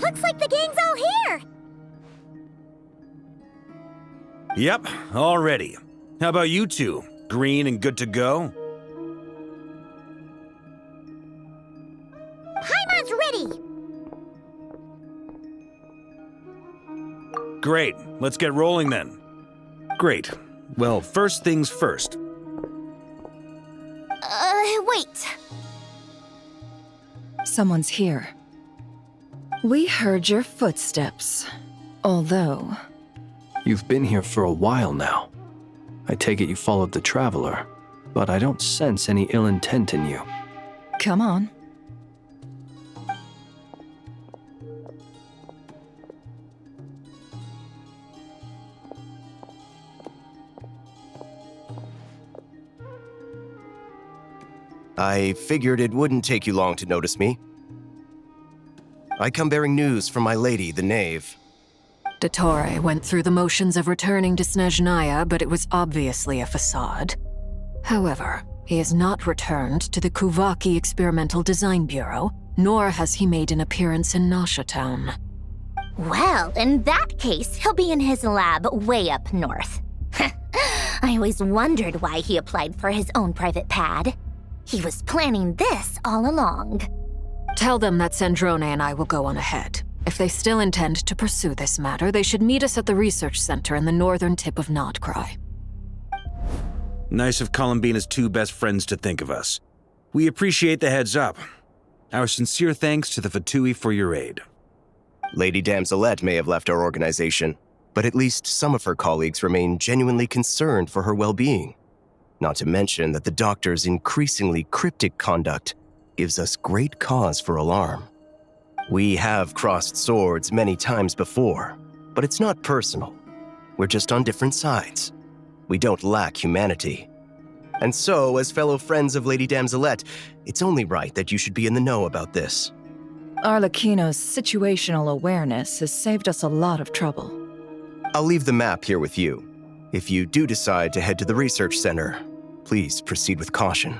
Looks like the gang's all here! Yep, all ready. How about you two? Green and good to go? Paimon's ready! Great, let's get rolling then. Great. Well, first things first. Wait. Someone's here. We heard your footsteps. Although... You've been here for a while now. I take it you followed the Traveler, but I don't sense any ill intent in you. Come on. I figured it wouldn't take you long to notice me. I come bearing news from my lady, the Knave. Dottore went through the motions of returning to Snezhnaya, but it was obviously a facade. However, he has not returned to the Kuvaki Experimental Design Bureau, nor has he made an appearance in Nasha Town. Well, in that case, he'll be in his lab way up north. I always wondered why he applied for his own private pad. He was planning this all along. Tell them that Sandrone and I will go on ahead. If they still intend to pursue this matter, they should meet us at the research center in the northern tip of Nodcry. Nice of Columbina's two best friends to think of us. We appreciate the heads up. Our sincere thanks to the Fatui for your aid. Lady Damselette may have left our organization, but at least some of her colleagues remain genuinely concerned for her well-being. Not to mention that the doctor's increasingly cryptic conduct gives us great cause for alarm. We have crossed swords many times before, but it's not personal. We're just on different sides. We don't lack humanity. And so, as fellow friends of Lady Damselette, it's only right that you should be in the know about this. Arlecchino's situational awareness has saved us a lot of trouble. I'll leave the map here with you. If you do decide to head to the research center, please proceed with caution.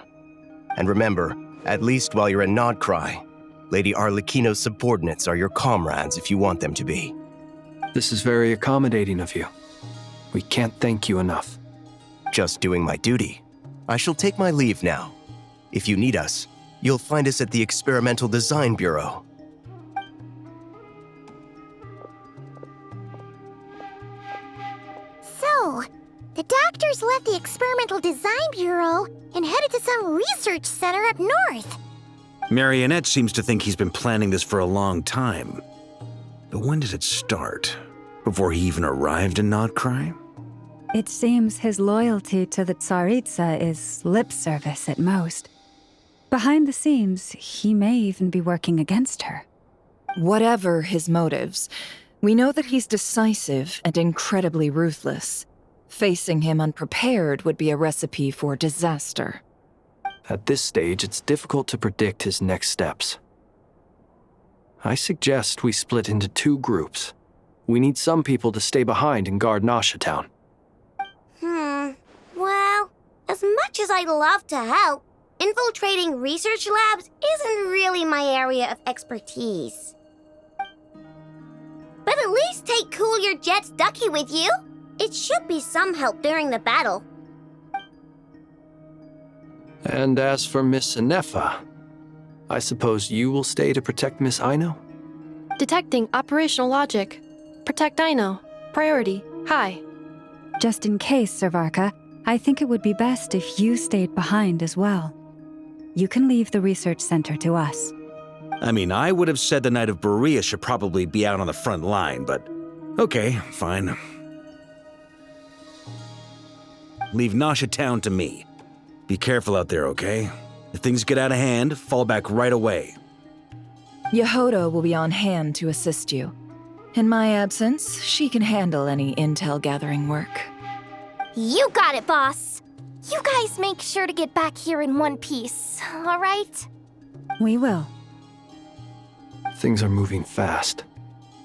And remember, at least while you're in Nodcry, Lady Arlecchino's subordinates are your comrades if you want them to be. This is very accommodating of you. We can't thank you enough. Just doing my duty. I shall take my leave now. If you need us, you'll find us at the Experimental Design Bureau. So, the doctors left the Experimental Design Bureau and headed to some research center up north. Marionette seems to think he's been planning this for a long time. But when did it start? Before he even arrived in Nodcry? It seems his loyalty to the Tsaritsa is lip service at most. Behind the scenes, he may even be working against her. Whatever his motives, we know that he's decisive and incredibly ruthless. Facing him unprepared would be a recipe for disaster. At this stage, it's difficult to predict his next steps. I suggest we split into two groups. We need some people to stay behind and guard Nasha Town. Well, as much as I'd love to help, infiltrating research labs isn't really my area of expertise. But at least take Cool Your Jet's Ducky with you. It should be some help during the battle. And as for Miss Inefa, I suppose you will stay to protect Miss Aino? Detecting operational logic. Protect Aino. Priority. High. Just in case, Servarka, I think it would be best if you stayed behind as well. You can leave the research center to us. I mean, I would have said the Knight of Berea should probably be out on the front line, but okay, fine. Leave Nasha Town to me. Be careful out there, okay? If things get out of hand, fall back right away. Yehoda will be on hand to assist you. In my absence, she can handle any intel gathering work. You got it, boss. You guys make sure to get back here in one piece, all right? We will. Things are moving fast.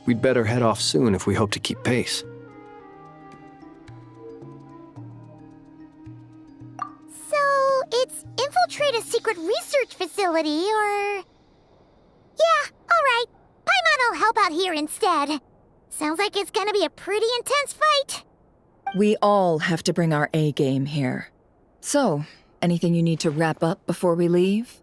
We'd better head off soon if we hope to keep pace. So, it's infiltrate a secret research facility, or... Yeah, all right. Paimon will help out here instead. Sounds like it's gonna be a pretty intense fight. We all have to bring our A game here. So, anything you need to wrap up before we leave?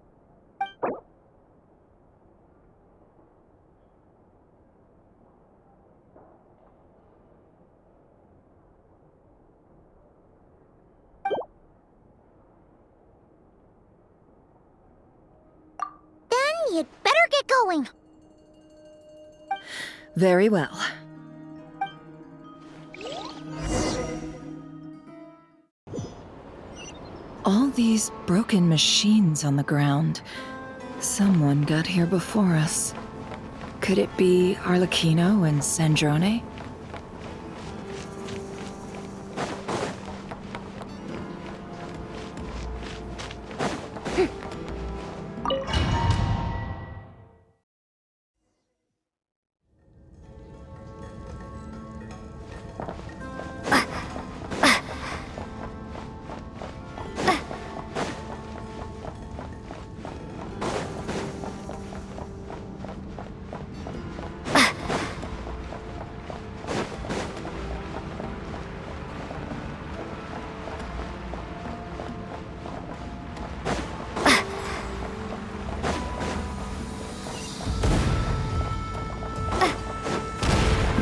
Then you'd better get going. Very well. All these broken machines on the ground. Someone got here before us. Could it be Arlecchino and Sandrone?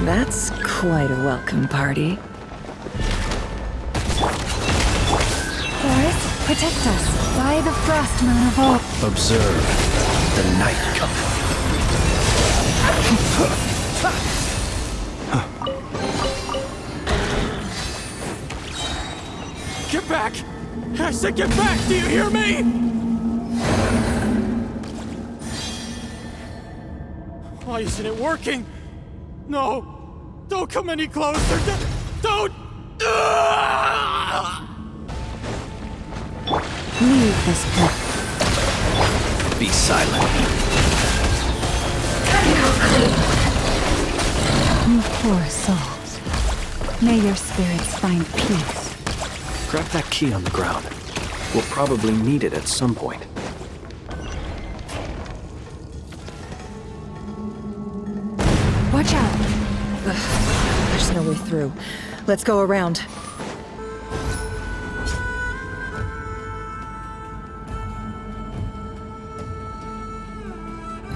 That's quite a welcome party. Boris, protect us. By the frost moon of all. Observe the night coming. Get back! I said get back! Do you hear me? Why isn't it working? No! Don't come any closer! Don't! Leave this place. Be silent. You poor souls. May your spirits find peace. Grab that key on the ground. We'll probably need it at some point. Watch out. There's no way through. Let's go around.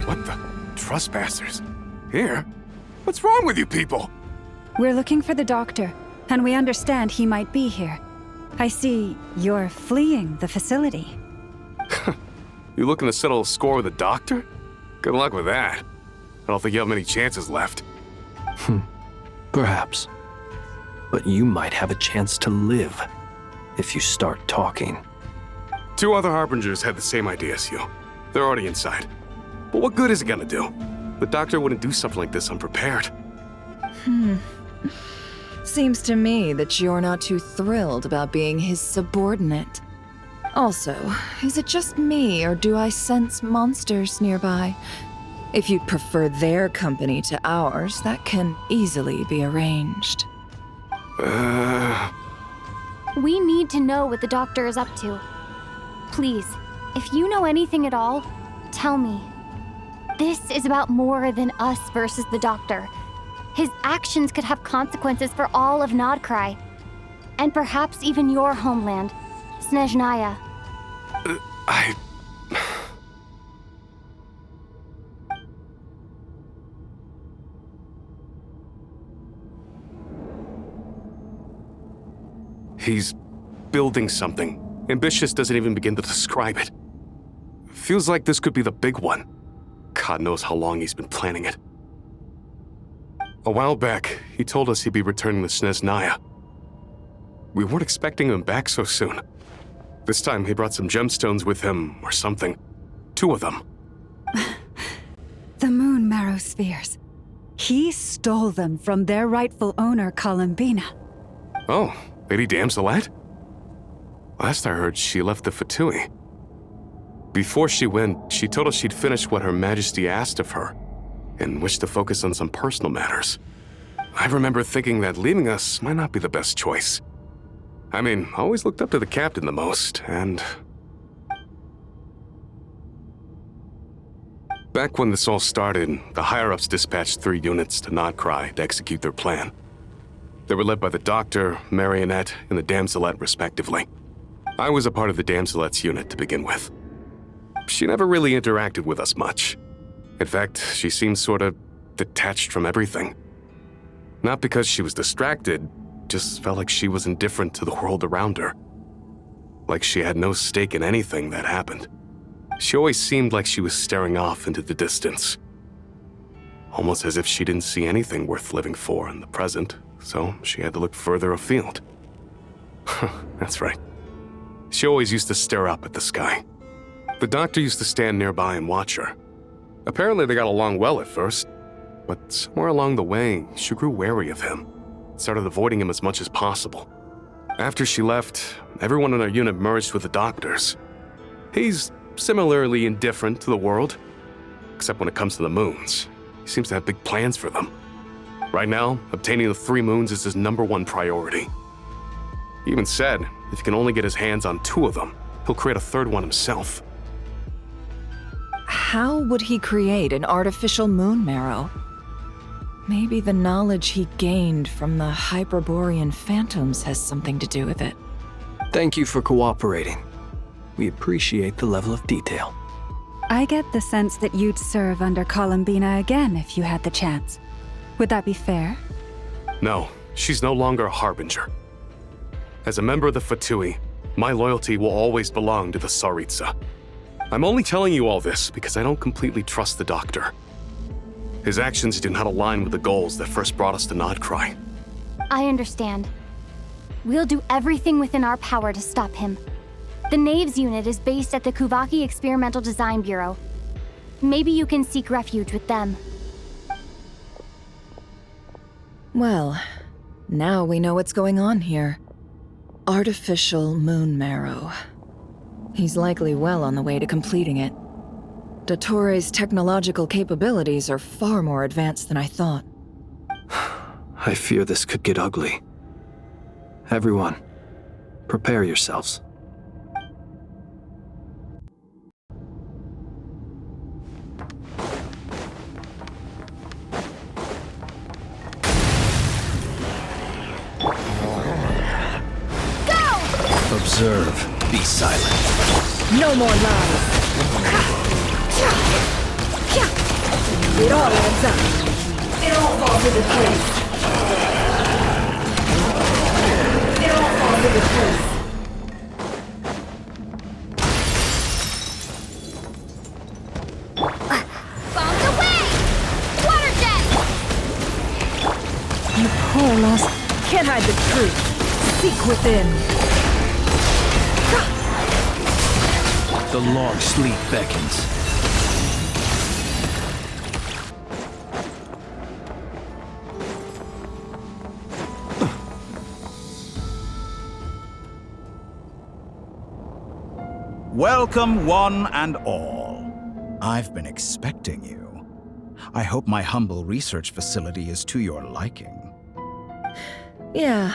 What the? Trespassers? Here? What's wrong with you people? We're looking for the doctor, and we understand he might be here. I see you're fleeing the facility. You looking to settle a score with the doctor? Good luck with that. I don't think you have many chances left. Perhaps. But you might have a chance to live if you start talking. 2 other Harbingers had the same idea as you. They're already inside. But what good is it gonna do? The doctor wouldn't do something like this unprepared. Seems to me that you're not too thrilled about being his subordinate. Also, is it just me, or do I sense monsters nearby? If you'd prefer their company to ours, that can easily be arranged. We need to know what the doctor is up to. Please, if you know anything at all, tell me. This is about more than us versus the doctor. His actions could have consequences for all of Nodcry. And perhaps even your homeland, Snezhnaya. He's building something. Ambitious doesn't even begin to describe it. Feels like this could be the big one. God knows how long he's been planning it. A while back, he told us he'd be returning to Snezhnaya. We weren't expecting him back so soon. This time he brought some gemstones with him, or something. 2 of them. The moon marrow spheres. He stole them from their rightful owner, Columbina. Oh, Lady Damselette? Last I heard, she left the Fatui. Before she went, she told us she'd finished what Her Majesty asked of her, and wished to focus on some personal matters. I remember thinking that leaving us might not be the best choice. I mean, I always looked up to the captain the most, and... Back when this all started, the higher-ups dispatched 3 units to Nodcry to execute their plan. They were led by the Doctor, Marionette, and the Damselette, respectively. I was a part of the Damselette's unit to begin with. She never really interacted with us much. In fact, she seemed sort of detached from everything. Not because she was distracted, just felt like she was indifferent to the world around her. Like she had no stake in anything that happened. She always seemed like she was staring off into the distance. Almost as if she didn't see anything worth living for in the present, so she had to look further afield. That's right. She always used to stare up at the sky. The Doctor used to stand nearby and watch her. Apparently they got along well at first, but somewhere along the way, she grew wary of him, started avoiding him as much as possible. After she left, everyone in our unit merged with the Doctor's. He's similarly indifferent to the world, except when it comes to the moons. He seems to have big plans for them. Right now, obtaining the 3 moons is his #1 priority. He even said if he can only get his hands on 2 of them, he'll create a 3rd one himself. How would he create an artificial moon marrow? Maybe the knowledge he gained from the Hyperborean phantoms has something to do with it. Thank you for cooperating. We appreciate the level of detail. I get the sense that you'd serve under Columbina again if you had the chance. Would that be fair? No, she's no longer a Harbinger. As a member of the Fatui, my loyalty will always belong to the Tsaritsa. I'm only telling you all this because I don't completely trust the Doctor. His actions do not align with the goals that first brought us to Nodcry. I understand. We'll do everything within our power to stop him. The Knaves unit is based at the Kuvaki Experimental Design Bureau. Maybe you can seek refuge with them. Well, now we know what's going on here. Artificial moon marrow. He's likely well on the way to completing it. Dottore's technological capabilities are far more advanced than I thought. I fear this could get ugly. Everyone, prepare yourselves. Observe. Be silent. No more lies! It all adds up. It all falls into place. It all falls into place. Bombs away! Water jet! You poor lost. Can't hide the truth. Seek within. The long sleep beckons. Welcome, one and all. I've been expecting you. I hope my humble research facility is to your liking. Yeah,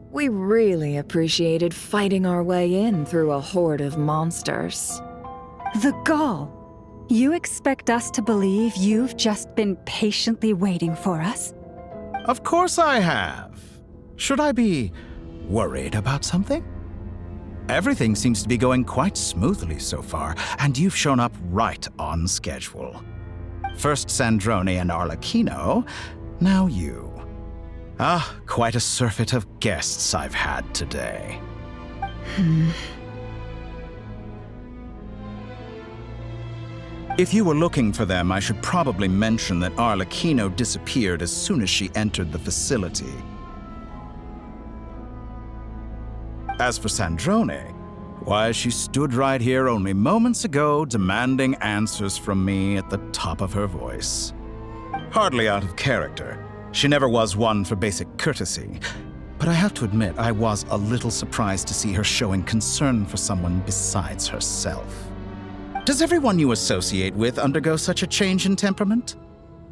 we really appreciated fighting our way in through a horde of monsters. The gall! You expect us to believe you've just been patiently waiting for us? Of course I have. Should I be worried about something? Everything seems to be going quite smoothly so far, and you've shown up right on schedule. First Sandrone and Arlecchino, now you. Ah, quite a surfeit of guests I've had today. If you were looking for them, I should probably mention that Arlecchino disappeared as soon as she entered the facility. As for Sandrone, why, she stood right here only moments ago demanding answers from me at the top of her voice. Hardly out of character. She never was one for basic courtesy. But I have to admit, I was a little surprised to see her showing concern for someone besides herself. Does everyone you associate with undergo such a change in temperament?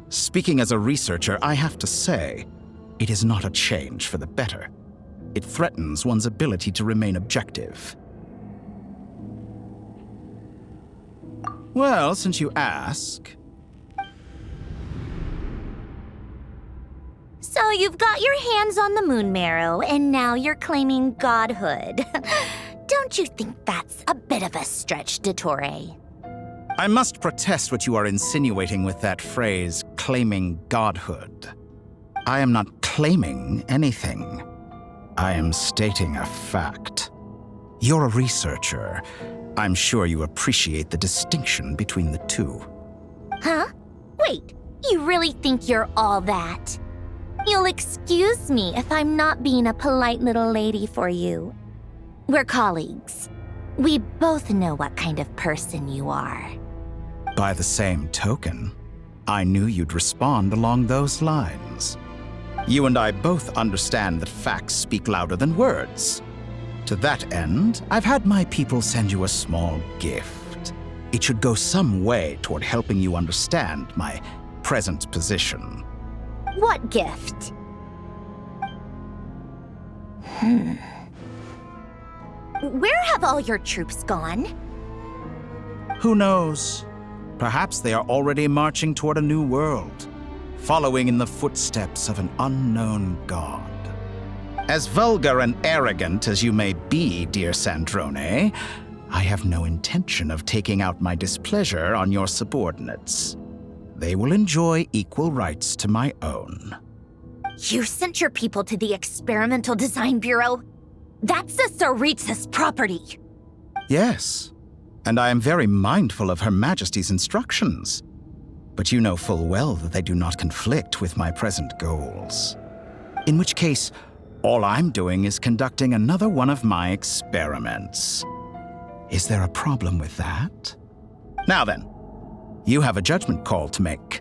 Speaking as a researcher, I have to say, it is not a change for the better. It threatens one's ability to remain objective. Well, since you ask, you've got your hands on the moon marrow, and now you're claiming godhood. Don't you think that's a bit of a stretch, Dottore? I must protest what you are insinuating with that phrase, claiming godhood. I am not claiming anything. I am stating a fact. You're a researcher. I'm sure you appreciate the distinction between the two. Huh? Wait, you really think you're all that? You'll excuse me if I'm not being a polite little lady for you. We're colleagues. We both know what kind of person you are. By the same token, I knew you'd respond along those lines. You and I both understand that facts speak louder than words. To that end, I've had my people send you a small gift. It should go some way toward helping you understand my present position. What gift? Where have all your troops gone? Who knows? Perhaps they are already marching toward a new world, following in the footsteps of an unknown god. As vulgar and arrogant as you may be, dear Sandrone, I have no intention of taking out my displeasure on your subordinates. They will enjoy equal rights to my own. You sent your people to the Experimental Design Bureau? That's the Tsaritsa's property. Yes, and I am very mindful of Her Majesty's instructions. But you know full well that they do not conflict with my present goals. In which case, all I'm doing is conducting another one of my experiments. Is there a problem with that? Now then, you have a judgment call to make.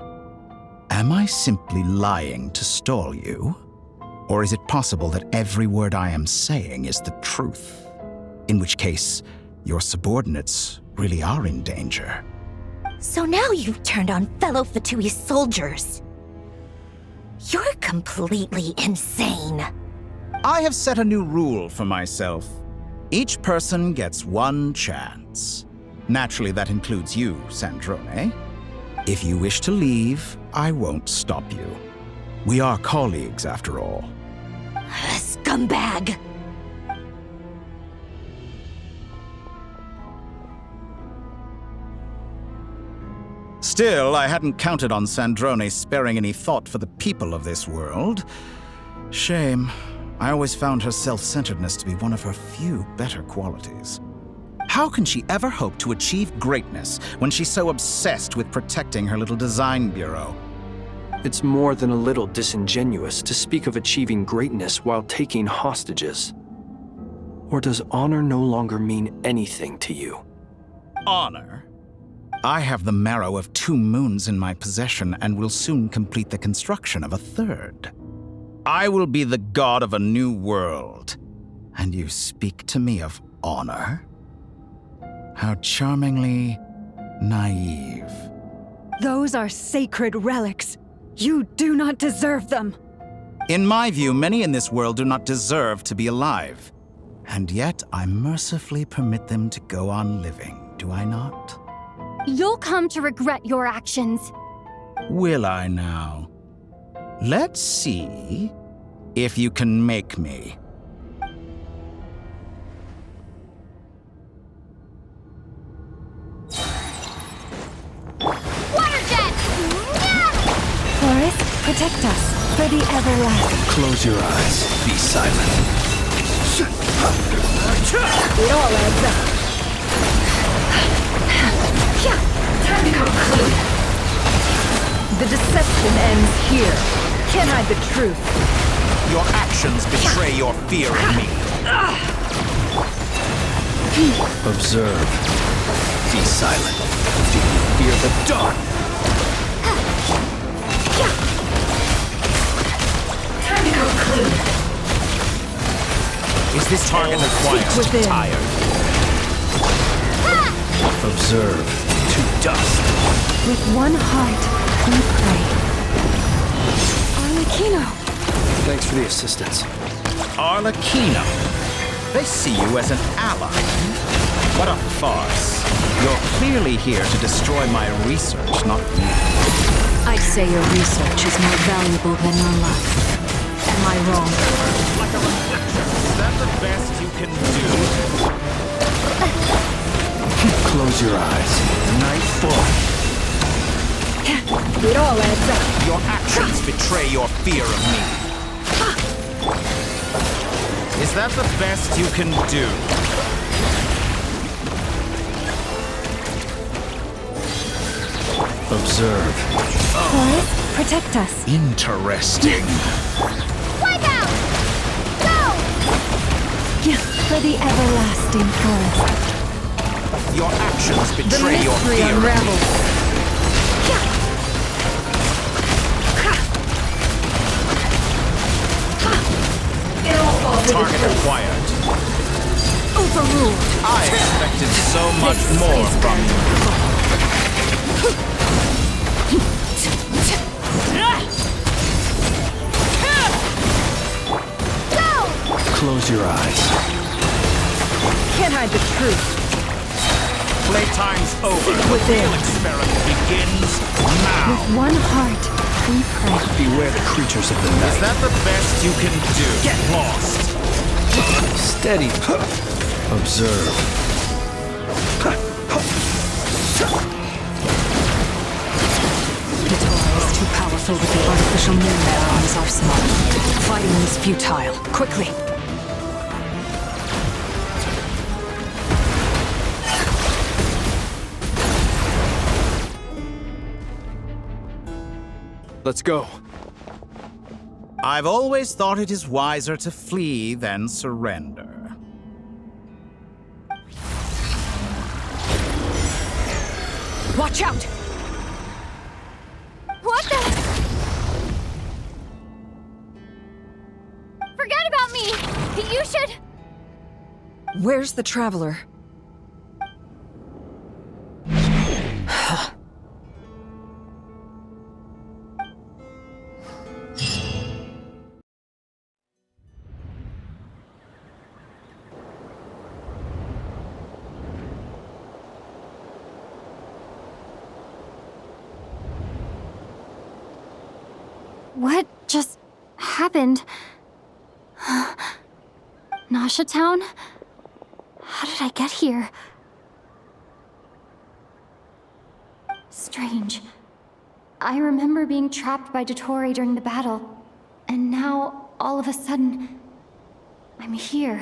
Am I simply lying to stall you? Or is it possible that every word I am saying is the truth? In which case, your subordinates really are in danger. So now you've turned on fellow Fatui soldiers. You're completely insane. I have set a new rule for myself. Each person gets one chance. Naturally, that includes you, Sandrone. If you wish to leave, I won't stop you. We are colleagues, after all. Scumbag! Still, I hadn't counted on Sandrone sparing any thought for the people of this world. Shame. I always found her self-centeredness to be one of her few better qualities. How can she ever hope to achieve greatness when she's so obsessed with protecting her little design bureau? It's more than a little disingenuous to speak of achieving greatness while taking hostages. Or does honor no longer mean anything to you? Honor? I have the marrow of 2 moons in my possession and will soon complete the construction of a 3rd. I will be the god of a new world. And you speak to me of honor? How charmingly naive. Those are sacred relics. You do not deserve them. In my view, many in this world do not deserve to be alive. And yet, I mercifully permit them to go on living, do I not? You'll come to regret your actions. Will I now? Let's see if you can make me. Water jet! Forest, protect us for the everlasting. Close your eyes. Be silent. It all adds up. Time to conclude. The deception ends here. Can't hide the truth. Your actions betray your fear of me. Observe. Be silent. Do you fear the dark? Time to conclude. Is this target acquired? Tired? Observe. To dust. With one heart, we pray. Arlecchino! Thanks for the assistance. Arlecchino. They see you as an ally. What a farce. You're clearly here to destroy my research, not me. I'd say your research is more valuable than your life. my wrong? Like a reflection. Is that the best you can do? Close your eyes. Night fall. It all adds up. Your actions betray your fear of me. Is that the best you can do? Observe. Forest, protect us. Interesting. Wipe out! Go! For the everlasting forest. Your actions betray your mystery fear of me. unravels. Target acquired. Overruled. I expected so much more from you. Close your eyes. Can't hide the truth. Playtime's over. within. The real experiment begins now. With one heart, we pray. Beware the creatures of the Is night. that the best you can do? Get lost. Steady. Observe. Vittoria is too powerful with the artificial moon there on his arsenal. Fighting is futile. Quickly! Let's go. I've always thought it is wiser to flee than surrender. Watch out! What the? Forget about me! You should... Where's the traveler? What just happened? Nasha Town? How did I get here? Strange. I remember being trapped by Dottore during the battle, and now, all of a sudden, I'm here.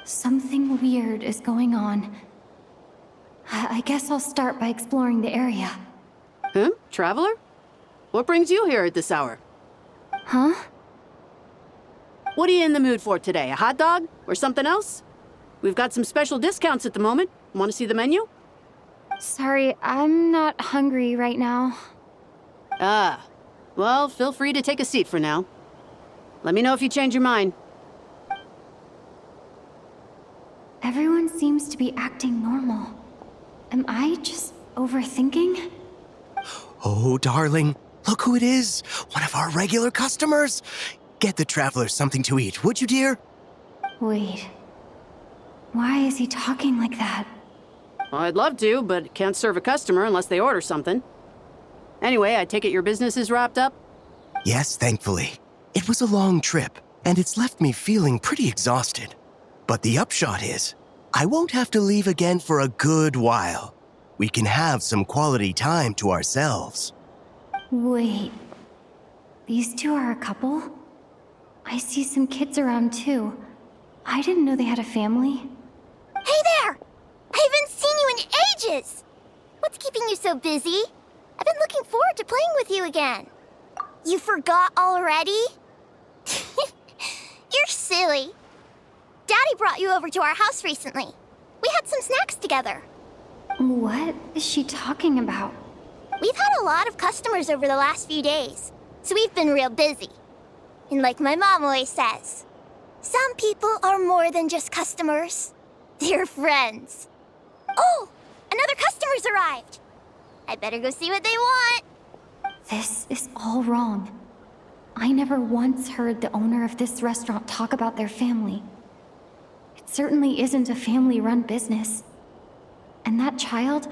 Something weird is going on. I guess I'll start by exploring the area. Huh? Traveler? What brings you here at this hour? Huh? What are you in the mood for today? A hot dog? Or something else? We've got some special discounts at the moment. Want to see the menu? Sorry, I'm not hungry right now. Ah. Well, feel free to take a seat for now. Let me know if you change your mind. Everyone seems to be acting normal. Am I just overthinking? Oh, darling, look who it is. One of our regular customers. Get the traveler something to eat, would you, dear? Wait. Why is he talking like that? Well, I'd love to, but can't serve a customer unless they order something. Anyway, I take it your business is wrapped up? Yes, thankfully. It was a long trip, and it's left me feeling pretty exhausted. But the upshot is, I won't have to leave again for a good while. We can have some quality time to ourselves. Wait. These two are a couple? I see some kids around too. I didn't know they had a family. Hey there! I haven't seen you in ages! What's keeping you so busy? I've been looking forward to playing with you again. You forgot already? You're silly. Daddy brought you over to our house recently. We had some snacks together. What is she talking about? We've had a lot of customers over the last few days, so we've been real busy. And like my mom always says, some people are more than just customers. They're friends. Oh, another customer's arrived. I better go see what they want. This is all wrong. I never once heard the owner of this restaurant talk about their family. It certainly isn't a family-run business. And that child,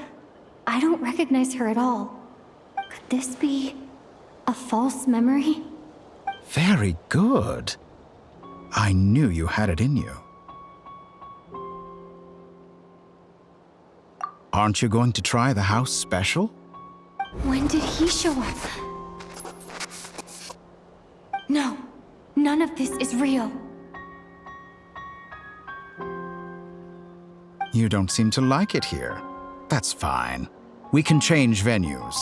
I don't recognize her at all. Could this be a false memory? Very good. I knew you had it in you. Aren't you going to try the house special? When did he show up? No, none of this is real. You don't seem to like it here. That's fine. We can change venues.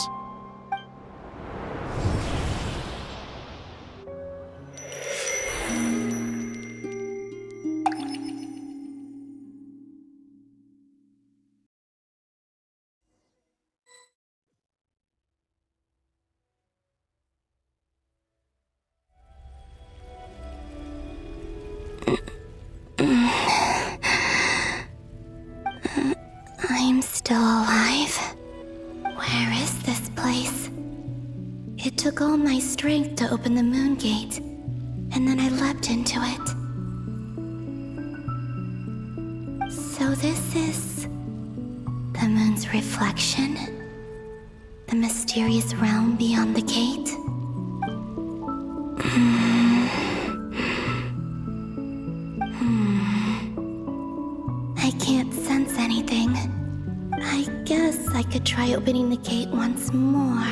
I'm still alive. Where is this place? It took all my strength to open the moon gate, and then I leapt into it. So this is the moon's reflection? The mysterious realm beyond the gate? I can't sense anything. I guess I could try opening the gate once more.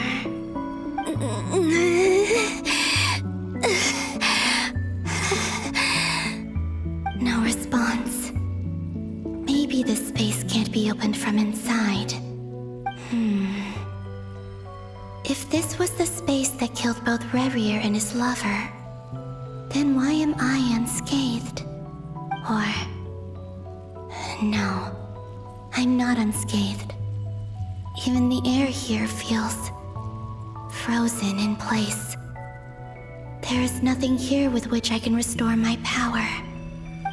No response. Maybe this space can't be opened from inside. If this was the space that killed both Revier and his lover, then why am I unscathed? Or... no, I'm not unscathed. Even the air here feels frozen in place. There is nothing here with which I can restore my power.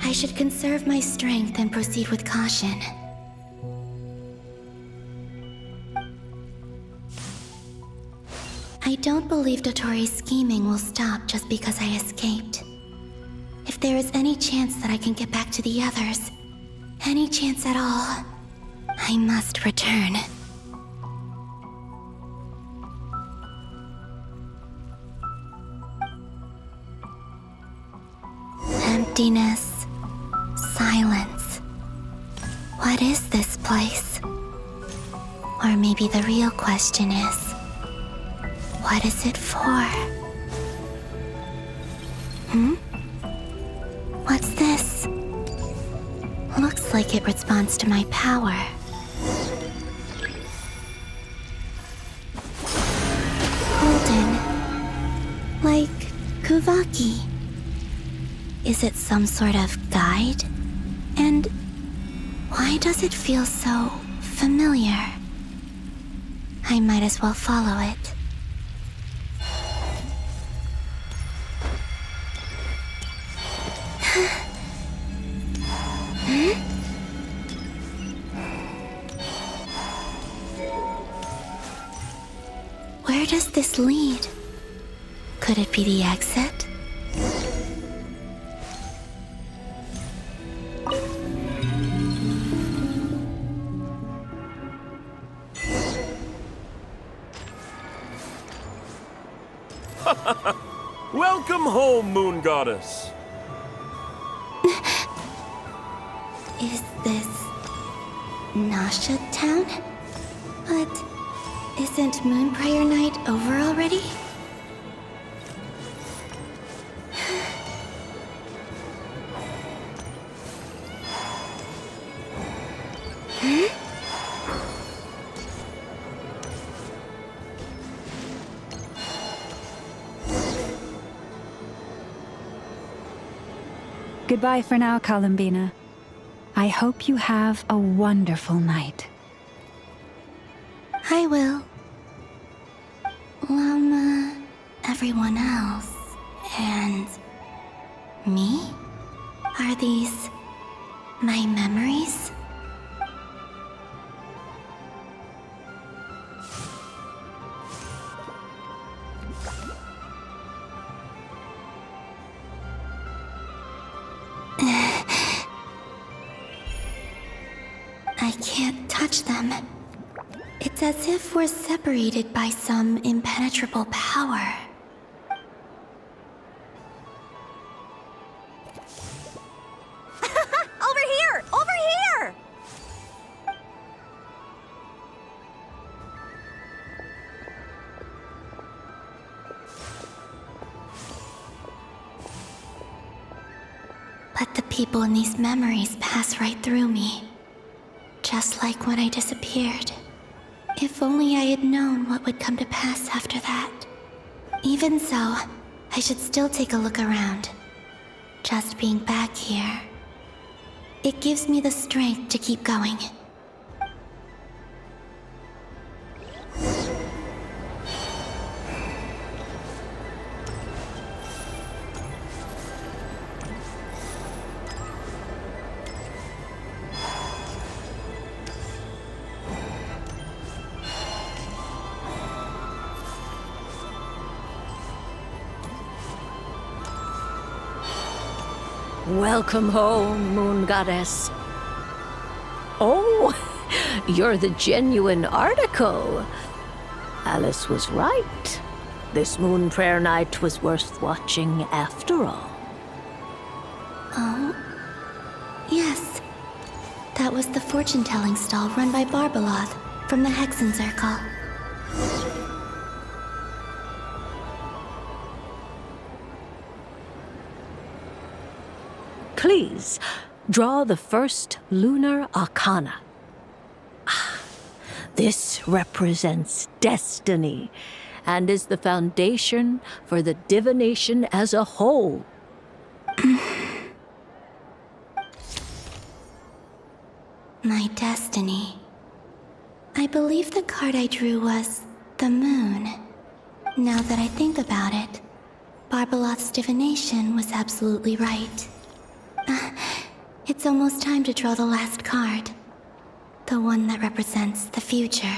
I should conserve my strength and proceed with caution. I don't believe Dotori's scheming will stop just because I escaped. If there is any chance that I can get back to the others, any chance at all, I must return. Emptiness, silence. What is this place? Or maybe the real question is, what is it for? What's this? Looks like it responds to my power. Golden. Like Kuvaki. Is it some sort of guide? And why does it feel so familiar? I might as well follow it. Where does this lead? Could it be the exit? Welcome home, Moon Goddess. Is this Nasha Town? But isn't Moon Prayer Night over already? Goodbye for now, Columbina. I hope you have a wonderful night. I will. Llama, everyone else, and me? Are these my memories? I can't touch them. It's as if we're separated by some impenetrable power. But the people in these memories pass right through me. Just like when I disappeared. If only I had known what would come to pass after that. Even so, I should still take a look around. Just being back here, it gives me the strength to keep going. Welcome home, Moon Goddess. Oh, you're the genuine article. Alice was right. This Moon Prayer Night was worth watching after all. Oh, yes. That was the fortune-telling stall run by Barbeloth from the Hexen Circle. Please, draw the first lunar arcana. This represents destiny and is the foundation for the divination as a whole. My destiny. I believe the card I drew was the moon. Now that I think about it, Barbeloth's divination was absolutely right. It's almost time to draw the last card. The one that represents the future.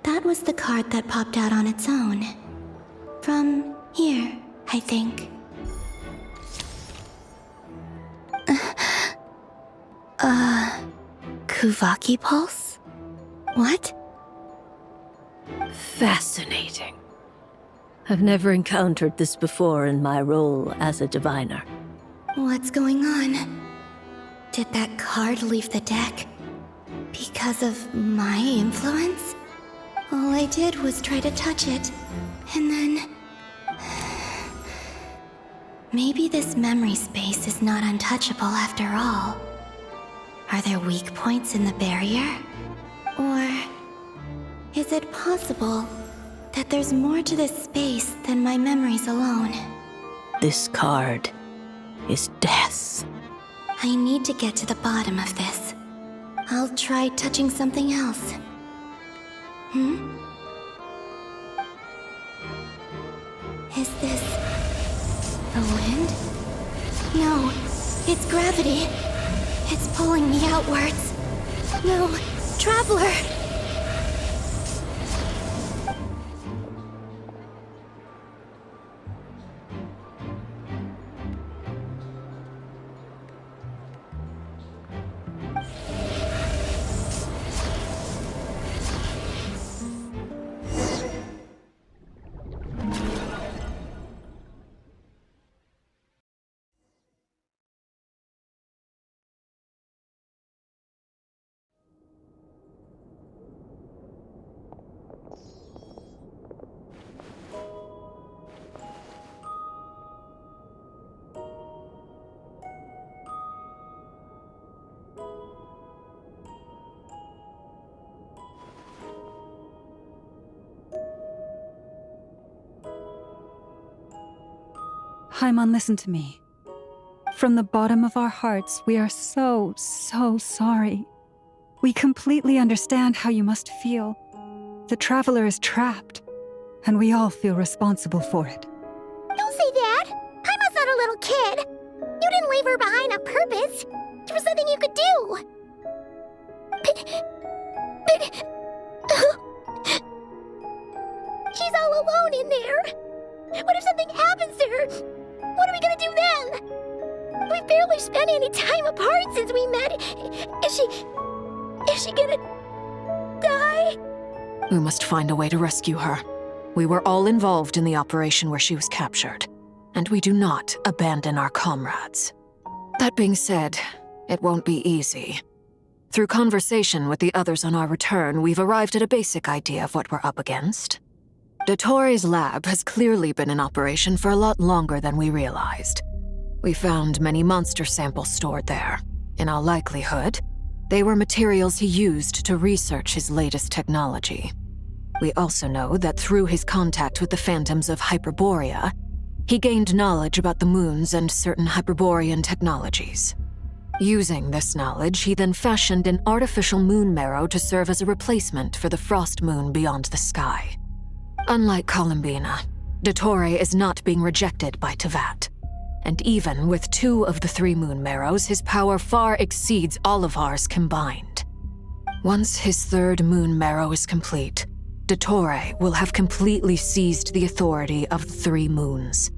That was the card that popped out on its own. From here, I think. Kuvaki Pulse? What? Fascinating. I've never encountered this before in my role as a diviner. What's going on? Did that card leave the deck? Because of my influence? All I did was try to touch it, and then... Maybe this memory space is not untouchable after all. Are there weak points in the barrier? Or... is it possible that there's more to this space than my memories alone? This card is death. I need to get to the bottom of this. I'll try touching something else. Is this... the wind? No, it's gravity. It's pulling me outwards. No, Traveler! Haimon, listen to me. From the bottom of our hearts, we are so sorry. We completely understand how you must feel. The Traveler is trapped, and we all feel responsible for it. Don't say that! Haimon's not a little kid! You didn't leave her behind on purpose! There was nothing you could do! But... she's all alone in there! What if something happens to her? What are we gonna do then? We've barely spent any time apart since we met. Is she gonna die? We must find a way to rescue her. We were all involved in the operation where she was captured, and we do not abandon our comrades. That being said, it won't be easy. Through conversation with the others on our return, we've arrived at a basic idea of what we're up against. Dottore lab has clearly been in operation for a lot longer than we realized. We found many monster samples stored there. In all likelihood, they were materials he used to research his latest technology. We also know that through his contact with the phantoms of Hyperborea, he gained knowledge about the moons and certain Hyperborean technologies. Using this knowledge, he then fashioned an artificial moon marrow to serve as a replacement for the frost moon beyond the sky. Unlike Columbina, Dottore is not being rejected by Teyvat. And even with 2 of the 3 moon marrows, his power far exceeds all of ours combined. Once his 3rd moon marrow is complete, Dottore will have completely seized the authority of the 3 moons.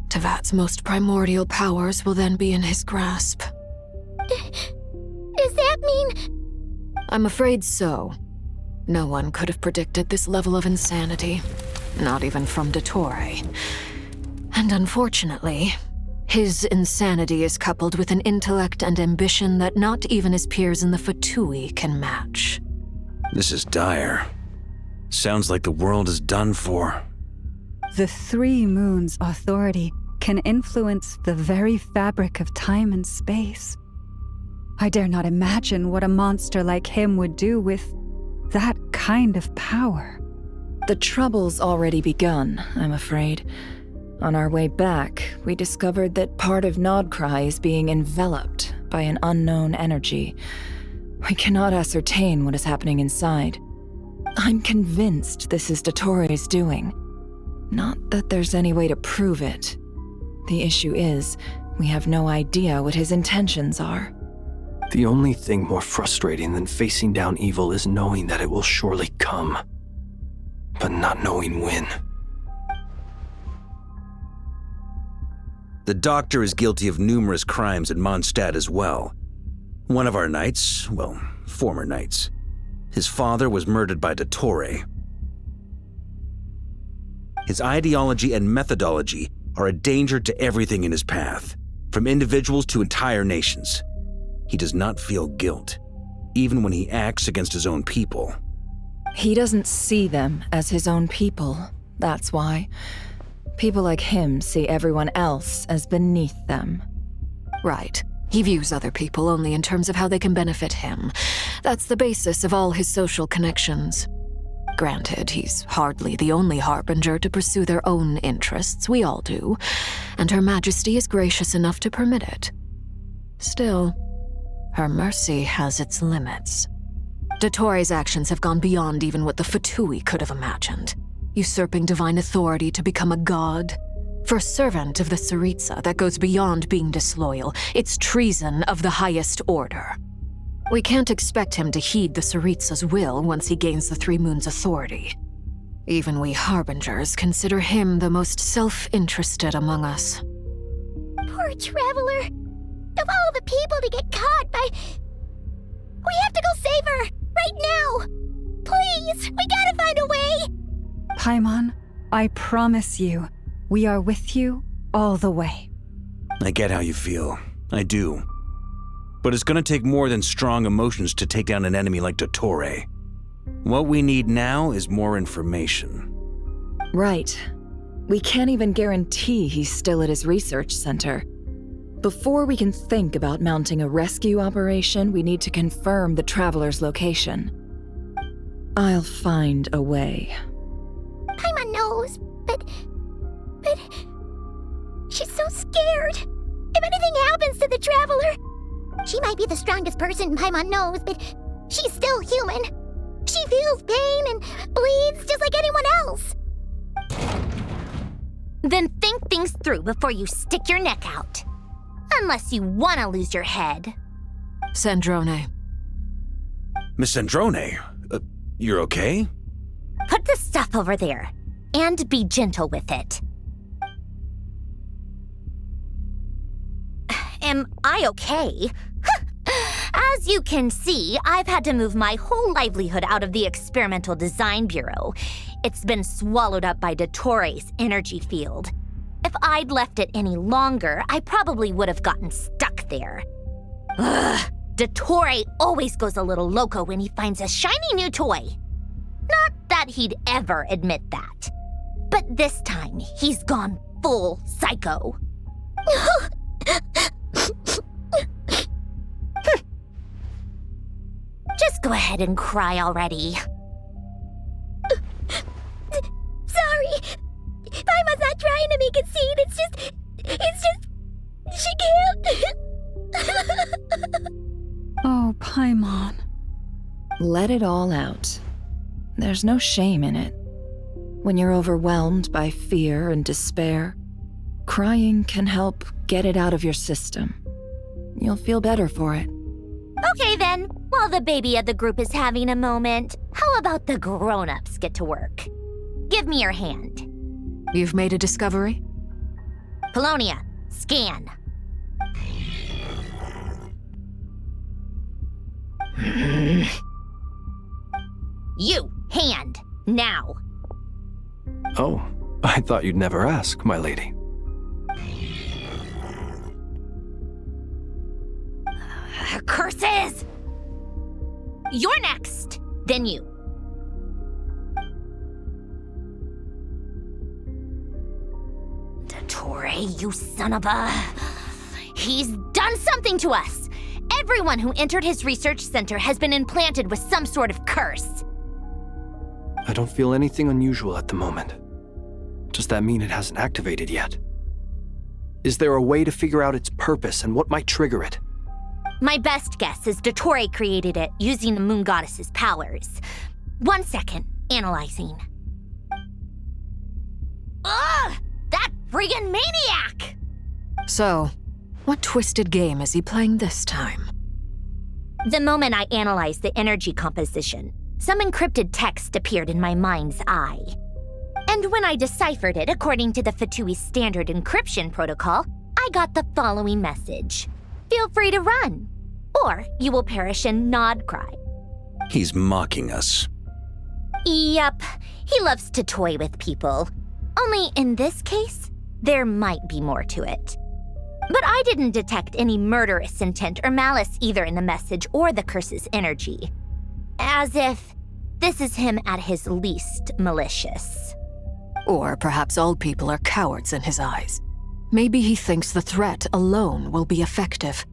Teyvat's most primordial powers will then be in his grasp. Does that mean... I'm afraid so. No one could have predicted this level of insanity, not even from Dottore. And unfortunately, his insanity is coupled with an intellect and ambition that not even his peers in the Fatui can match. This is dire. Sounds like the world is done for. The 3 moons' authority can influence the very fabric of time and space. I dare not imagine what a monster like him would do with that kind of power. The trouble's already begun, I'm afraid. On our way back, we discovered that part of Nodcry is being enveloped by an unknown energy. We cannot ascertain what is happening inside. I'm convinced this is Dottore's doing. Not that there's any way to prove it. The issue is, we have no idea what his intentions are. The only thing more frustrating than facing down evil is knowing that it will surely come, but not knowing when. The Doctor is guilty of numerous crimes in Mondstadt as well. One of our knights, well, former knights, his father was murdered by Dottore. His ideology and methodology are a danger to everything in his path, from individuals to entire nations. He does not feel guilt, even when he acts against his own people. He doesn't see them as his own people, that's why. People like him see everyone else as beneath them. Right. He views other people only in terms of how they can benefit him. That's the basis of all his social connections. Granted, he's hardly the only harbinger to pursue their own interests. We all do. And Her Majesty is gracious enough to permit it. Still, her mercy has its limits. Dottore's actions have gone beyond even what the Fatui could have imagined. Usurping divine authority to become a god. For a servant of the Tsaritsa, that goes beyond being disloyal. It's treason of the highest order. We can't expect him to heed the Tsaritsa's will once he gains the 3 moons' authority. Even we harbingers consider him the most self-interested among us. Poor Traveler. Of all the people to get caught by... We have to go save her! Right now! Please! We gotta find a way! Paimon, I promise you, we are with you all the way. I get how you feel. I do. But it's gonna take more than strong emotions to take down an enemy like Dottore. What we need now is more information. Right. We can't even guarantee he's still at his research center. Before we can think about mounting a rescue operation, we need to confirm the Traveler's location. I'll find a way. Paimon knows, but... She's so scared. If anything happens to the Traveler... She might be the strongest person Paimon knows, but she's still human. She feels pain and bleeds just like anyone else. Then think things through before you stick your neck out. Unless you want to lose your head. Sandrone. Miss Sandrone, you're okay? Put the stuff over there, and be gentle with it. Am I okay? As you can see, I've had to move my whole livelihood out of the Experimental Design Bureau. It's been swallowed up by Dottore's energy field. If I'd left it any longer, I probably would have gotten stuck there. Ugh, Dottore always goes a little loco when he finds a shiny new toy. Not that thought he'd ever admit that. But this time, he's gone full psycho. Just go ahead and cry already. Sorry. Paimon's not trying to make a scene. It's just, she can't. Oh, Paimon. Let it all out. There's no shame in it. When you're overwhelmed by fear and despair, crying can help get it out of your system. You'll feel better for it. Okay then, while the baby of the group is having a moment, how about the grown-ups get to work? Give me your hand. You've made a discovery? Polonia, scan. You, hand, now. Oh, I thought you'd never ask, my lady. Curses! You're next, then you. Dottore, you son of a... He's done something to us! Everyone who entered his research center has been implanted with some sort of curse. I don't feel anything unusual at the moment. Does that mean it hasn't activated yet? Is there a way to figure out its purpose and what might trigger it? My best guess is Dottore created it using the Moon Goddess's powers. 1 second, analyzing. Ugh! That friggin' maniac! So, what twisted game is he playing this time? The moment I analyzed the energy composition, some encrypted text appeared in my mind's eye. And when I deciphered it according to the Fatui standard encryption protocol, I got the following message. Feel free to run, or you will perish in nod cry. He's mocking us. Yup, he loves to toy with people. Only in this case, there might be more to it. But I didn't detect any murderous intent or malice either in the message or the curse's energy. As if this is him at his least malicious. Or perhaps all people are cowards in his eyes. Maybe he thinks the threat alone will be effective.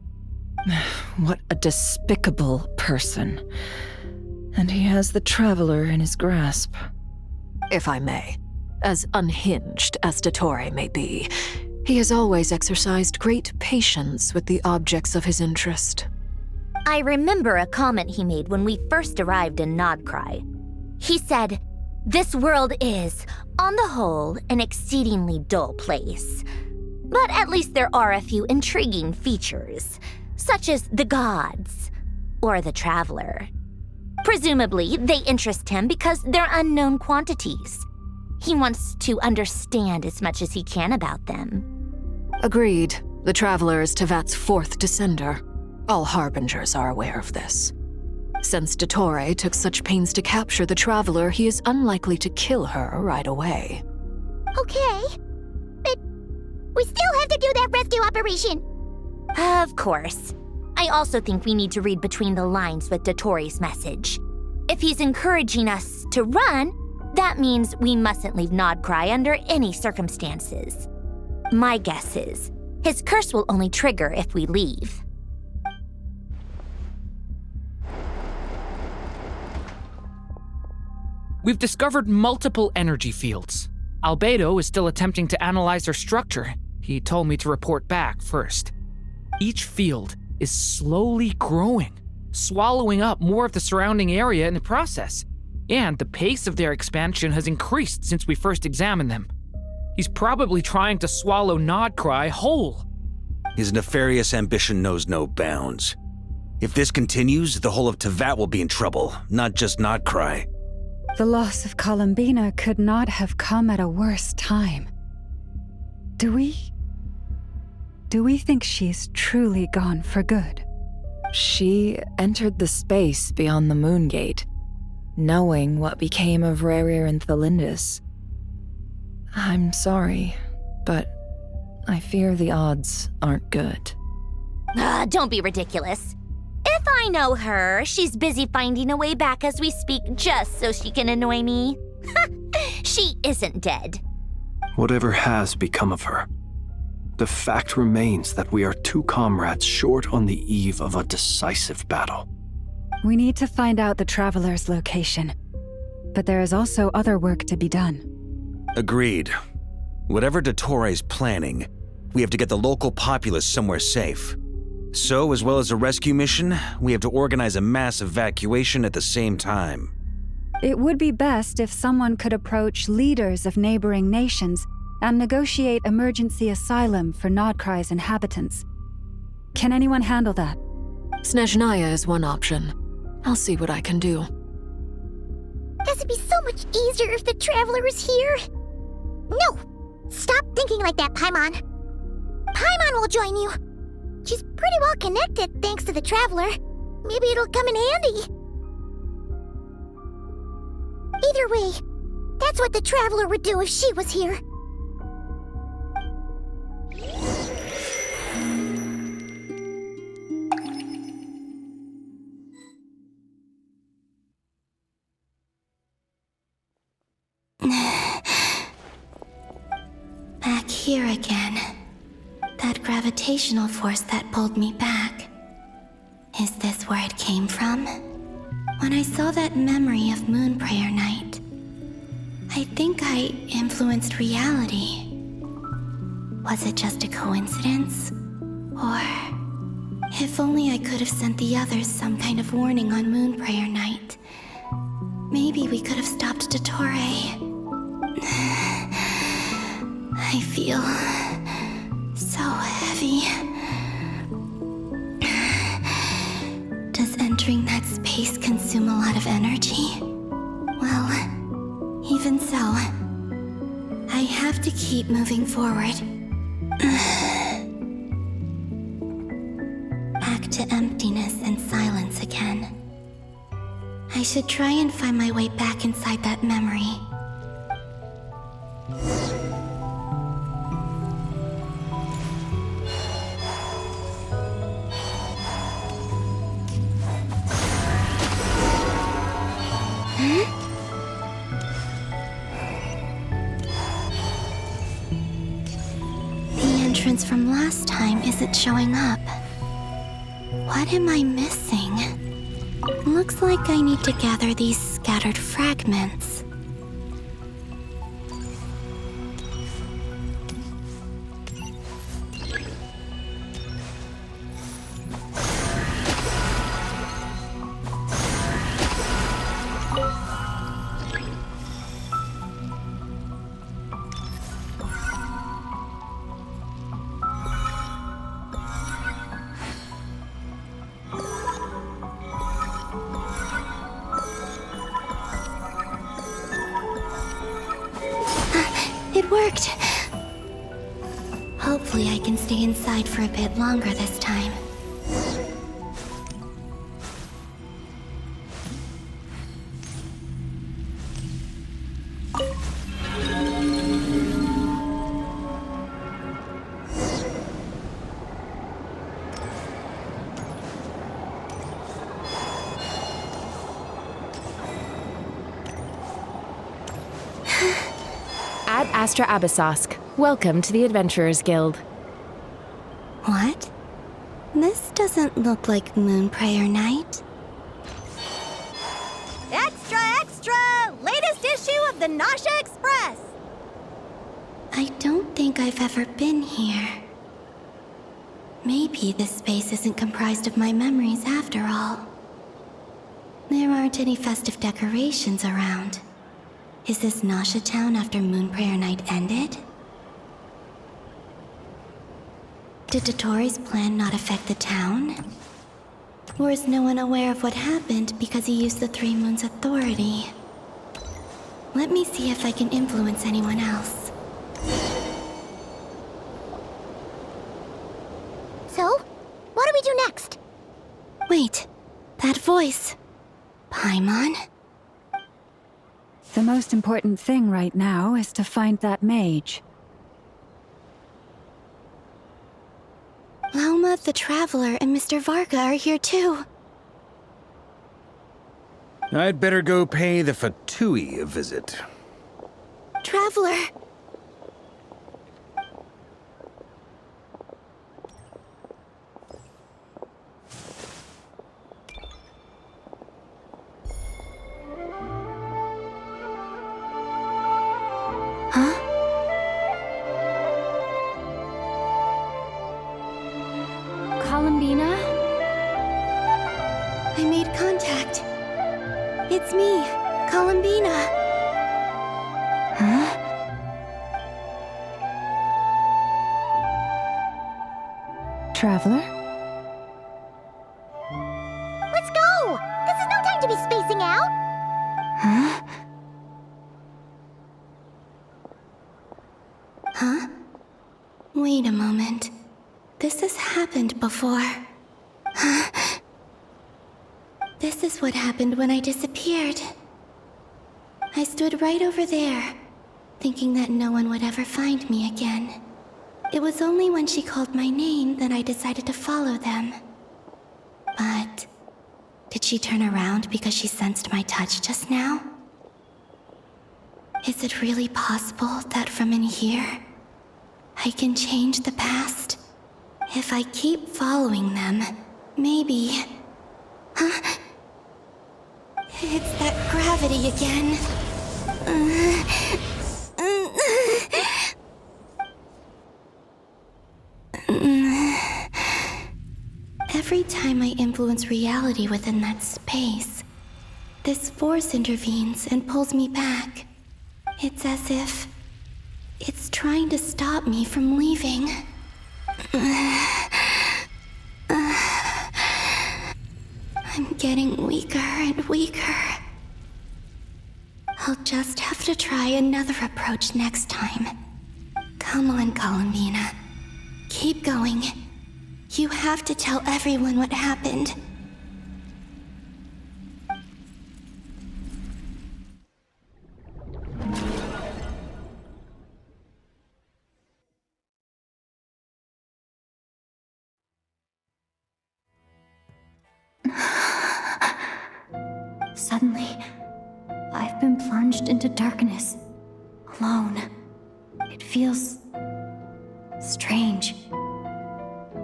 What a despicable person. And he has the Traveler in his grasp. If I may, as unhinged as Dottore may be, he has always exercised great patience with the objects of his interest. I remember a comment he made when we first arrived in Nodcry. He said, "This world is, on the whole, an exceedingly dull place. But at least there are a few intriguing features, such as the gods, or the Traveler. Presumably, they interest him because they're unknown quantities. He wants to understand as much as he can about them." Agreed. The Traveler is Tevat's fourth descender. All Harbingers are aware of this. Since Dottore took such pains to capture the Traveler, he is unlikely to kill her right away. Okay, but we still have to do that rescue operation. Of course. I also think we need to read between the lines with Dottore's message. If he's encouraging us to run, that means we mustn't leave Nodcry under any circumstances. My guess is, his curse will only trigger if we leave. We've discovered multiple energy fields. Albedo is still attempting to analyze their structure. He told me to report back first. Each field is slowly growing, swallowing up more of the surrounding area in the process. And the pace of their expansion has increased since we first examined them. He's probably trying to swallow Nodcry whole. His nefarious ambition knows no bounds. If this continues, the whole of Tevat will be in trouble, not just Nodcry. The loss of Columbina could not have come at a worse time. Do we think she's truly gone for good? She entered the space beyond the Moon Gate, knowing what became of Rerir and Thelindis. I'm sorry, but I fear the odds aren't good. Don't be ridiculous. If if I know her, she's busy finding a way back as we speak just so she can annoy me. She isn't dead. Whatever has become of her, the fact remains that we are two comrades short on the eve of a decisive battle. We need to find out the Traveler's location. But there is also other work to be done. Agreed. Whatever Dottore is planning, we have to get the local populace somewhere safe. So, as well as a rescue mission, we have to organize a mass evacuation at the same time. It would be best if someone could approach leaders of neighboring nations and negotiate emergency asylum for Nodkrai's inhabitants. Can anyone handle that? Snezhnaya is one option. I'll see what I can do. This would be so much easier if the Traveler was here. No! Stop thinking like that, Paimon. Paimon will join you. She's pretty well connected thanks to the Traveler. Maybe it'll come in handy. Either way, that's what the Traveler would do if she was here. Back here again. That gravitational force that pulled me back. Is this where it came from? When I saw that memory of Moon Prayer Night, I think I influenced reality. Was it just a coincidence? Or if only I could have sent the others some kind of warning on Moon Prayer Night. Maybe we could have stopped Dottore. I feel so heavy. Does entering that space consume a lot of energy? Well, even so, I have to keep moving forward. Back to emptiness and silence again. I should try and find my way back inside that memory. From last time isn't showing up. What am I missing? Looks like I need to gather these scattered fragments. It worked! Hopefully I can stay inside for a bit longer this time. Astra Abysosk. Welcome to the Adventurers Guild. What? This doesn't look like Moon Prayer Night. Extra, extra! Latest issue of the Nasha Express! I don't think I've ever been here. Maybe this space isn't comprised of my memories after all. There aren't any festive decorations around. Is this Nasha Town after Moon Prayer Night ended? Did Dottore's plan not affect the town? Or is no one aware of what happened because he used the Three Moons' authority? Let me see if I can influence anyone else. So, what do we do next? Wait, that voice. Paimon? The most important thing right now is to find that mage. Lauma, the Traveler, and Mr. Varga are here too. I'd better go pay the Fatui a visit. Traveler! Huh? Columbina? I made contact. It's me, Columbina. Huh? Traveler? Let's go! This is no time to be spacing out! Huh? Huh? Wait a moment. This has happened before. Huh? This is what happened when I disappeared. I stood right over there, thinking that no one would ever find me again. It was only when she called my name that I decided to follow them. But did she turn around because she sensed my touch just now? Is it really possible that from in here, I can change the past? If I keep following them, maybe... Huh? It's that gravity again. Every time I influence reality within that space, this force intervenes and pulls me back. It's as if it's trying to stop me from leaving. I'm getting weaker and weaker. I'll just have to try another approach next time. Come on, Columbina. Keep going. You have to tell everyone what happened. Suddenly, I've been plunged into darkness, alone. It feels strange,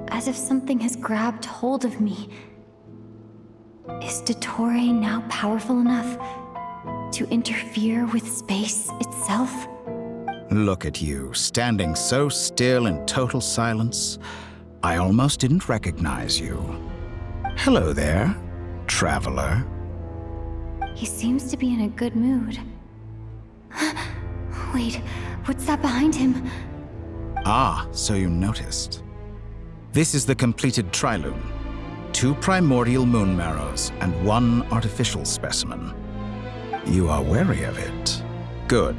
as if something has grabbed hold of me. Is Dottore now powerful enough to interfere with space itself? Look at you, standing so still in total silence. I almost didn't recognize you. Hello there, traveler. He seems to be in a good mood. Wait, what's that behind him? Ah, so you noticed. This is the completed Trilune. 2 primordial moon marrows and 1 artificial specimen. You are wary of it. Good.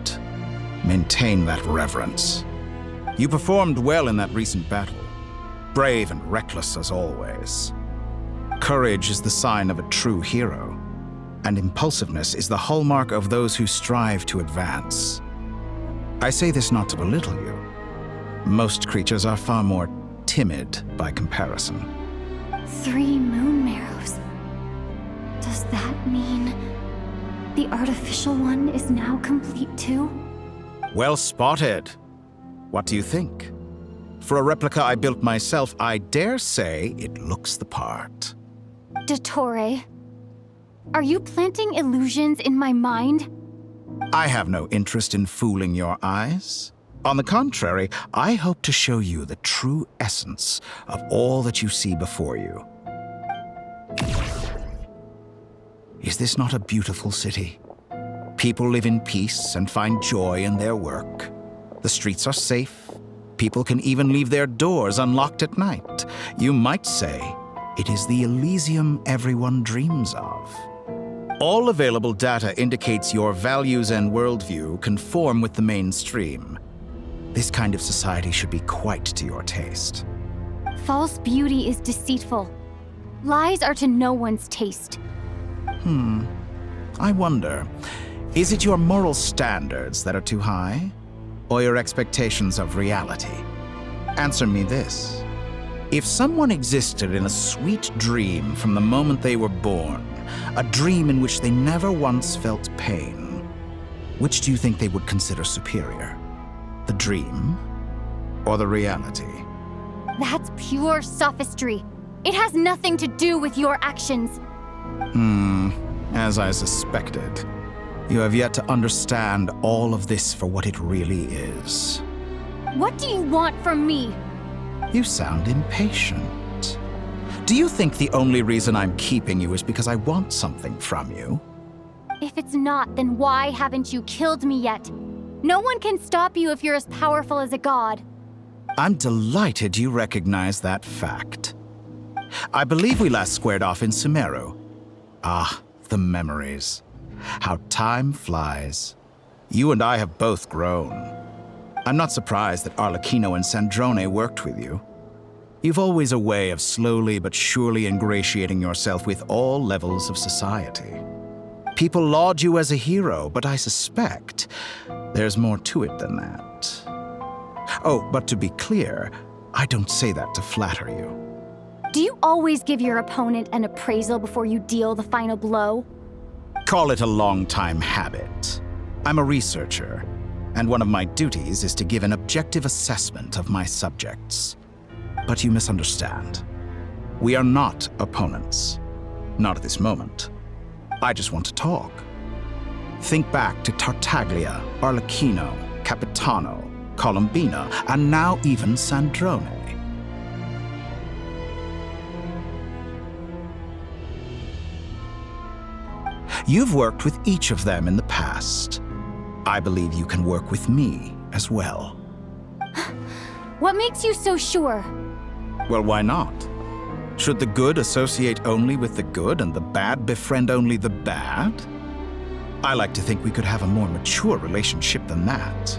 Maintain that reverence. You performed well in that recent battle. Brave and reckless as always. Courage is the sign of a true hero, and impulsiveness is the hallmark of those who strive to advance. I say this not to belittle you. Most creatures are far more timid by comparison. 3 moon marrows. Does that mean the artificial one is now complete too? Well spotted. What do you think? For a replica I built myself, I dare say it looks the part. Dottore, are you planting illusions in my mind? I have no interest in fooling your eyes. On the contrary, I hope to show you the true essence of all that you see before you. Is this not a beautiful city? People live in peace and find joy in their work. The streets are safe. People can even leave their doors unlocked at night. You might say it is the Elysium everyone dreams of. All available data indicates your values and worldview conform with the mainstream. This kind of society should be quite to your taste. False beauty is deceitful. Lies are to no one's taste. I wonder, is it your moral standards that are too high? Or your expectations of reality? Answer me this. If someone existed in a sweet dream from the moment they were born, a dream in which they never once felt pain. Which do you think they would consider superior? The dream or the reality? That's pure sophistry. It has nothing to do with your actions. As I suspected. You have yet to understand all of this for what it really is. What do you want from me? You sound impatient. Do you think the only reason I'm keeping you is because I want something from you? If it's not, then why haven't you killed me yet? No one can stop you if you're as powerful as a god. I'm delighted you recognize that fact. I believe we last squared off in Sumeru. Ah, the memories. How time flies. You and I have both grown. I'm not surprised that Arlecchino and Sandrone worked with you. You've always a way of slowly but surely ingratiating yourself with all levels of society. People laud you as a hero, but I suspect there's more to it than that. Oh, but to be clear, I don't say that to flatter you. Do you always give your opponent an appraisal before you deal the final blow? Call it a long-time habit. I'm a researcher, and one of my duties is to give an objective assessment of my subjects. But you misunderstand. We are not opponents. Not at this moment. I just want to talk. Think back to Tartaglia, Arlecchino, Capitano, Colombina, and now even Sandrone. You've worked with each of them in the past. I believe you can work with me as well. What makes you so sure? Well, why not? Should the good associate only with the good and the bad befriend only the bad? I like to think we could have a more mature relationship than that.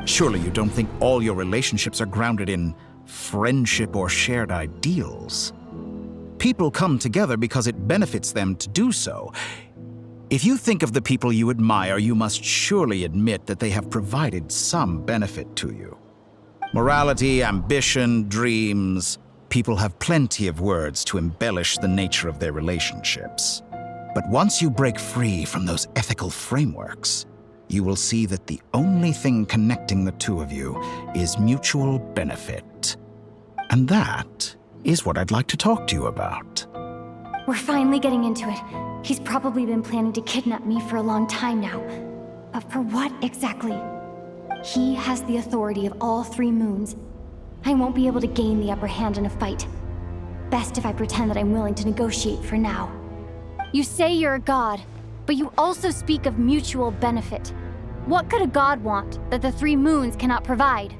Surely you don't think all your relationships are grounded in friendship or shared ideals? People come together because it benefits them to do so. If you think of the people you admire, you must surely admit that they have provided some benefit to you. Morality, ambition, dreams. People have plenty of words to embellish the nature of their relationships. But once you break free from those ethical frameworks, you will see that the only thing connecting the two of you is mutual benefit. And that is what I'd like to talk to you about. We're finally getting into it. He's probably been planning to kidnap me for a long time now. But for what exactly? He has the authority of all 3 moons. I won't be able to gain the upper hand in a fight. Best if I pretend that I'm willing to negotiate for now. You say you're a god, but you also speak of mutual benefit. What could a god want that the 3 moons cannot provide?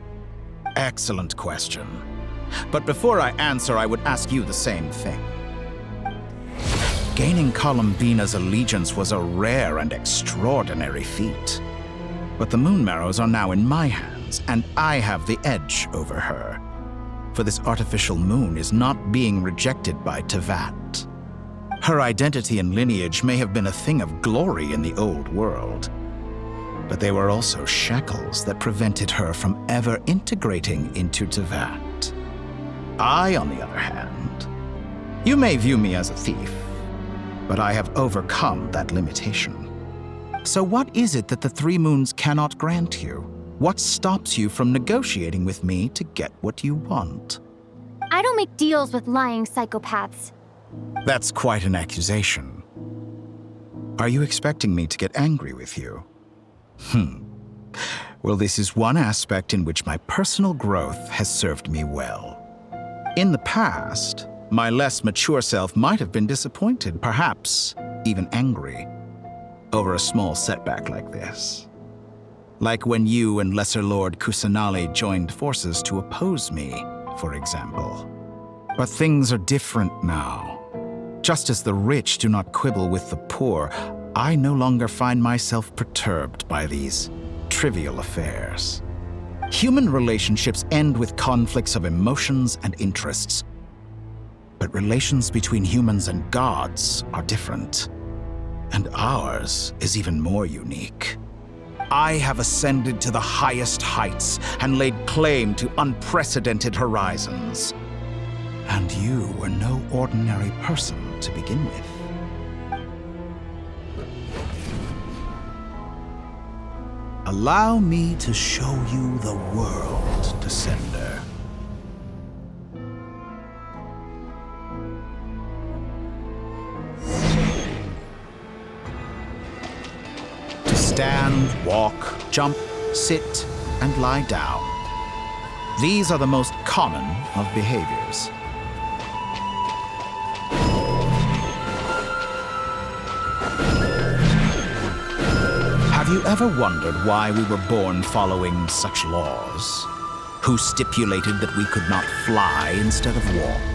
Excellent question. But before I answer, I would ask you the same thing. Gaining Colombina's allegiance was a rare and extraordinary feat. But the Moon Marrows are now in my hands, and I have the edge over her. For this artificial moon is not being rejected by Tevat. Her identity and lineage may have been a thing of glory in the old world, but they were also shackles that prevented her from ever integrating into Tevat. I, on the other hand, you may view me as a thief, but I have overcome that limitation. So what is it that the 3 moons cannot grant you? What stops you from negotiating with me to get what you want? I don't make deals with lying psychopaths. That's quite an accusation. Are you expecting me to get angry with you? Well, this is one aspect in which my personal growth has served me well. In the past, my less mature self might have been disappointed, perhaps even angry, over a small setback like this. Like when you and Lesser Lord Kusanali joined forces to oppose me, for example. But things are different now. Just as the rich do not quibble with the poor, I no longer find myself perturbed by these trivial affairs. Human relationships end with conflicts of emotions and interests. But relations between humans and gods are different. And ours is even more unique. I have ascended to the highest heights and laid claim to unprecedented horizons. And you were no ordinary person to begin with. Allow me to show you the world, Descender. To stand, walk, jump, sit, and lie down. These are the most common of behaviors. Have you ever wondered why we were born following such laws? Who stipulated that we could not fly instead of walk?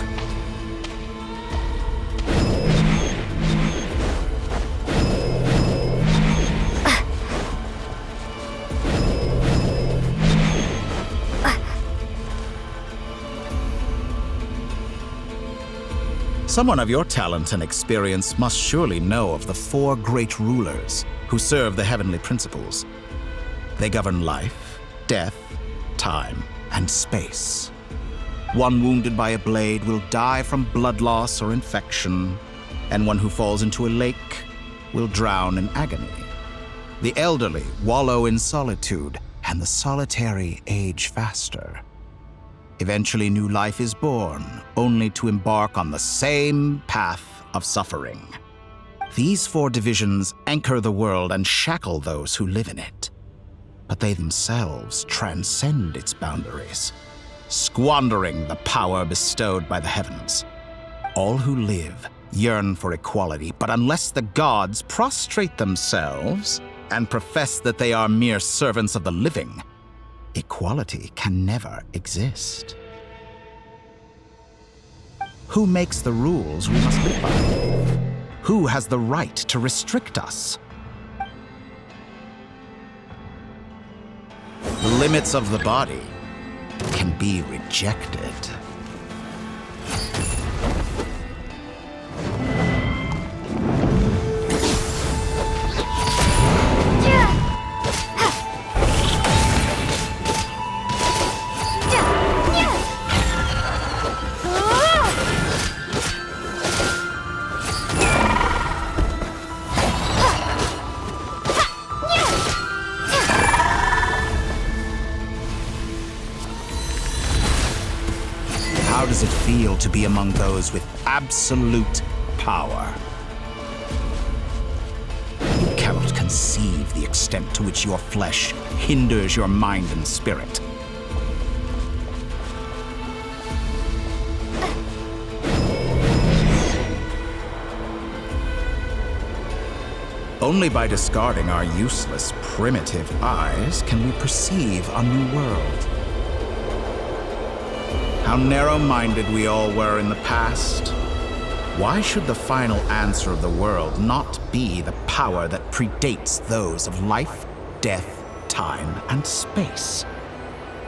Someone of your talent and experience must surely know of the 4 great rulers who serve the heavenly principles. They govern life, death, time, and space. One wounded by a blade will die from blood loss or infection, and one who falls into a lake will drown in agony. The elderly wallow in solitude, and the solitary age faster. Eventually, new life is born, only to embark on the same path of suffering. These 4 divisions anchor the world and shackle those who live in it. But they themselves transcend its boundaries, squandering the power bestowed by the heavens. All who live yearn for equality, but unless the gods prostrate themselves and profess that they are mere servants of the living, equality can never exist. Who makes the rules we must live by? Who has the right to restrict us? The limits of the body can be rejected. How does it feel to be among those with absolute power? You cannot conceive the extent to which your flesh hinders your mind and spirit. Only by discarding our useless, primitive eyes can we perceive a new world. How narrow-minded we all were in the past. Why should the final answer of the world not be the power that predates those of life, death, time, and space?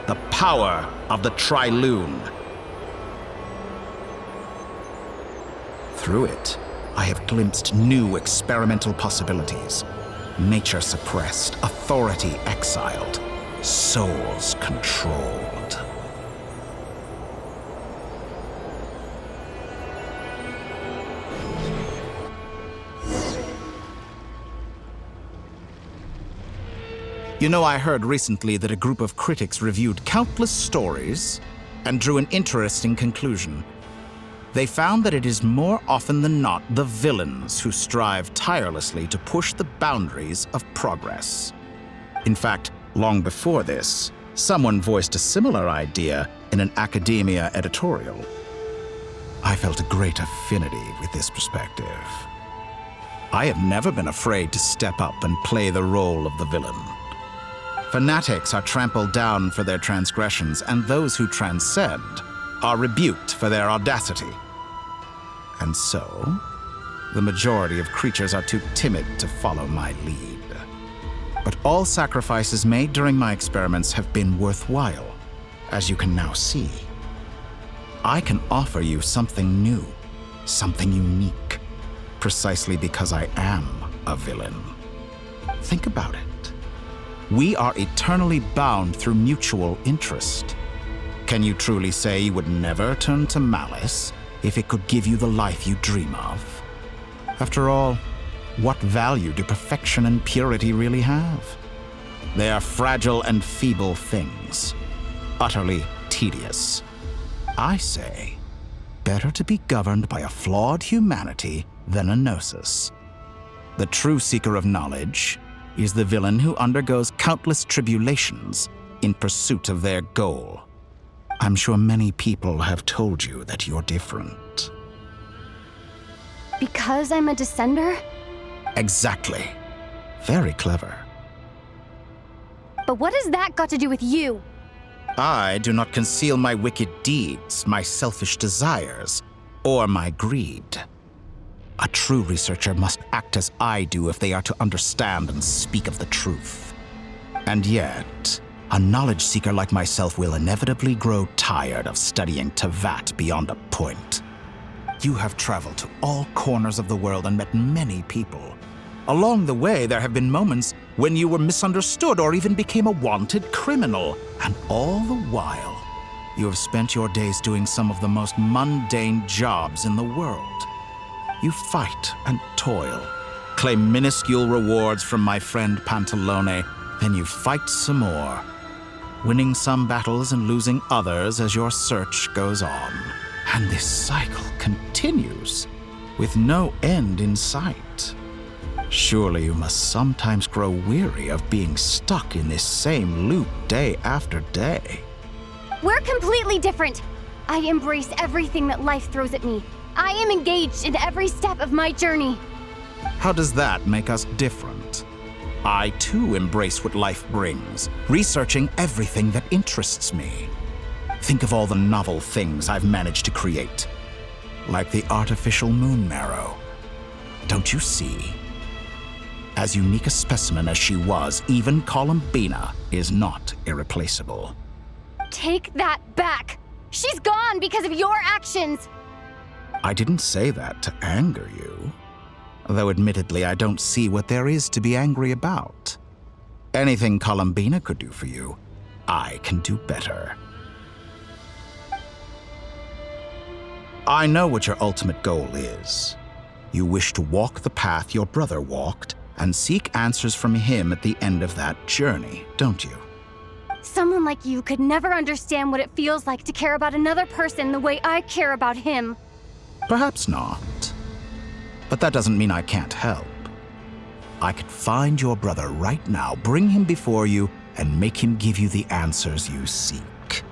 The power of the Tri-Lune. Through it, I have glimpsed new experimental possibilities. Nature suppressed, authority exiled, souls controlled. You know, I heard recently that a group of critics reviewed countless stories and drew an interesting conclusion. They found that it is more often than not the villains who strive tirelessly to push the boundaries of progress. In fact, long before this, someone voiced a similar idea in an academia editorial. I felt a great affinity with this perspective. I have never been afraid to step up and play the role of the villain. Fanatics are trampled down for their transgressions, and those who transcend are rebuked for their audacity. And so, the majority of creatures are too timid to follow my lead. But all sacrifices made during my experiments have been worthwhile, as you can now see. I can offer you something new, something unique, precisely because I am a villain. Think about it. We are eternally bound through mutual interest. Can you truly say you would never turn to malice if it could give you the life you dream of? After all, what value do perfection and purity really have? They are fragile and feeble things, utterly tedious. I say, better to be governed by a flawed humanity than a gnosis. The true seeker of knowledge is the villain who undergoes countless tribulations in pursuit of their goal. I'm sure many people have told you that you're different. Because I'm a descender? Exactly. Very clever. But what has that got to do with you? I do not conceal my wicked deeds, my selfish desires, or my greed. A true researcher must act as I do if they are to understand and speak of the truth. And yet, a knowledge seeker like myself will inevitably grow tired of studying Tevat beyond a point. You have traveled to all corners of the world and met many people. Along the way, there have been moments when you were misunderstood or even became a wanted criminal. And all the while, you have spent your days doing some of the most mundane jobs in the world. You fight and toil, claim minuscule rewards from my friend Pantalone, then you fight some more, winning some battles and losing others as your search goes on. And this cycle continues, with no end in sight. Surely you must sometimes grow weary of being stuck in this same loop day after day. We're completely different. I embrace everything that life throws at me. I am engaged in every step of my journey. How does that make us different? I too embrace what life brings, researching everything that interests me. Think of all the novel things I've managed to create, like the artificial moon marrow. Don't you see? As unique a specimen as she was, even Columbina is not irreplaceable. Take that back! She's gone because of your actions! I didn't say that to anger you. Though admittedly, I don't see what there is to be angry about. Anything Columbina could do for you, I can do better. I know what your ultimate goal is. You wish to walk the path your brother walked and seek answers from him at the end of that journey, don't you? Someone like you could never understand what it feels like to care about another person the way I care about him. Perhaps not. But that doesn't mean I can't help. I could find your brother right now, bring him before you, and make him give you the answers you seek.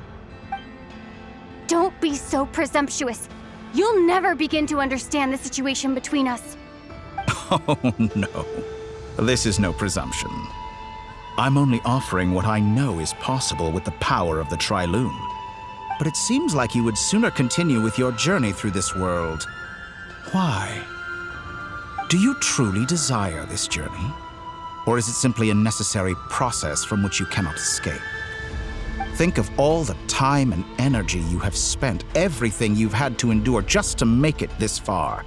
Don't be so presumptuous. You'll never begin to understand the situation between us. Oh, no. This is no presumption. I'm only offering what I know is possible with the power of the Tri-Lune. But it seems like you would sooner continue with your journey through this world. Why? Do you truly desire this journey? Or is it simply a necessary process from which you cannot escape? Think of all the time and energy you have spent, everything you've had to endure just to make it this far.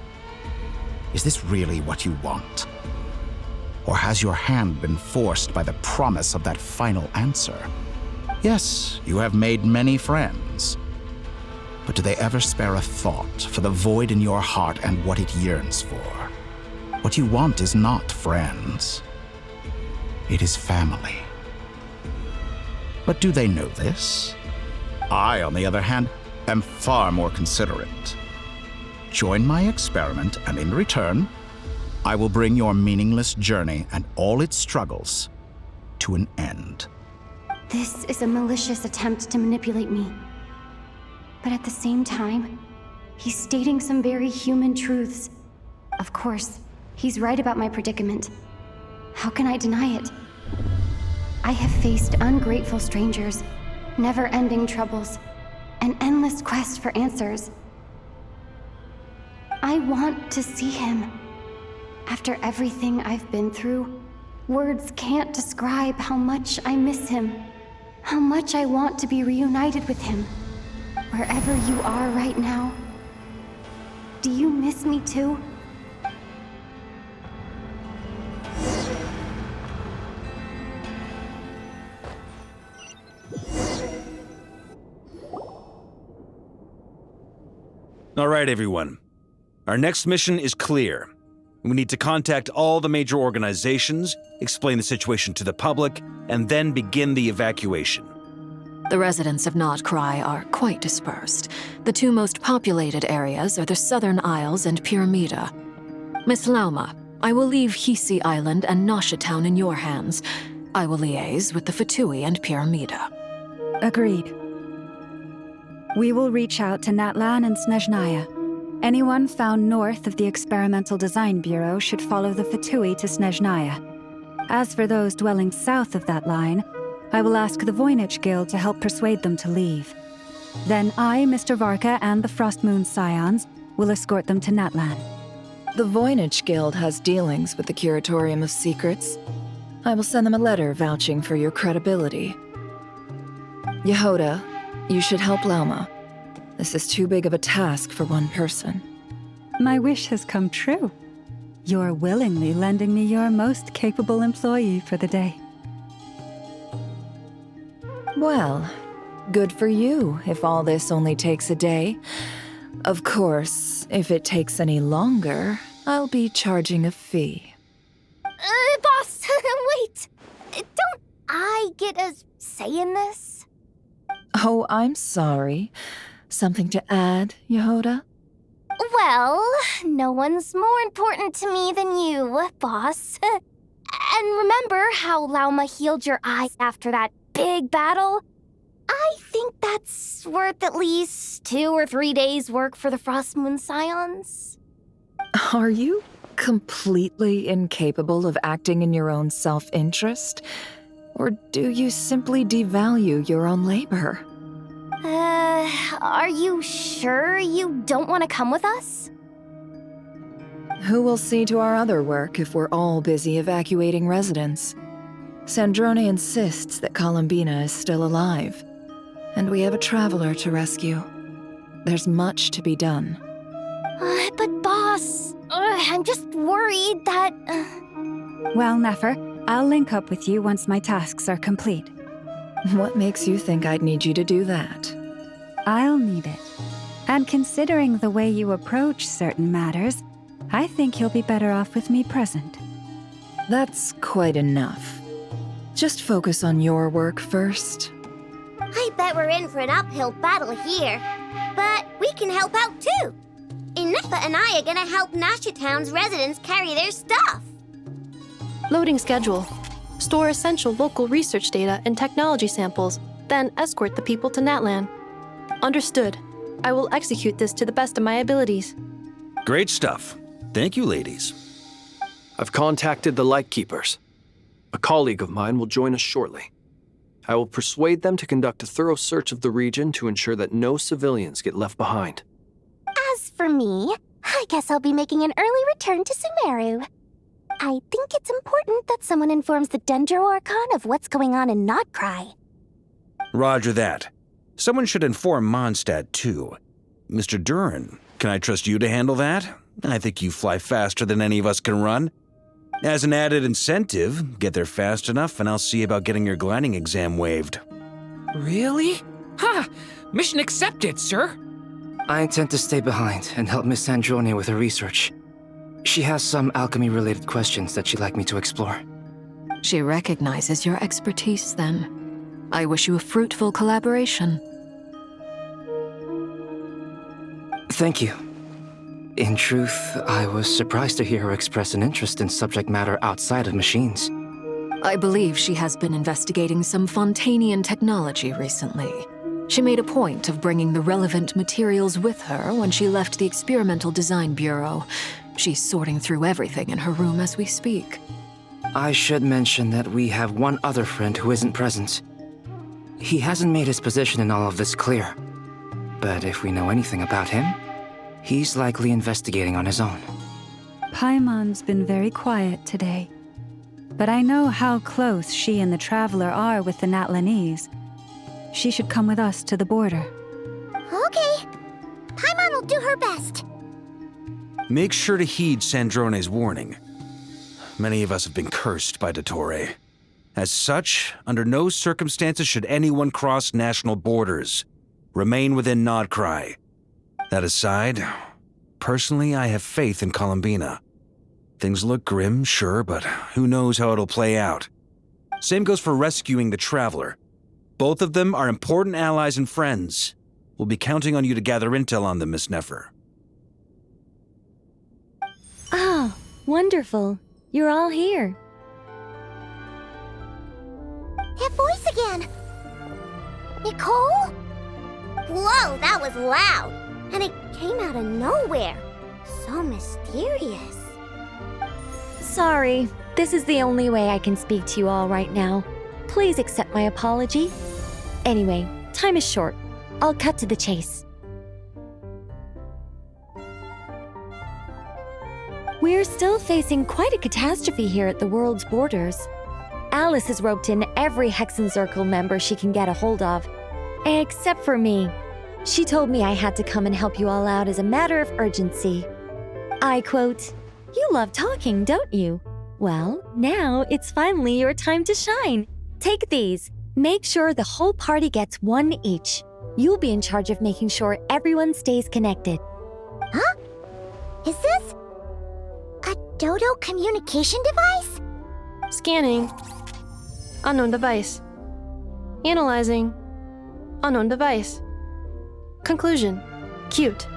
Is this really what you want? Or has your hand been forced by the promise of that final answer? Yes, you have made many friends. But do they ever spare a thought for the void in your heart and what it yearns for? What you want is not friends. It is family. But do they know this? I, on the other hand, am far more considerate. Join my experiment, and in return, I will bring your meaningless journey and all its struggles to an end. This is a malicious attempt to manipulate me. But at the same time, he's stating some very human truths. Of course, he's right about my predicament. How can I deny it? I have faced ungrateful strangers, never-ending troubles, an endless quest for answers. I want to see him. After everything I've been through, words can't describe how much I miss him, how much I want to be reunited with him. Wherever you are right now, do you miss me too? All right, everyone. Our next mission is clear. We need to contact all the major organizations, explain the situation to the public, and then begin the evacuation. The residents of Notcry are quite dispersed. The two most populated areas are the Southern Isles and Pyramida. Miss Lauma, I will leave Hisi Island and Nasha Town in your hands. I will liaise with the Fatui and Pyramida. Agreed. We will reach out to Natlan and Snezhnaya. Anyone found north of the Experimental Design Bureau should follow the Fatui to Snezhnaya. As for those dwelling south of that line, I will ask the Voynich Guild to help persuade them to leave. Then I, Mr. Varka, and the Frostmoon Scions will escort them to Natlan. The Voynich Guild has dealings with the Curatorium of Secrets. I will send them a letter vouching for your credibility. Yehoda, you should help Lauma. This is too big of a task for one person. My wish has come true. You're willingly lending me your most capable employee for the day. Well, good for you if all this only takes a day. Of course, if it takes any longer, I'll be charging a fee. Boss, wait! Don't I get a say in this? Oh, I'm sorry. Something to add, Yehoda? Well, no one's more important to me than you, boss. And remember how Lauma healed your eyes after that big battle? I think that's worth at least 2 or 3 days' work for the Frostmoon Scions. Are you completely incapable of acting in your own self-interest? Or do you simply devalue your own labor? Are you sure you don't want to come with us? Who will see to our other work if we're all busy evacuating residents? Sandrone insists that Columbina is still alive, and we have a traveler to rescue. There's much to be done. But boss, I'm just worried that... Well, Nefer, I'll link up with you once my tasks are complete. What makes you think I'd need you to do that? I'll need it. And considering the way you approach certain matters, I think you'll be better off with me present. That's quite enough. Just focus on your work first. I bet we're in for an uphill battle here. But we can help out too. Inefa and I are gonna help Nasha Town's residents carry their stuff. Loading schedule. Store essential local research data and technology samples, then escort the people to Natlan. Understood. I will execute this to the best of my abilities. Great stuff. Thank you, ladies. I've contacted the Lightkeepers. A colleague of mine will join us shortly. I will persuade them to conduct a thorough search of the region to ensure that no civilians get left behind. As for me, I guess I'll be making an early return to Sumeru. I think it's important that someone informs the Dendro Archon of what's going on in Notcry. Roger that. Someone should inform Mondstadt, too. Mr. Duran, can I trust you to handle that? I think you fly faster than any of us can run. As an added incentive, get there fast enough and I'll see about getting your gliding exam waived. Really? Ha! Mission accepted, sir. I intend to stay behind and help Miss Sandrone with her research. She has some alchemy-related questions that she'd like me to explore. She recognizes your expertise, then. I wish you a fruitful collaboration. Thank you. In truth, I was surprised to hear her express an interest in subject matter outside of machines. I believe she has been investigating some Fontanian technology recently. She made a point of bringing the relevant materials with her when she left the Experimental Design Bureau. She's sorting through everything in her room as we speak. I should mention that we have one other friend who isn't present. He hasn't made his position in all of this clear. But if we know anything about him, he's likely investigating on his own. Paimon's been very quiet today. But I know how close she and the Traveler are with the Natlanese. She should come with us to the border. Okay. Paimon will do her best. Make sure to heed Sandrone's warning. Many of us have been cursed by Dottore. As such, under no circumstances should anyone cross national borders. Remain within Notcry. That aside, personally, I have faith in Columbina. Things look grim, sure, but who knows how it'll play out. Same goes for rescuing the Traveler. Both of them are important allies and friends. We'll be counting on you to gather intel on them, Miss Nefer. Oh, wonderful. You're all here. That voice again! Nicole? Whoa, that was loud! And it came out of nowhere. So mysterious. Sorry, this is the only way I can speak to you all right now. Please accept my apology. Anyway, time is short. I'll cut to the chase. We're still facing quite a catastrophe here at the world's borders. Alice has roped in every Hexen Circle member she can get a hold of, except for me. She told me I had to come and help you all out as a matter of urgency. I quote, "You love talking, don't you? Well, now it's finally your time to shine. Take these. Make sure the whole party gets one each. You'll be in charge of making sure everyone stays connected." Huh? Is this a Dodo communication device? Scanning. Unknown device. Analyzing. Unknown device. Conclusion. Cute.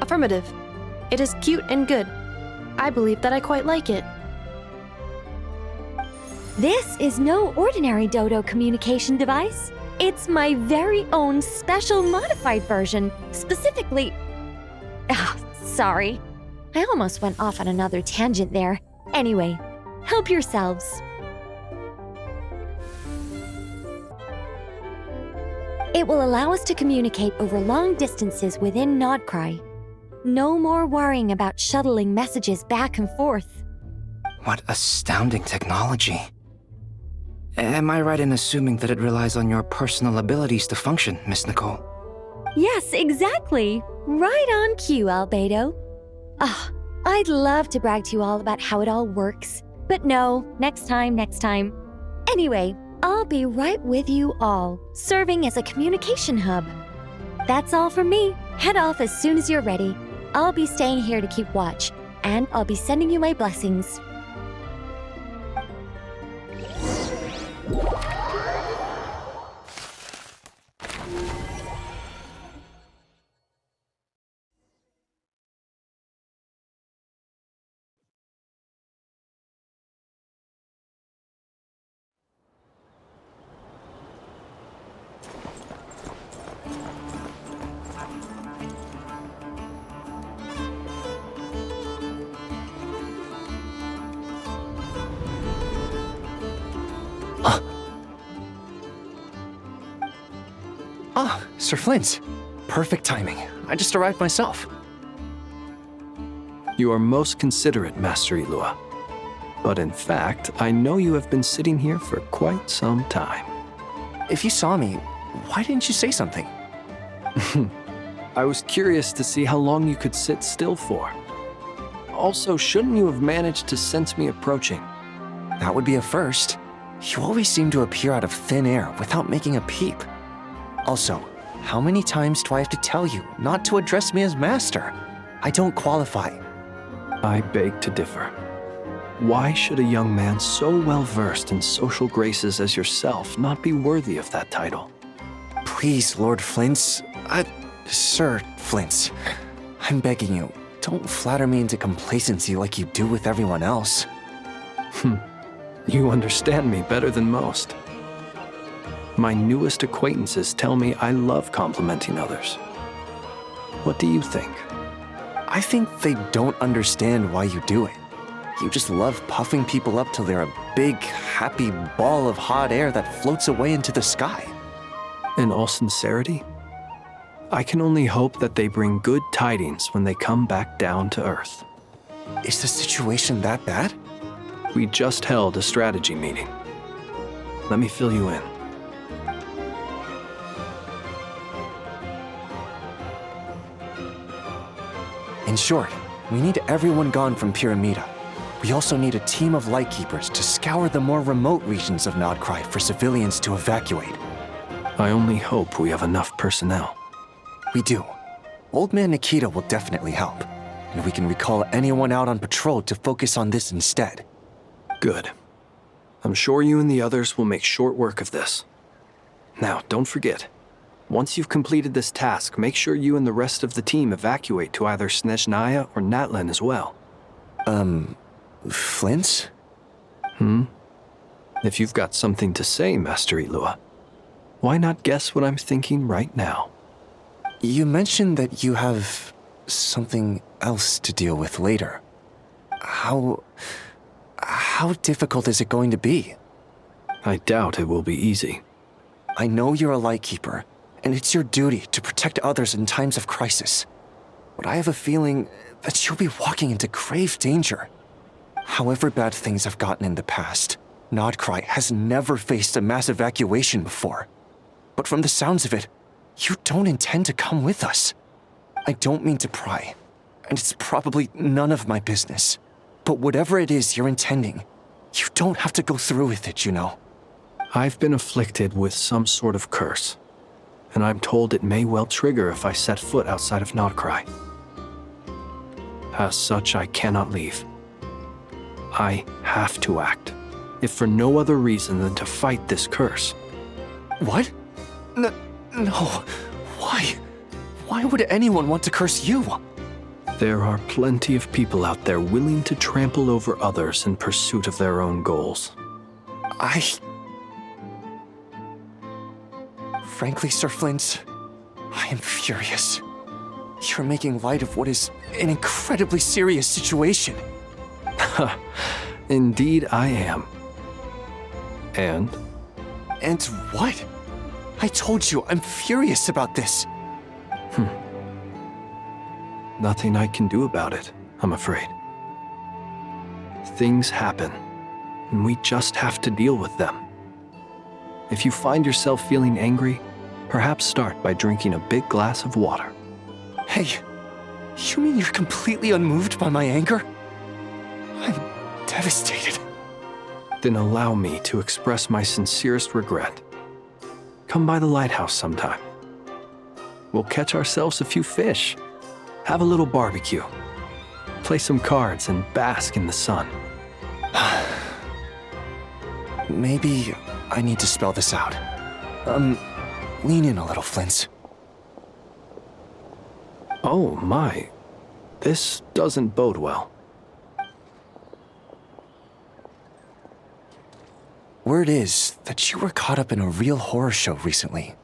Affirmative. It is cute and good. I believe that I quite like it. This is no ordinary Dodo communication device. It's my very own special modified version, specifically... sorry. I almost went off on another tangent there. Anyway, help yourselves. It will allow us to communicate over long distances within Nodcry. No more worrying about shuttling messages back and forth. What astounding technology. Am I right in assuming that it relies on your personal abilities to function, Miss Nicole? Yes, exactly. Right on cue, Albedo. I'd love to brag to you all about how it all works. But no, next time. Anyway, I'll be right with you all, serving as a communication hub. That's all from me. Head off as soon as you're ready. I'll be staying here to keep watch, and I'll be sending you my blessings. Sir Flint. Perfect timing. I just arrived myself. You are most considerate, Master Ilua. But in fact, I know you have been sitting here for quite some time. If you saw me, why didn't you say something? I was curious to see how long you could sit still for. Also, shouldn't you have managed to sense me approaching? That would be a first. You always seem to appear out of thin air without making a peep. Also, how many times do I have to tell you not to address me as master? I don't qualify. I beg to differ. Why should a young man so well versed in social graces as yourself not be worthy of that title? Please, Lord Flint's... Sir Flint's. I'm begging you, don't flatter me into complacency like you do with everyone else. You understand me better than most. My newest acquaintances tell me I love complimenting others. What do you think? I think they don't understand why you do it. You just love puffing people up till they're a big, happy ball of hot air that floats away into the sky. In all sincerity, I can only hope that they bring good tidings when they come back down to Earth. Is the situation that bad? We just held a strategy meeting. Let me fill you in. In short, we need everyone gone from Pyramida. We also need a team of Lightkeepers to scour the more remote regions of Nodcry for civilians to evacuate. I only hope we have enough personnel. We do. Old Man Nikita will definitely help, and we can recall anyone out on patrol to focus on this instead. Good. I'm sure you and the others will make short work of this. Now, don't forget, once you've completed this task, make sure you and the rest of the team evacuate to either Snezhnaya or Natlan as well. Flint? If you've got something to say, Master Ilua, why not guess what I'm thinking right now? You mentioned that you have something else to deal with later. How difficult is it going to be? I doubt it will be easy. I know you're a Lightkeeper, and it's your duty to protect others in times of crisis. But I have a feeling that you'll be walking into grave danger. However bad things have gotten in the past, Nodcry has never faced a mass evacuation before. But from the sounds of it, you don't intend to come with us. I don't mean to pry, and it's probably none of my business. But whatever it is you're intending, you don't have to go through with it, you know. I've been afflicted with some sort of curse, and I'm told it may well trigger if I set foot outside of Nodcry. As such, I cannot leave. I have to act, if for no other reason than to fight this curse. What? No. Why? Why would anyone want to curse you? There are plenty of people out there willing to trample over others in pursuit of their own goals. Frankly, Sir Flint, I am furious. You're making light of what is an incredibly serious situation. Indeed I am. And? And what? I told you, I'm furious about this. Nothing I can do about it, I'm afraid. Things happen, and we just have to deal with them. If you find yourself feeling angry, perhaps start by drinking a big glass of water. Hey, you mean you're completely unmoved by my anger? I'm devastated. Then allow me to express my sincerest regret. Come by the lighthouse sometime. We'll catch ourselves a few fish, have a little barbecue, play some cards, and bask in the sun. Maybe I need to spell this out. Lean in a little, Flint. Oh my, this doesn't bode well. Word is that you were caught up in a real horror show recently.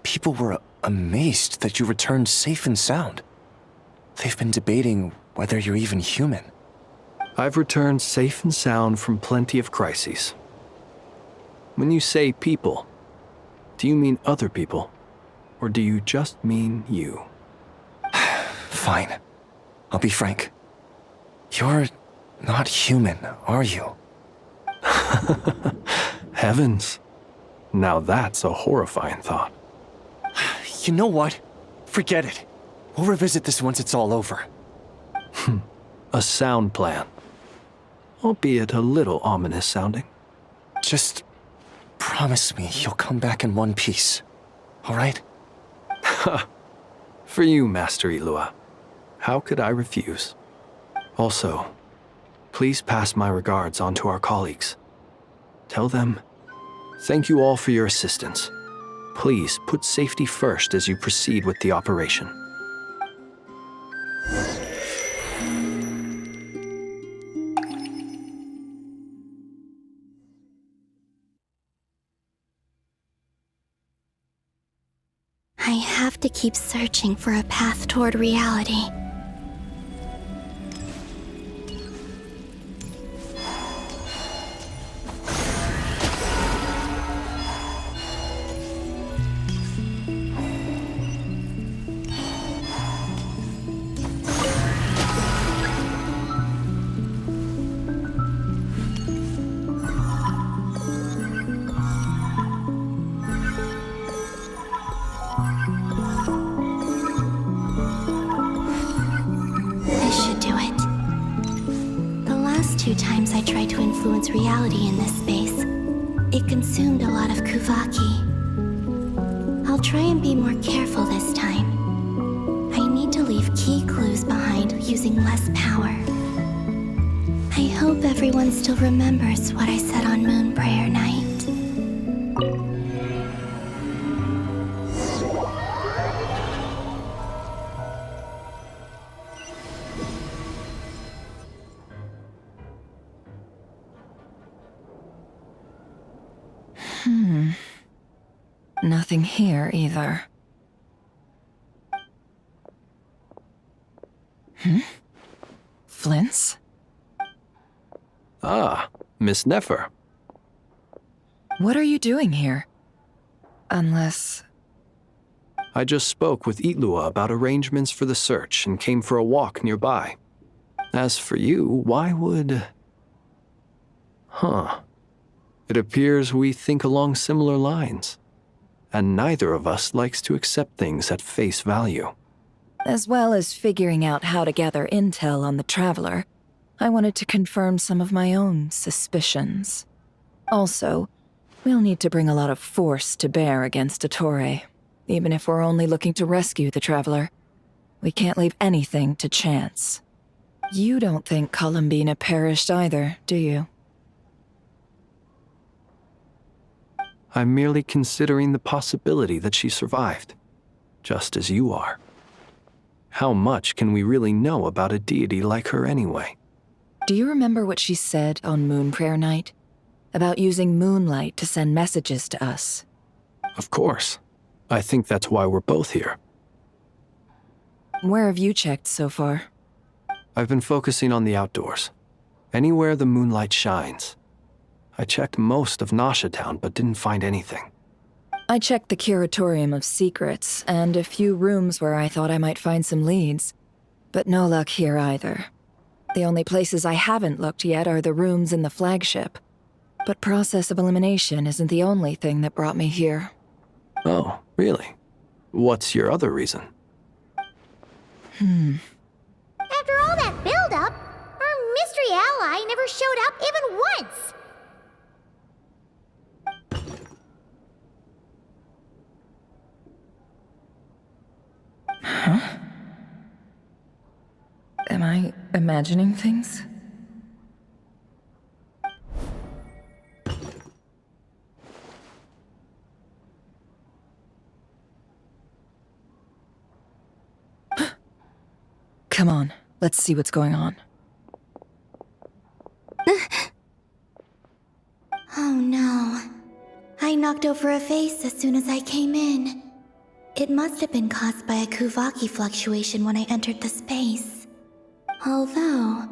People were amazed that you returned safe and sound. They've been debating whether you're even human. I've returned safe and sound from plenty of crises. When you say people, do you mean other people, or do you just mean you? Fine. I'll be frank. You're not human, are you? Heavens. Now that's a horrifying thought. You know what? Forget it. We'll revisit this once it's all over. A sound plan. Albeit a little ominous sounding. Just promise me you'll come back in one piece, all right? For you, Master Ilua. How could I refuse? Also, please pass my regards on to our colleagues. Tell them, thank you all for your assistance. Please put safety first as you proceed with the operation. I have to keep searching for a path toward reality. Reality in this space. It consumed a lot of Kuvaki. I'll try and be more careful this time. I need using less power. I hope everyone still remembers what I said on Moon Prayer Night. Nothing here either. Flint's? Ah, Miss Nefer. What are you doing here? Unless... I just spoke with Itlua about arrangements for the search and came for a walk nearby. As for you, why would... It appears we think along similar lines. And neither of us likes to accept things at face value. As well as figuring out how to gather intel on the Traveler, I wanted to confirm some of my own suspicions. Also, we'll need to bring a lot of force to bear against Ettore, even if we're only looking to rescue the Traveler. We can't leave anything to chance. You don't think Columbina perished either, do you? I'm merely considering the possibility that she survived, just as you are. How much can we really know about a deity like her anyway? Do you remember what she said on Moon Prayer Night? About using moonlight to send messages to us? Of course. I think that's why we're both here. Where have you checked so far? I've been focusing on the outdoors. Anywhere the moonlight shines. I checked most of Nasha Town, but didn't find anything. I checked the Curatorium of Secrets, and a few rooms where I thought I might find some leads. But no luck here either. The only places I haven't looked yet are the rooms in the flagship. But process of elimination isn't the only thing that brought me here. Oh, really? What's your other reason? After all that build-up, our mystery ally never showed up even once! Huh? Am I imagining things? Come on, let's see what's going on. Oh no. I knocked over a vase as soon as I came in. It must have been caused by a Kuvaki fluctuation when I entered the space. Although,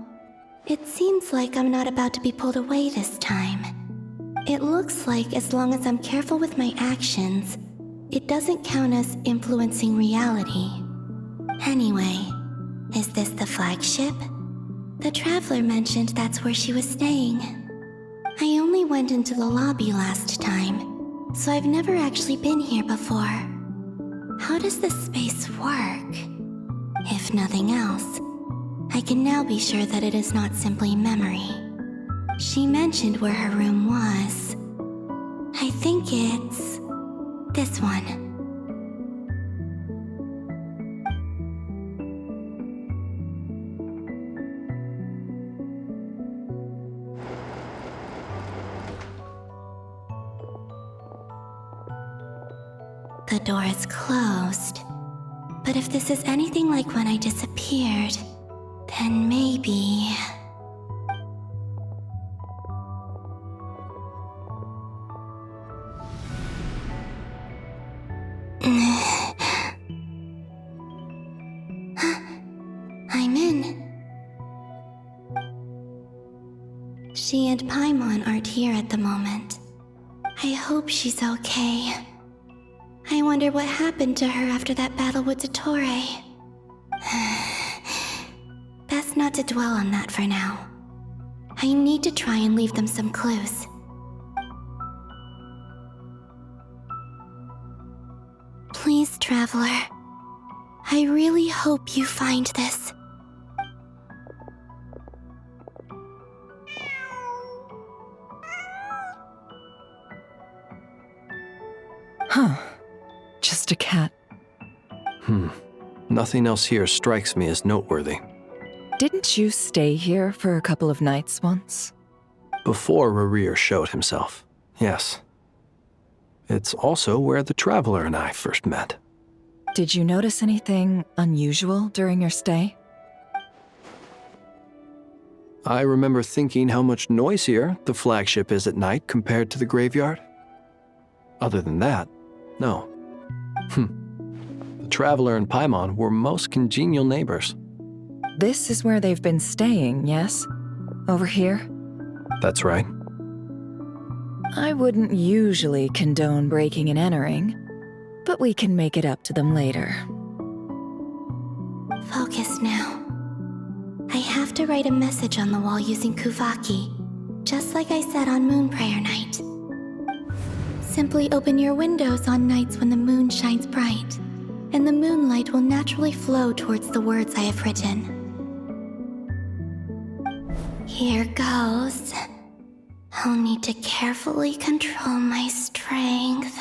it seems like I'm not about to be pulled away this time. It looks like as long as I'm careful with my actions, it doesn't count as influencing reality. Anyway, is this the flagship? The Traveler mentioned that's where she was staying. I only went into the lobby last time, so I've never actually been here before. How does this space work? If nothing else, I can now be sure that it is not simply memory. She mentioned where her room was. I think it's this one. The door is closed. But if this is anything like when I disappeared, then maybe... I'm in. She and Paimon aren't here at the moment. I hope she's okay. I wonder what happened to her after that battle with Ettore. Best not to dwell on that for now. I need to try and leave them some clues. Please, Traveler. I really hope you find this. Huh. Just a cat. Nothing else here strikes me as noteworthy. Didn't you stay here for a couple of nights once? Before Rerir showed himself, yes. It's also where the Traveler and I first met. Did you notice anything unusual during your stay? I remember thinking how much noisier the flagship is at night compared to the graveyard. Other than that, no. The Traveler and Paimon were most congenial neighbors. This is where they've been staying, yes? Over here? That's right. I wouldn't usually condone breaking and entering, but we can make it up to them later. Focus now. I have to write a message on the wall using Kuvaki, just like I said on Moon Prayer Night. Simply open your windows on nights when the moon shines bright, and the moonlight will naturally flow towards the words I have written. Here goes. I'll need to carefully control my strength.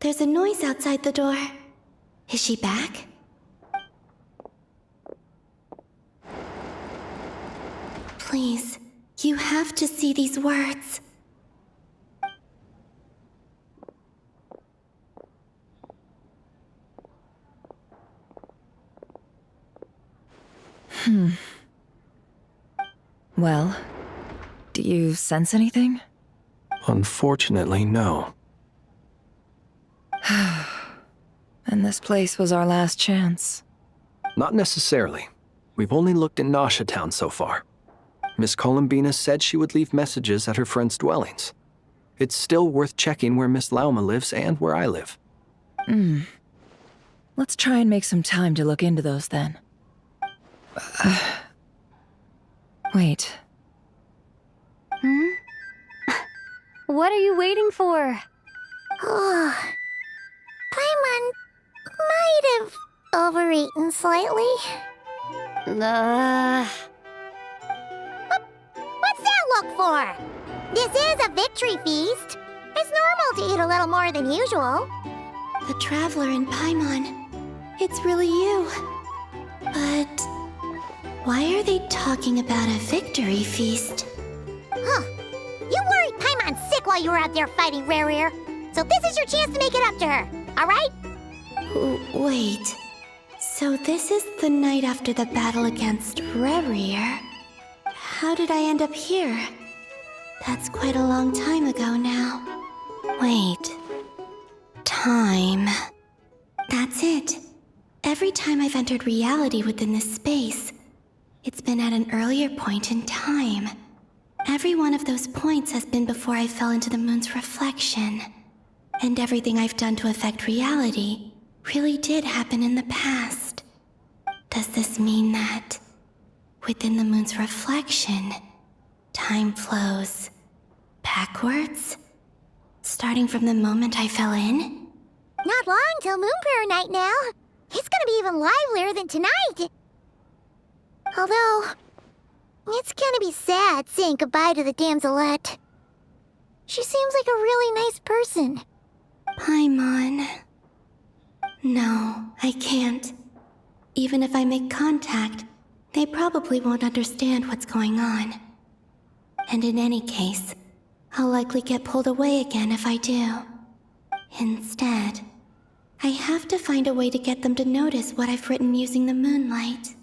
There's a noise outside the door. Is she back? Please, you have to see these words. Well, do you sense anything? Unfortunately, no. And this place was our last chance. Not necessarily. We've only looked in Nasha Town so far. Miss Columbina said she would leave messages at her friends' dwellings. It's still worth checking where Miss Lauma lives and where I live. Let's try and make some time to look into those then. Wait. What are you waiting for? Paimon might have overeaten slightly. What's that look for? This is a victory feast. It's normal to eat a little more than usual. The Traveler and Paimon. It's really you. But why are they talking about a victory feast? You worried Paimon sick while you were out there fighting Rerir, so this is your chance to make it up to her, alright? Wait. So this is the night after the battle against Rerir. How did I end up here? That's quite a long time ago now. Wait. Time. That's it. Every time I've entered reality within this space, it's been at an earlier point in time. Every one of those points has been before I fell into the moon's reflection. And everything I've done to affect reality really did happen in the past. Does this mean that within the moon's reflection, time flows backwards? Starting from the moment I fell in? Not long till Moon Prayer Night now. It's gonna be even livelier than tonight. Although, it's gonna be sad saying goodbye to the damselette. She seems like a really nice person. Paimon. No, I can't. Even if I make contact, they probably won't understand what's going on. And in any case, I'll likely get pulled away again if I do. Instead, I have to find a way to get them to notice what I've written using the moonlight.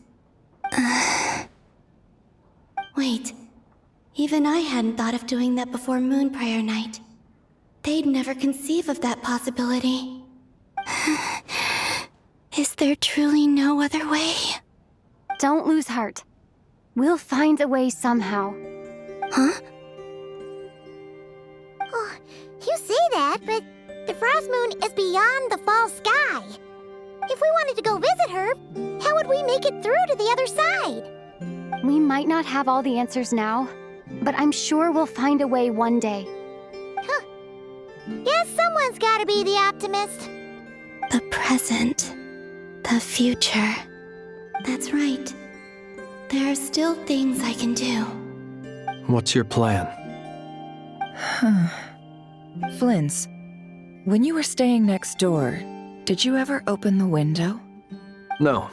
Wait, even I hadn't thought of doing that before Moon Prayer Night. They'd never conceive of that possibility. Is there truly no other way? Don't lose heart. We'll find a way somehow. Huh? Oh, you say that, but the Frost Moon is beyond the fall sky. If we wanted to go visit her, how would we make it through to the other side? We might not have all the answers now, but I'm sure we'll find a way one day. Huh. Guess someone's gotta be the optimist. The present. The future. That's right. There are still things I can do. What's your plan? Flint's, when you were staying next door, did you ever open the window? No.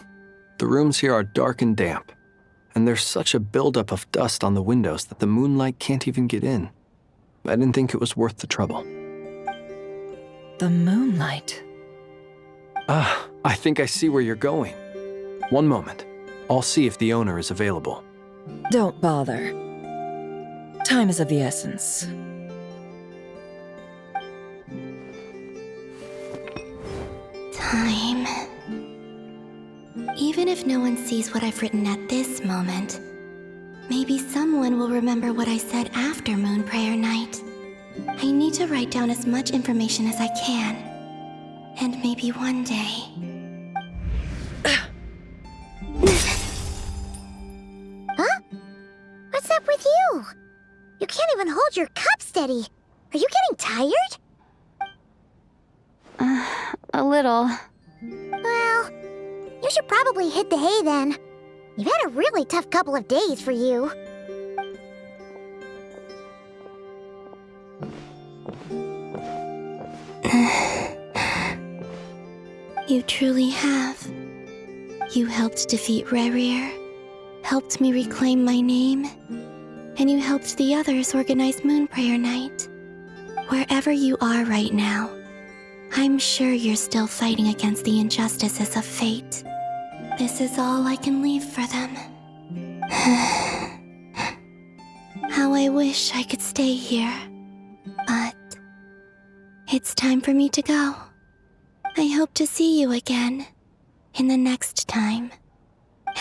The rooms here are dark and damp, and there's such a buildup of dust on the windows that the moonlight can't even get in. I didn't think it was worth the trouble. The moonlight? Ah, I think I see where you're going. One moment. I'll see if the owner is available. Don't bother. Time is of the essence. Time. Even if no one sees what I've written at this moment, maybe someone will remember what I said after Moon Prayer Night. I need to write down as much information as I can. And maybe one day... Huh? What's up with you? You can't even hold your cup steady. Are you getting tired? A little. Well, you should probably hit the hay then. You've had a really tough couple of days for you. You truly have. You helped defeat Rerir, helped me reclaim my name, and you helped the others organize Moon Prayer Night. Wherever you are right now, I'm sure you're still fighting against the injustices of fate. This is all I can leave for them. How I wish I could stay here. But it's time for me to go. I hope to see you again in the next time,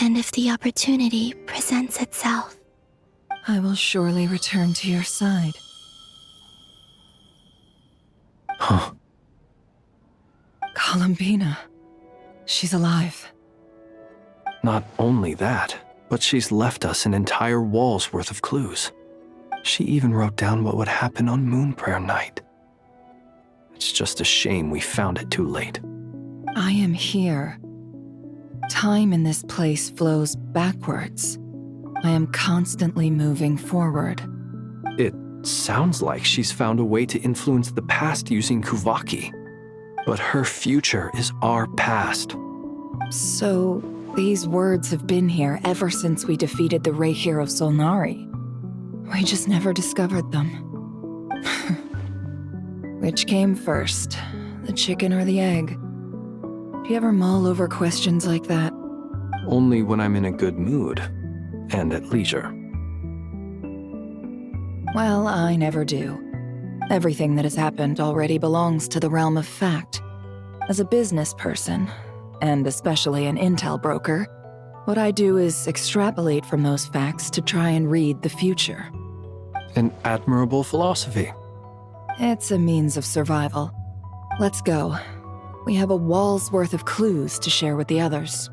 and if the opportunity presents itself. I will surely return to your side. Huh. Columbina. She's alive. Not only that, but she's left us an entire wall's worth of clues. She even wrote down what would happen on Moon Prayer Night. It's just a shame we found it too late. I am here. Time in this place flows backwards. I am constantly moving forward. It sounds like she's found a way to influence the past using Kuvaki. But her future is our past. So, these words have been here ever since we defeated the Ray Hero Solnari. We just never discovered them. Which came first, the chicken or the egg? Do you ever mull over questions like that? Only when I'm in a good mood, and at leisure. Well, I never do. Everything that has happened already belongs to the realm of fact. As a business person, and especially an intel broker, what I do is extrapolate from those facts to try and read the future. An admirable philosophy. It's a means of survival. Let's go. We have a wall's worth of clues to share with the others.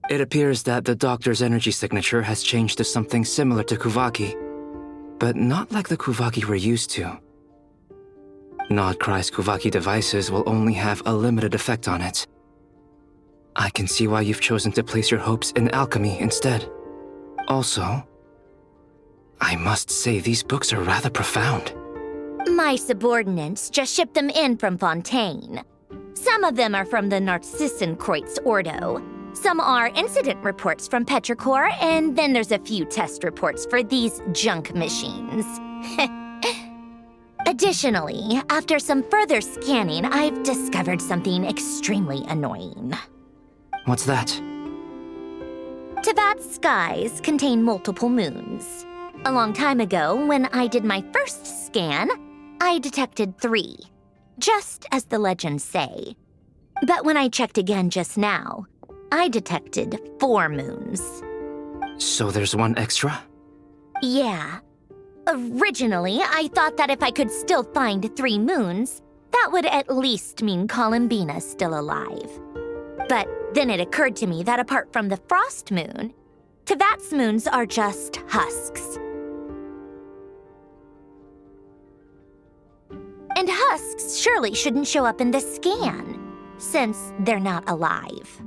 It appears that the doctor's energy signature has changed to something similar to Kuvaki, but not like the Kuvaki we're used to. Nodcry's Kuvaki devices will only have a limited effect on it. I can see why you've chosen to place your hopes in alchemy instead. Also, I must say, these books are rather profound. My subordinates just shipped them in from Fontaine. Some of them are from the Narcissenkreuz Ordo. Some are incident reports from Petrichor, and then there's a few test reports for these junk machines. Additionally, after some further scanning, I've discovered something extremely annoying. What's that? Tevat's skies contain multiple moons. A long time ago, when I did my first scan, I detected 3, just as the legends say. But when I checked again just now, I detected 4 moons. So there's one extra? Yeah. Originally, I thought that if I could still find 3 moons, that would at least mean Columbina's still alive. But then it occurred to me that apart from the Frost Moon, Tevat's moons are just husks. And husks surely shouldn't show up in the scan, since they're not alive.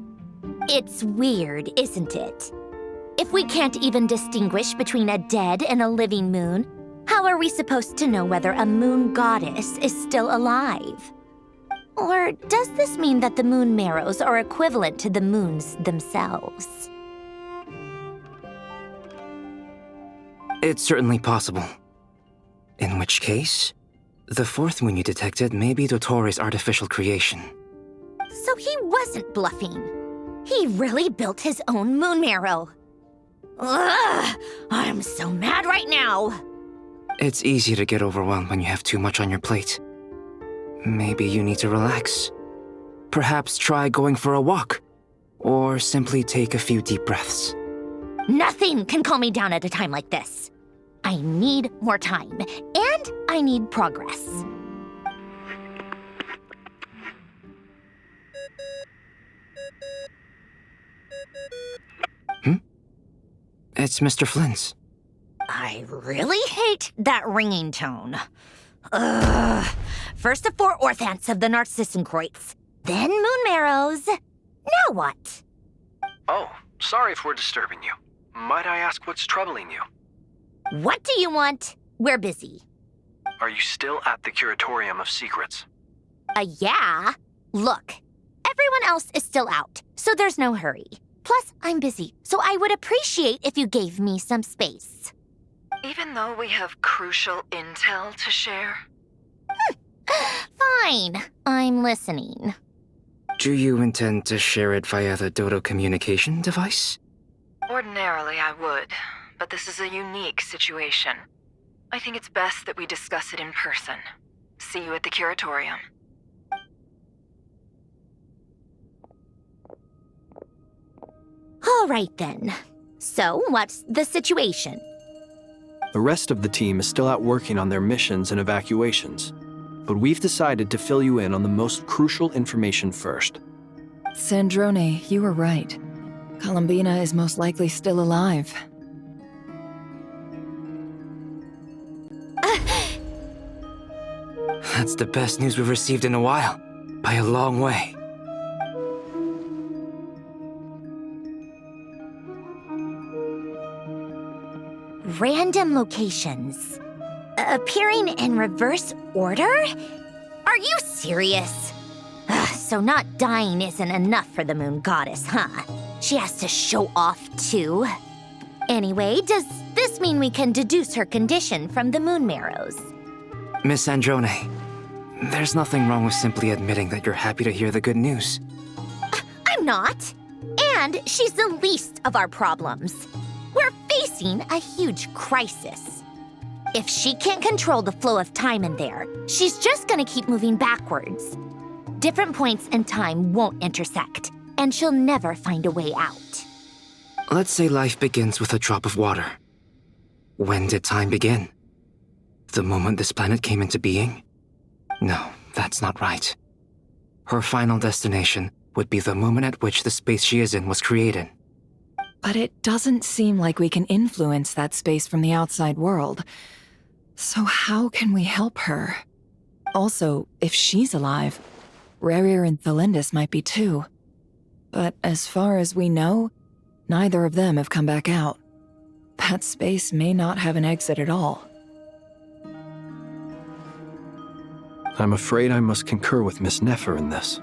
It's weird, isn't it? If we can't even distinguish between a dead and a living moon, how are we supposed to know whether a moon goddess is still alive? Or does this mean that the moon marrows are equivalent to the moons themselves? It's certainly possible. In which case, the 4th moon you detected may be Dottore's artificial creation. So he wasn't bluffing. He really built his own moon marrow. Ugh! I'm so mad right now! It's easy to get overwhelmed when you have too much on your plate. Maybe you need to relax. Perhaps try going for a walk. Or simply take a few deep breaths. Nothing can calm me down at a time like this. I need more time, and I need progress. It's Mr. Flynn's. I really hate that ringing tone. Ugh. First the 4 orthants of the Narcissenkreuz, then moon marrows. Now what? Oh, sorry if we're disturbing you. Might I ask what's troubling you? What do you want? We're busy. Are you still at the Curatorium of Secrets? Yeah. Look, everyone else is still out, so there's no hurry. Plus, I'm busy, so I would appreciate if you gave me some space. Even though we have crucial intel to share? Fine. I'm listening. Do you intend to share it via the Dodo communication device? Ordinarily, I would, but this is a unique situation. I think it's best that we discuss it in person. See you at the Curatorium. All right, then. So, what's the situation? The rest of the team is still out working on their missions and evacuations, but we've decided to fill you in on the most crucial information first. Sandrone, you were right. Columbina is most likely still alive. That's the best news we've received in a while, by a long way. Random locations. Appearing in reverse order? Are you serious? So not dying isn't enough for the moon goddess, huh? She has to show off too. Anyway, does this mean we can deduce her condition from the moon marrows? Miss Sandrone, there's nothing wrong with simply admitting that you're happy to hear the good news. I'm not. And she's the least of our problems. We're facing a huge crisis. If she can't control the flow of time in there, she's just gonna keep moving backwards. Different points in time won't intersect, and she'll never find a way out. Let's say life begins with a drop of water. When did time begin? The moment this planet came into being? No, that's not right. Her final destination would be the moment at which the space she is in was created. But it doesn't seem like we can influence that space from the outside world. So how can we help her? Also, if she's alive, Rerir and Thalindis might be too. But as far as we know, neither of them have come back out. That space may not have an exit at all. I'm afraid I must concur with Miss Nefer in this.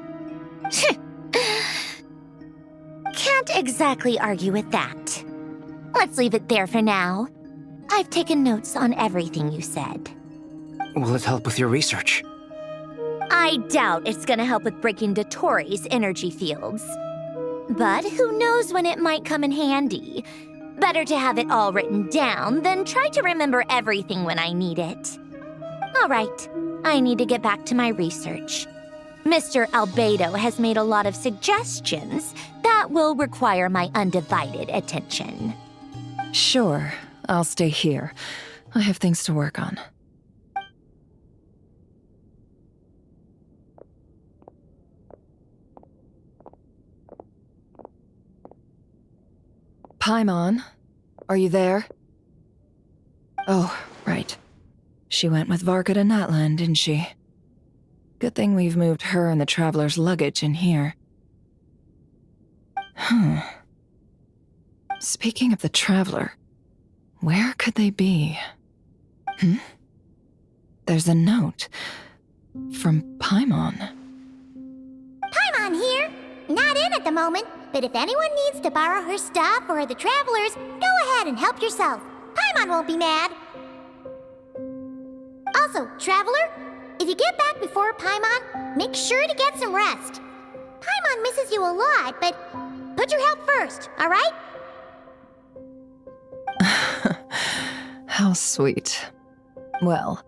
Can't exactly argue with that. Let's leave it there for now. I've taken notes on everything you said. Will it help with your research? I doubt it's gonna help with breaking Dotori's energy fields. But who knows when it might come in handy. Better to have it all written down than try to remember everything when I need it. All right, I need to get back to my research. Mr. Albedo has made a lot of suggestions that will require my undivided attention. Sure, I'll stay here. I have things to work on. Paimon, are you there? Oh, right. She went with Varka to Natlan, didn't she? Good thing we've moved her and the Traveler's luggage in here. Speaking of the Traveler, where could they be? There's a note from Paimon. Paimon here. Not in at the moment, but if anyone needs to borrow her stuff or the Travelers, go ahead and help yourself. Paimon won't be mad. Also, Traveler, if you get back before Paimon, make sure to get some rest. Paimon misses you a lot, but put your health first, all right? How sweet. Well,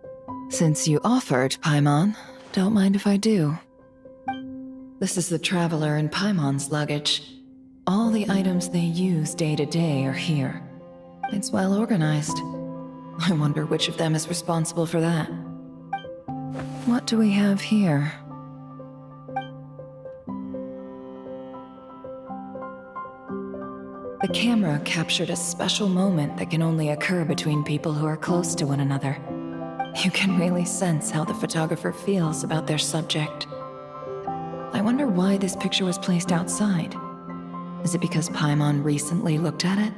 since you offered, Paimon, don't mind if I do. This is the Traveler and Paimon's luggage. All the items they use day to day are here. It's well organized. I wonder which of them is responsible for that. What do we have here? The camera captured a special moment that can only occur between people who are close to one another. You can really sense how the photographer feels about their subject. I wonder why this picture was placed outside. Is it because Paimon recently looked at it?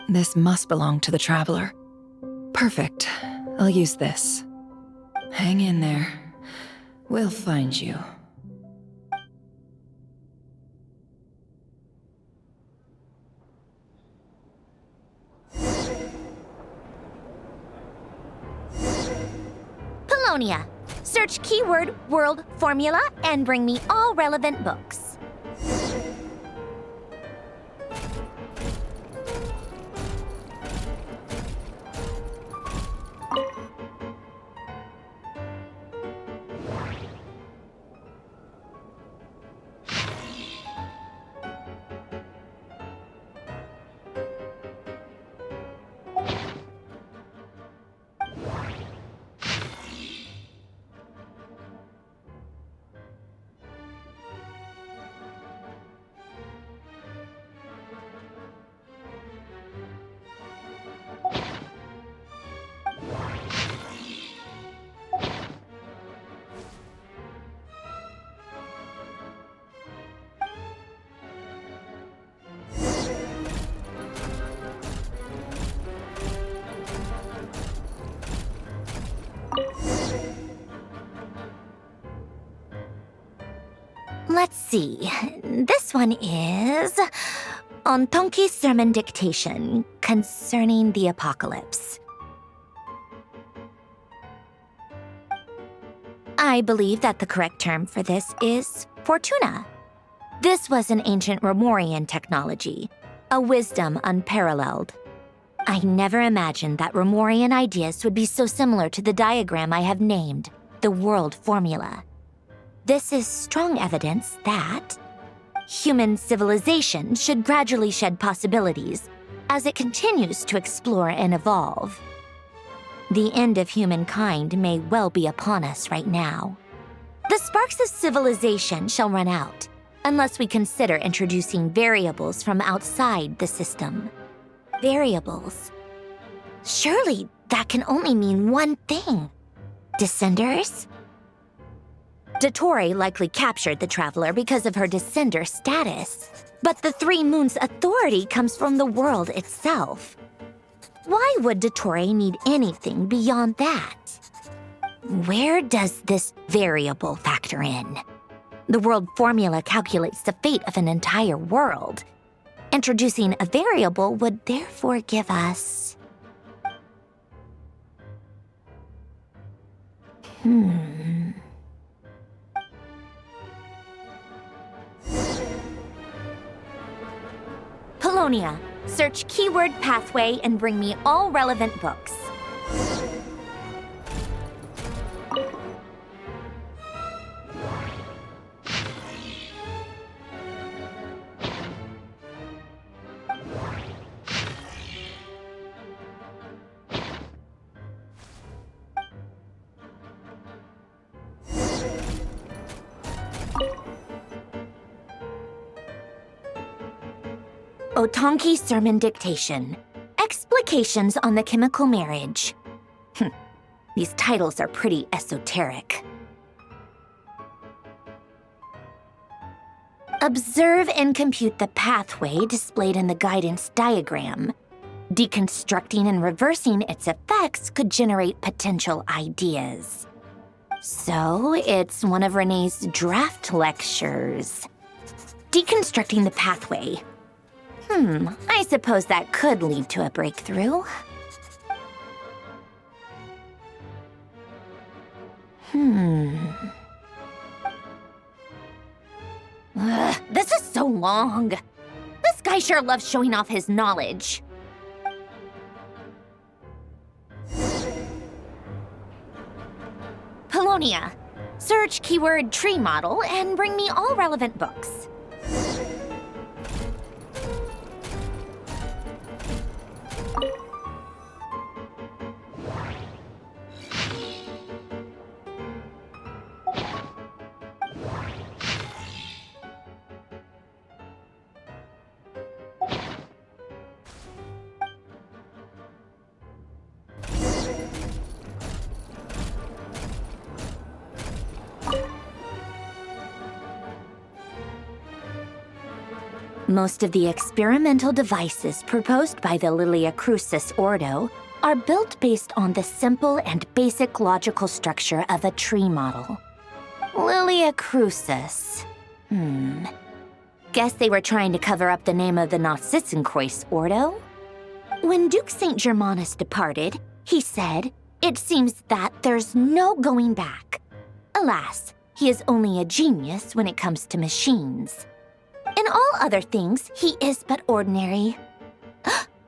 This must belong to the Traveler. Perfect. I'll use this. Hang in there. We'll find you. Polonia. Search keyword world formula and bring me all relevant books. Let's see. This one is on Tonki's sermon dictation concerning the apocalypse. I believe that the correct term for this is Fortuna. This was an ancient Romorian technology, a wisdom unparalleled. I never imagined that Romorian ideas would be so similar to the diagram I have named, the world formula. This is strong evidence that human civilization should gradually shed possibilities as it continues to explore and evolve. The end of humankind may well be upon us right now. The sparks of civilization shall run out unless we consider introducing variables from outside the system. Variables Surely that can only mean one thing. Descenders? Dottore likely captured the Traveler because of her descender status. But the Three Moons' authority comes from the world itself. Why would Dottore need anything beyond that? Where does this variable factor in? The world formula calculates the fate of an entire world. Introducing a variable would therefore give us... Polonia, search keyword pathway and bring me all relevant books. Otonki Sermon Dictation. Explications on the Chemical Marriage. These titles are pretty esoteric. Observe and compute the pathway displayed in the guidance diagram. Deconstructing and reversing its effects could generate potential ideas. So, it's one of Renee's draft lectures. Deconstructing the pathway. I suppose that could lead to a breakthrough. This is so long. This guy sure loves showing off his knowledge. Polonia, search keyword tree model and bring me all relevant books. Most of the experimental devices proposed by the Lilia Crucis Ordo are built based on the simple and basic logical structure of a tree model. Lilia Crucis. Guess they were trying to cover up the name of the Nausitzenkreuz Ordo? When Duke St. Germanus departed, he said, "It seems that there's no going back." Alas, he is only a genius when it comes to machines. In all other things, he is but ordinary.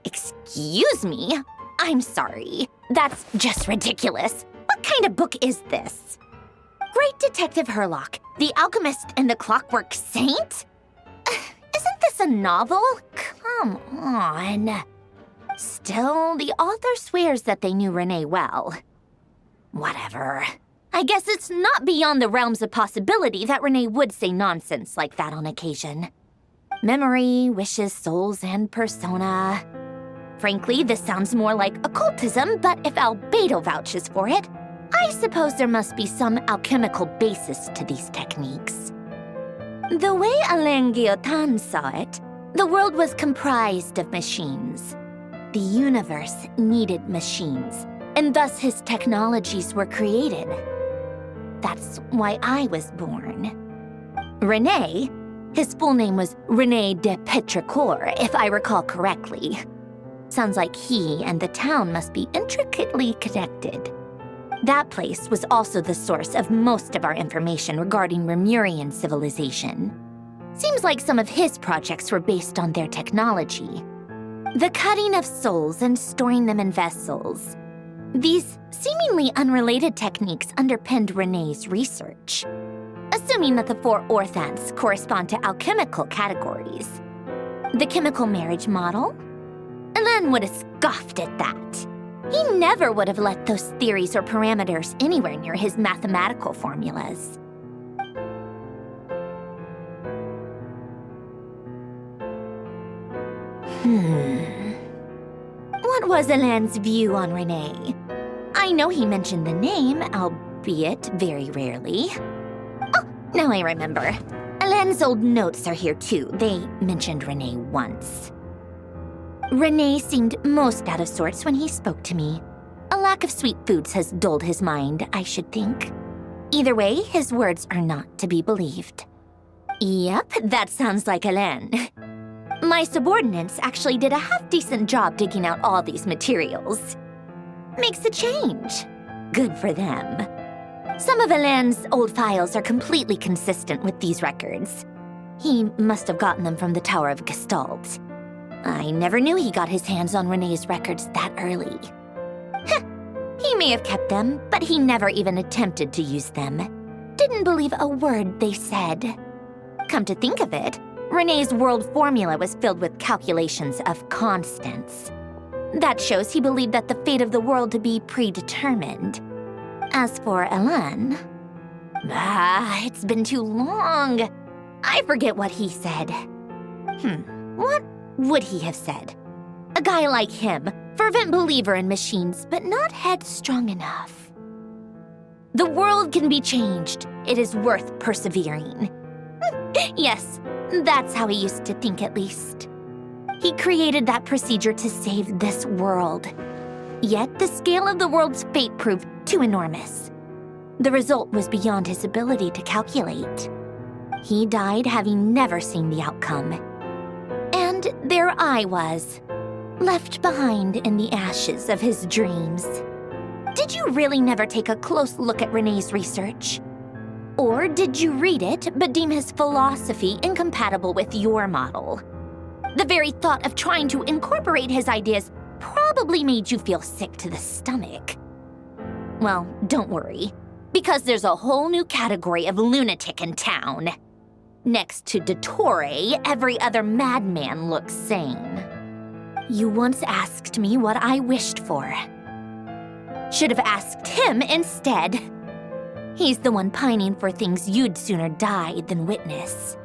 Excuse me? I'm sorry. That's just ridiculous. What kind of book is this? Great Detective Herlock, The Alchemist and the Clockwork Saint? Isn't this a novel? Come on. Still, the author swears that they knew Renee well. Whatever. I guess it's not beyond the realms of possibility that Renee would say nonsense like that on occasion. Memory, wishes, souls, and persona. Frankly, this sounds more like occultism, but if Albedo vouches for it, I suppose there must be some alchemical basis to these techniques. The way Alain Guillotin saw it, the world was comprised of machines. The universe needed machines, and thus his technologies were created. That's why I was born. René, his full name was René de Petrichor, if I recall correctly. Sounds like he and the town must be intricately connected. That place was also the source of most of our information regarding Remurian civilization. Seems like some of his projects were based on their technology. The cutting of souls and storing them in vessels. These seemingly unrelated techniques underpinned René's research. Assuming that the four orthants correspond to alchemical categories. The chemical marriage model? Alain would have scoffed at that. He never would have let those theories or parameters anywhere near his mathematical formulas. What was Alain's view on Renee? I know he mentioned the name, albeit very rarely. Oh, now I remember. Alain's old notes are here too. They mentioned Renee once. Renee seemed most out of sorts when he spoke to me. A lack of sweet foods has dulled his mind, I should think. Either way, his words are not to be believed. Yep, that sounds like Alain. My subordinates actually did a half-decent job digging out all these materials. Makes a change. Good for them. Some of Alain's old files are completely consistent with these records. He must have gotten them from the Tower of Gestalt. I never knew he got his hands on Renee's records that early. He may have kept them, but he never even attempted to use them. Didn't believe a word they said. Come to think of it, Renee's world formula was filled with calculations of constants. That shows he believed that the fate of the world to be predetermined. As for Alain, it's been too long. I forget what he said. What would he have said? A guy like him, fervent believer in machines, but not headstrong enough. The world can be changed. It is worth persevering. Yes, that's how he used to think at least. He created that procedure to save this world. Yet the scale of the world's fate proved too enormous. The result was beyond his ability to calculate. He died having never seen the outcome. And there I was, left behind in the ashes of his dreams. Did you really never take a close look at Renee's research? Or did you read it but deem his philosophy incompatible with your model? The very thought of trying to incorporate his ideas probably made you feel sick to the stomach. Well, don't worry, because there's a whole new category of lunatic in town. Next to Dottore, every other madman looks sane. You once asked me what I wished for. Should have asked him instead. He's the one pining for things you'd sooner die than witness.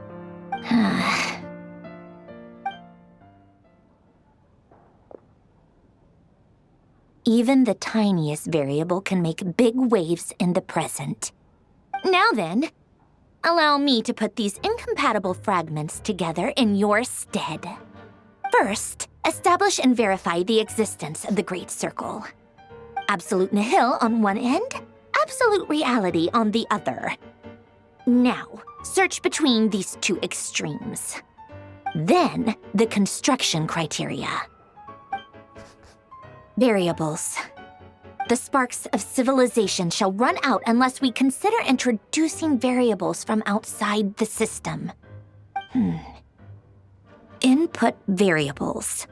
Even the tiniest variable can make big waves in the present. Now then, allow me to put these incompatible fragments together in your stead. First, establish and verify the existence of the Great Circle. Absolute nihil on one end, absolute reality on the other. Now, search between these two extremes. Then, the construction criteria. Variables. The sparks of civilization shall run out unless we consider introducing variables from outside the system. Input variables.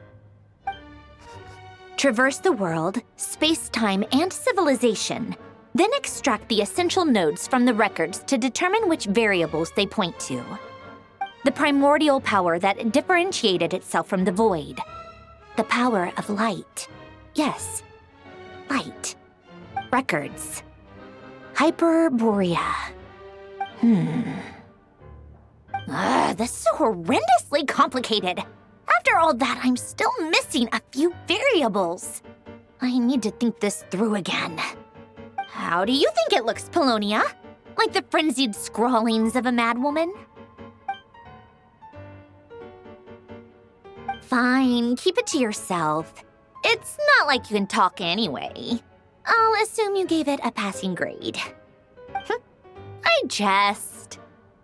Traverse the world, space-time, and civilization. Then extract the essential nodes from the records to determine which variables they point to. The primordial power that differentiated itself from the void. The power of light. Yes, light. Records. Hyperborea. This is so horrendously complicated. After all that, I'm still missing a few variables. I need to think this through again. How do you think it looks, Polonia? Like the frenzied scrawlings of a madwoman? Fine, keep it to yourself. It's not like you can talk anyway. I'll assume you gave it a passing grade. I jest.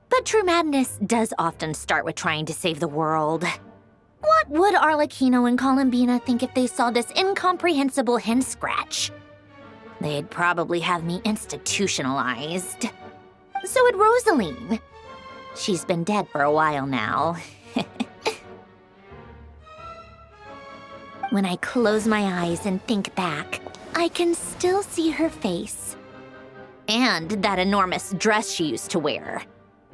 But true madness does often start with trying to save the world. What would Arlecchino and Columbina think if they saw this incomprehensible hen scratch? They'd probably have me institutionalized. So would Rosaline. She's been dead for a while now. When I close my eyes and think back, I can still see her face. And that enormous dress she used to wear.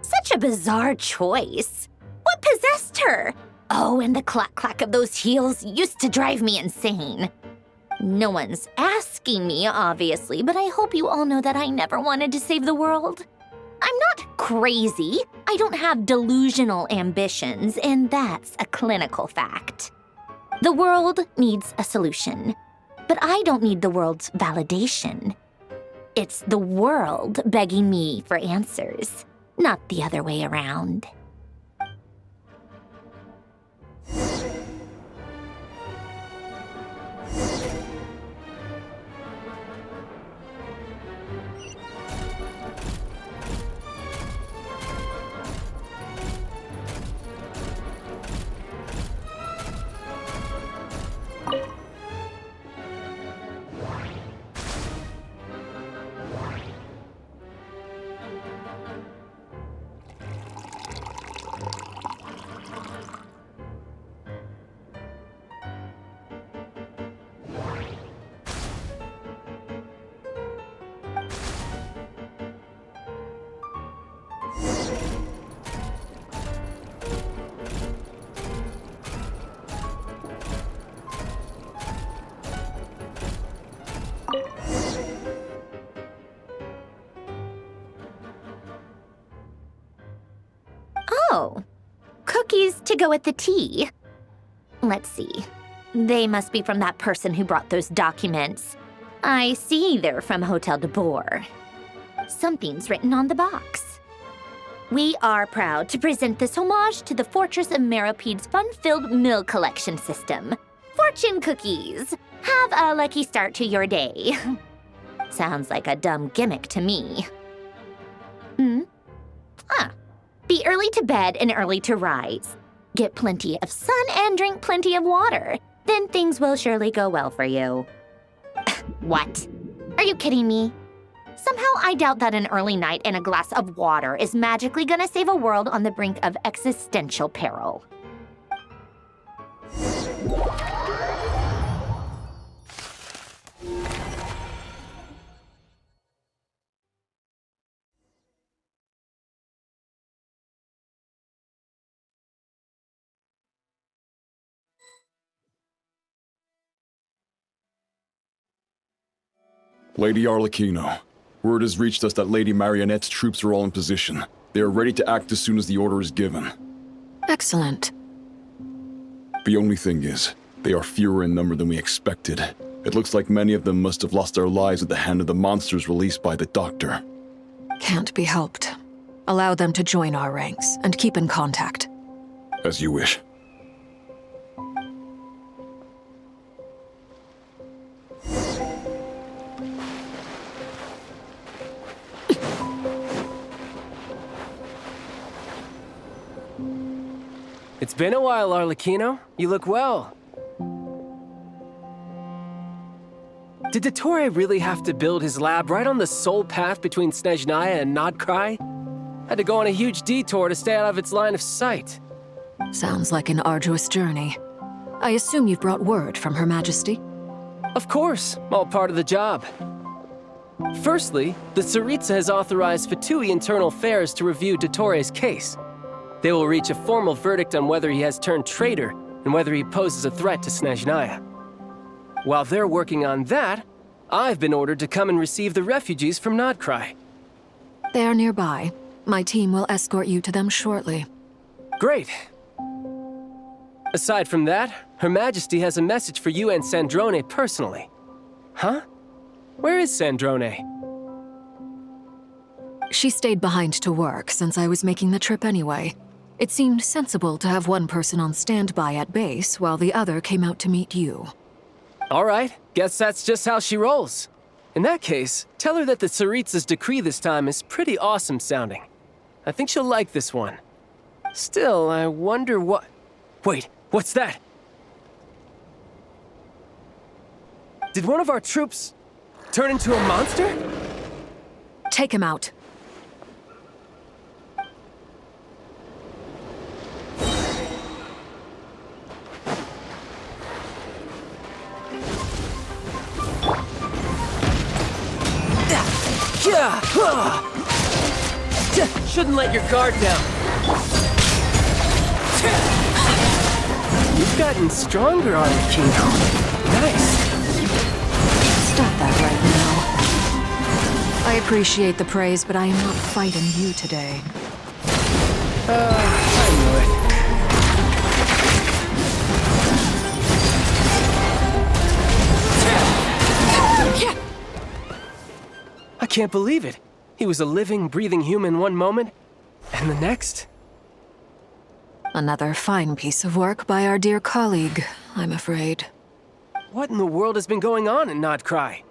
Such a bizarre choice. What possessed her? Oh, and the clack-clack of those heels used to drive me insane. No one's asking me, obviously, but I hope you all know that I never wanted to save the world. I'm not crazy. I don't have delusional ambitions, and that's a clinical fact. The world needs a solution, but I don't need the world's validation. It's the world begging me for answers, not the other way around. Oh, cookies to go with the tea. Let's see. They must be from that person who brought those documents. I see they're from Hotel de Boer. Something's written on the box. We are proud to present this homage to the Fortress of Meropede's fun-filled mill collection system. Fortune cookies! Have a lucky start to your day. Sounds like a dumb gimmick to me. Be early to bed and early to rise. Get plenty of sun and drink plenty of water. Then things will surely go well for you. What? Are you kidding me? Somehow I doubt that an early night and a glass of water is magically gonna save a world on the brink of existential peril. Lady Arlecchino, word has reached us that Lady Marionette's troops are all in position. They are ready to act as soon as the order is given. Excellent. The only thing is, they are fewer in number than we expected. It looks like many of them must have lost their lives at the hand of the monsters released by the Doctor. Can't be helped. Allow them to join our ranks and keep in contact. As you wish. It's been a while, Arlecchino. You look well. Did Dottore really have to build his lab right on the sole path between Snezhnaya and Nodkrai? Had to go on a huge detour to stay out of its line of sight. Sounds like an arduous journey. I assume you've brought word from Her Majesty? Of course, all part of the job. Firstly, the Tsaritsa has authorized Fatui Internal Affairs to review Dottore's case. They will reach a formal verdict on whether he has turned traitor and whether he poses a threat to Snezhnaya. While they're working on that, I've been ordered to come and receive the refugees from Nodkrai. They are nearby. My team will escort you to them shortly. Great. Aside from that, Her Majesty has a message for you and Sandrone personally. Huh? Where is Sandrone? She stayed behind to work since I was making the trip anyway. It seemed sensible to have one person on standby at base while the other came out to meet you. All right, guess that's just how she rolls. In that case, tell her that the Tsaritsa's decree this time is pretty awesome sounding. I think she'll like this one. Still, I wonder what... Wait, what's that? Did one of our troops turn into a monster? Take him out. Shouldn't let your guard down. You've gotten stronger, Arlecchino. Nice. Stop that right now. I appreciate the praise, but I am not fighting you today. I knew it. can't believe it. He was a living, breathing human one moment, and the next? Another fine piece of work by our dear colleague, I'm afraid. What in the world has been going on in Nodcry?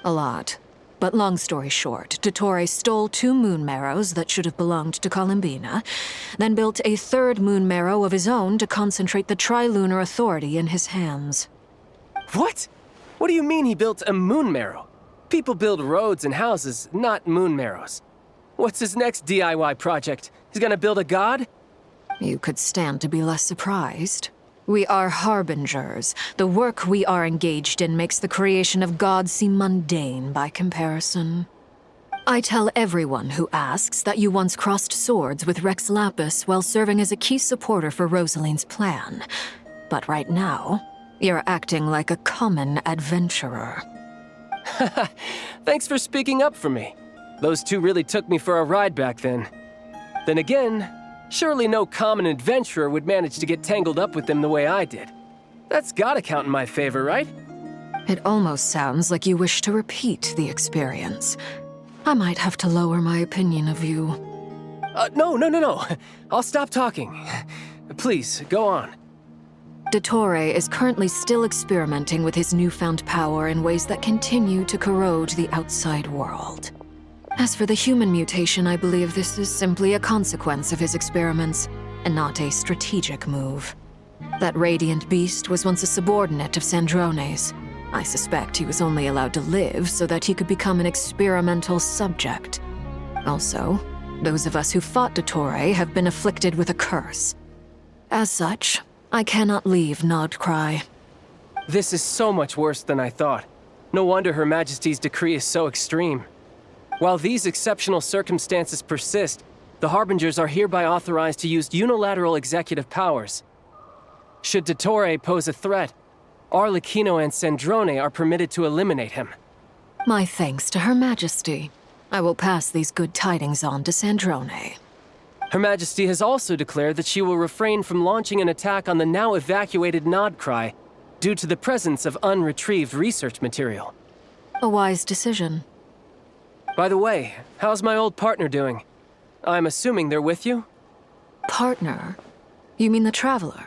A lot. But long story short, Dottore stole 2 moon marrows that should have belonged to Columbina, then built a 3rd moon marrow of his own to concentrate the Tri-Lunar Authority in his hands. What? What do you mean he built a moon marrow? People build roads and houses, not moon marrows. What's his next DIY project? He's gonna build a god? You could stand to be less surprised. We are harbingers. The work we are engaged in makes the creation of gods seem mundane by comparison. I tell everyone who asks that you once crossed swords with Rex Lapis while serving as a key supporter for Rosaline's plan. But right now, you're acting like a common adventurer. Thanks for speaking up for me. Those 2 really took me for a ride back then. Then again, surely no common adventurer would manage to get tangled up with them the way I did. That's gotta count in my favor, right? It almost sounds like you wish to repeat the experience. I might have to lower my opinion of you. No. I'll stop talking. Please, go on. Dottore is currently still experimenting with his newfound power in ways that continue to corrode the outside world. As for the human mutation, I believe this is simply a consequence of his experiments, and not a strategic move. That radiant beast was once a subordinate of Sandrone's. I suspect he was only allowed to live so that he could become an experimental subject. Also, those of us who fought Dottore have been afflicted with a curse. As such, I cannot leave Nodcry. This is so much worse than I thought. No wonder Her Majesty's decree is so extreme. While these exceptional circumstances persist, the Harbingers are hereby authorized to use unilateral executive powers. Should Dottore pose a threat, Arlecchino and Sandrone are permitted to eliminate him. My thanks to Her Majesty. I will pass these good tidings on to Sandrone. Her Majesty has also declared that she will refrain from launching an attack on the now evacuated Nodcry due to the presence of unretrieved research material. A wise decision. By the way, how's my old partner doing? I'm assuming they're with you? Partner? You mean the Traveler?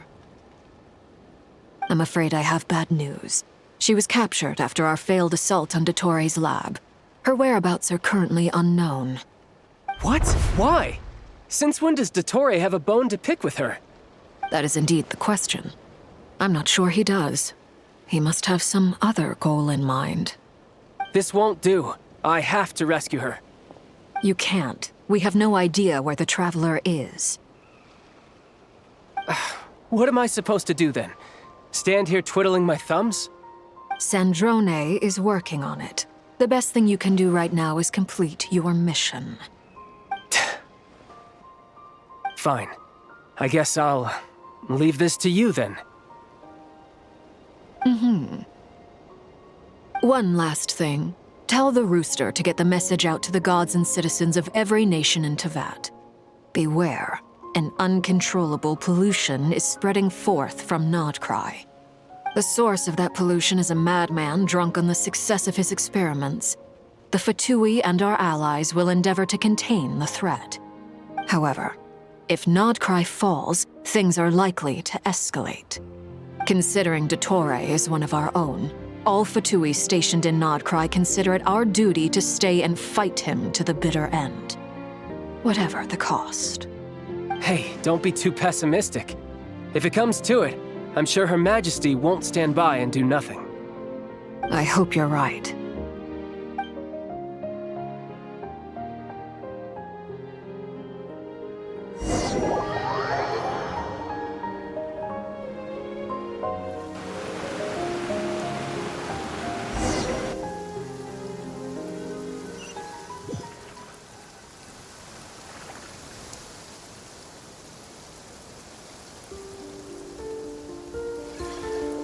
I'm afraid I have bad news. She was captured after our failed assault on Dottore's lab. Her whereabouts are currently unknown. What? Why? Since when does Dottore have a bone to pick with her? That is indeed the question. I'm not sure he does. He must have some other goal in mind. This won't do. I have to rescue her. You can't. We have no idea where the Traveler is. What am I supposed to do then? Stand here twiddling my thumbs? Sandrone is working on it. The best thing you can do right now is complete your mission. Fine. I guess I'll leave this to you then. One last thing. Tell the Rooster to get the message out to the gods and citizens of every nation in Teyvat. Beware. An uncontrollable pollution is spreading forth from Nodcry. The source of that pollution is a madman drunk on the success of his experiments. The Fatui and our allies will endeavor to contain the threat. However, if Nodcry falls, things are likely to escalate. Considering Dottore is one of our own, all Fatui stationed in Nodcry consider it our duty to stay and fight him to the bitter end. Whatever the cost. Hey, don't be too pessimistic. If it comes to it, I'm sure Her Majesty won't stand by and do nothing. I hope you're right.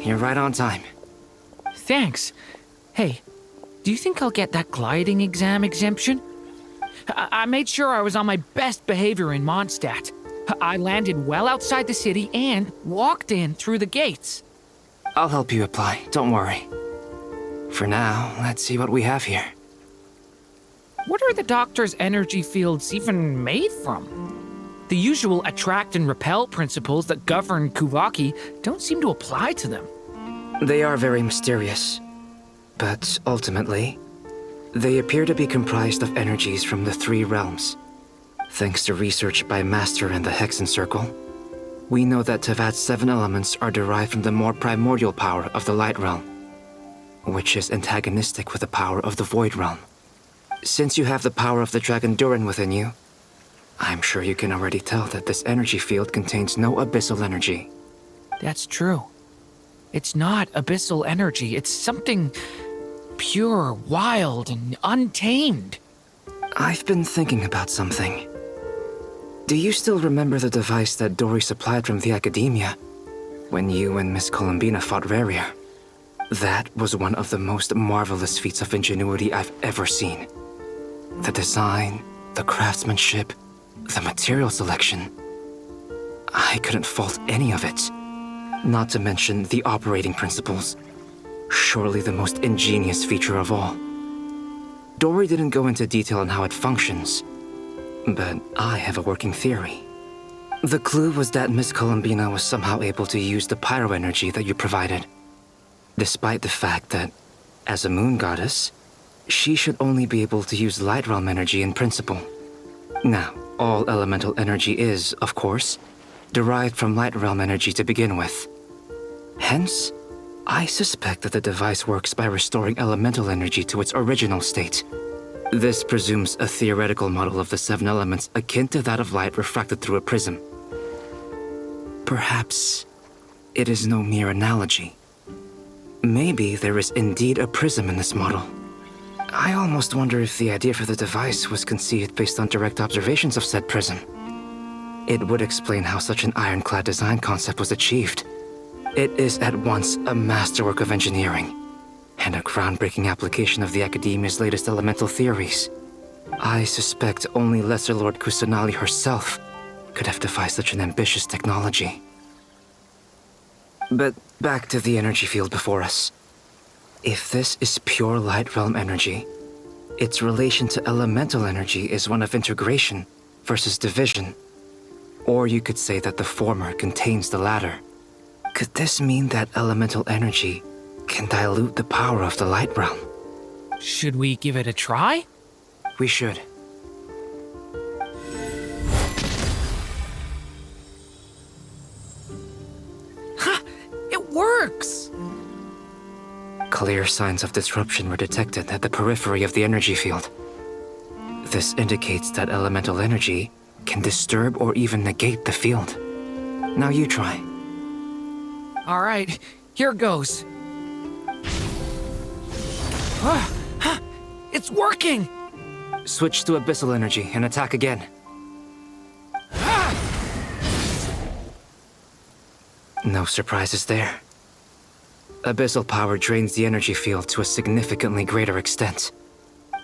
You're right on time. Thanks. Hey, do you think I'll get that gliding exam exemption? I made sure I was on my best behavior in Mondstadt. I landed well outside the city and walked in through the gates. I'll help you apply, don't worry. For now, let's see what we have here. What are the Doctor's energy fields even made from? The usual attract and repel principles that govern Kuvaki don't seem to apply to them. They are very mysterious, but ultimately, they appear to be comprised of energies from the 3 realms. Thanks to research by Master and the Hexen Circle, we know that Tevat's 7 elements are derived from the more primordial power of the Light Realm, which is antagonistic with the power of the Void Realm. Since you have the power of the Dragon Durin within you, I'm sure you can already tell that this energy field contains no abyssal energy. That's true. It's not abyssal energy. It's something pure, wild, and untamed. I've been thinking about something. Do you still remember the device that Dory supplied from the Academia when you and Miss Columbina fought Rarier? That was one of the most marvelous feats of ingenuity I've ever seen. The design, the craftsmanship, the material selection. I couldn't fault any of it. Not to mention the operating principles. Surely the most ingenious feature of all. Dory didn't go into detail on how it functions, but I have a working theory. The clue was that Miss Columbina was somehow able to use the pyro energy that you provided, despite the fact that, as a moon goddess, she should only be able to use Light Realm energy in principle. Now, all elemental energy is, of course, derived from Light Realm energy to begin with. Hence, I suspect that the device works by restoring elemental energy to its original state. This presumes a theoretical model of the 7 elements akin to that of light refracted through a prism. Perhaps it is no mere analogy. Maybe there is indeed a prism in this model. I almost wonder if the idea for the device was conceived based on direct observations of said prism. It would explain how such an ironclad design concept was achieved. It is at once a masterwork of engineering and a groundbreaking application of the Academia's latest elemental theories. I suspect only Lesser Lord Kusanali herself could have devised such an ambitious technology. But back to the energy field before us. If this is pure Light Realm energy, its relation to elemental energy is one of integration versus division. Or you could say that the former contains the latter. Could this mean that elemental energy can dilute the power of the Light Realm? Should we give it a try? We should. Ha! It works! Clear signs of disruption were detected at the periphery of the energy field. This indicates that elemental energy can disturb or even negate the field. Now you try. All right, here goes. It's working! Switch to abyssal energy and attack again. No surprises there. Abyssal power drains the energy field to a significantly greater extent.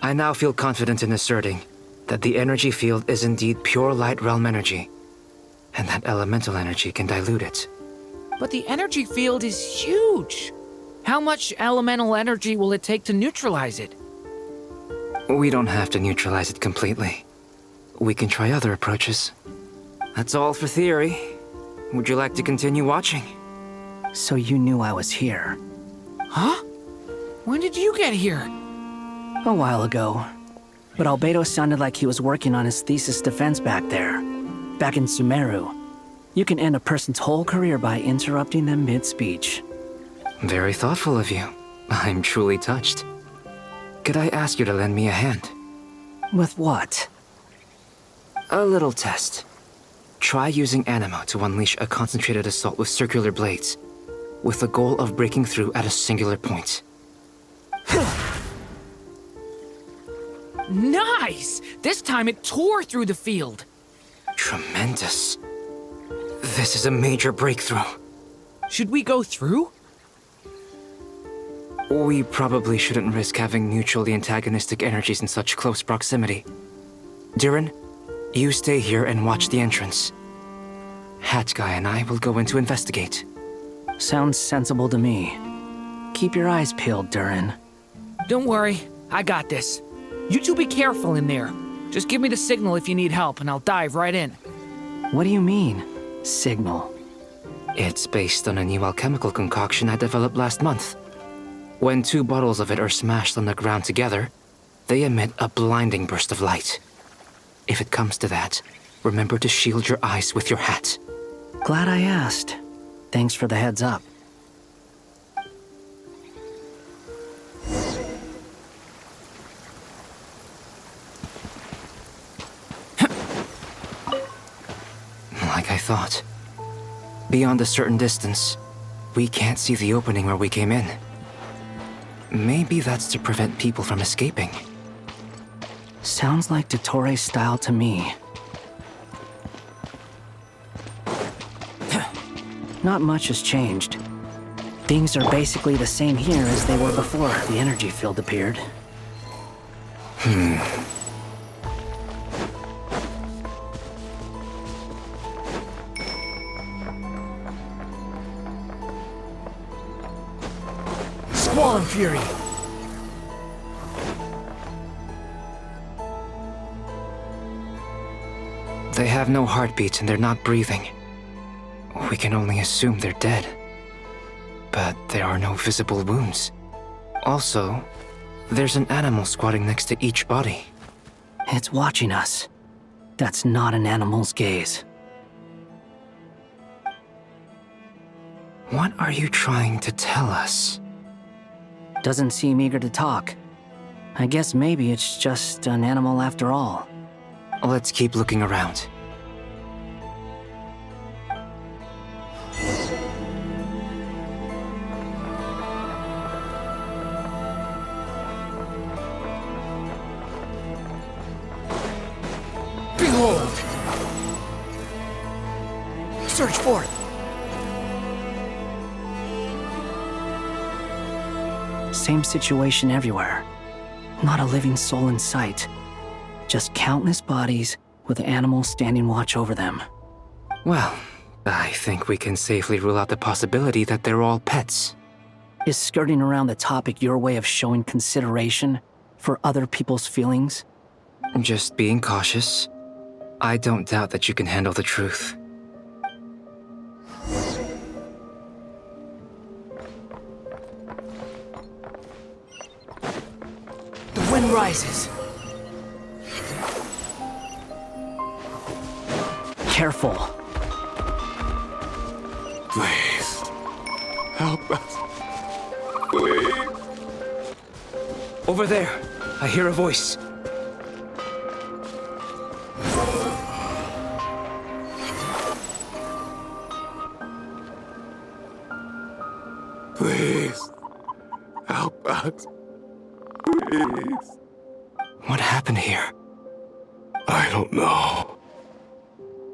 I now feel confident in asserting that the energy field is indeed pure Light Realm energy, and that elemental energy can dilute it. But the energy field is huge. How much elemental energy will it take to neutralize it? We don't have to neutralize it completely. We can try other approaches. That's all for theory. Would you like to continue watching? So you knew I was here. Huh? When did you get here? A while ago. But Albedo sounded like he was working on his thesis defense back there. Back in Sumeru. You can end a person's whole career by interrupting them mid-speech. Very thoughtful of you. I'm truly touched. Could I ask you to lend me a hand? With what? A little test. Try using Animo to unleash a concentrated assault with circular blades, with the goal of breaking through at a singular point. Nice! This time it tore through the field. Tremendous. This is a major breakthrough. Should we go through? We probably shouldn't risk having mutually antagonistic energies in such close proximity. Durin, you stay here and watch the entrance. Hat Guy and I will go in to investigate. Sounds sensible to me. Keep your eyes peeled, Durin. Don't worry, I got this. You two be careful in there. Just give me the signal if you need help, and I'll dive right in. What do you mean, signal? It's based on a new alchemical concoction I developed last month. When 2 bottles of it are smashed on the ground together, they emit a blinding burst of light. If it comes to that, remember to shield your eyes with your hat. Glad I asked. Thanks for the heads up. Like I thought. Beyond a certain distance, we can't see the opening where we came in. Maybe that's to prevent people from escaping. Sounds like Dottore style to me. Not much has changed. Things are basically the same here as they were before the energy field appeared. Squall and Fury! They have no heartbeats and they're not breathing. We can only assume they're dead. But there are no visible wounds. Also, there's an animal squatting next to each body. It's watching us. That's not an animal's gaze. What are you trying to tell us? Doesn't seem eager to talk. I guess maybe it's just an animal after all. Let's keep looking around. Behold! Search for it! Same situation everywhere. Not a living soul in sight. Just countless bodies with animals standing watch over them. Well, I think we can safely rule out the possibility that they're all pets. Is skirting around the topic your way of showing consideration for other people's feelings? Just being cautious. I don't doubt that you can handle the truth. The wind rises. Careful. Please, help us. Please. Over there, I hear a voice. Please, help us. Please. What happened here? I don't know.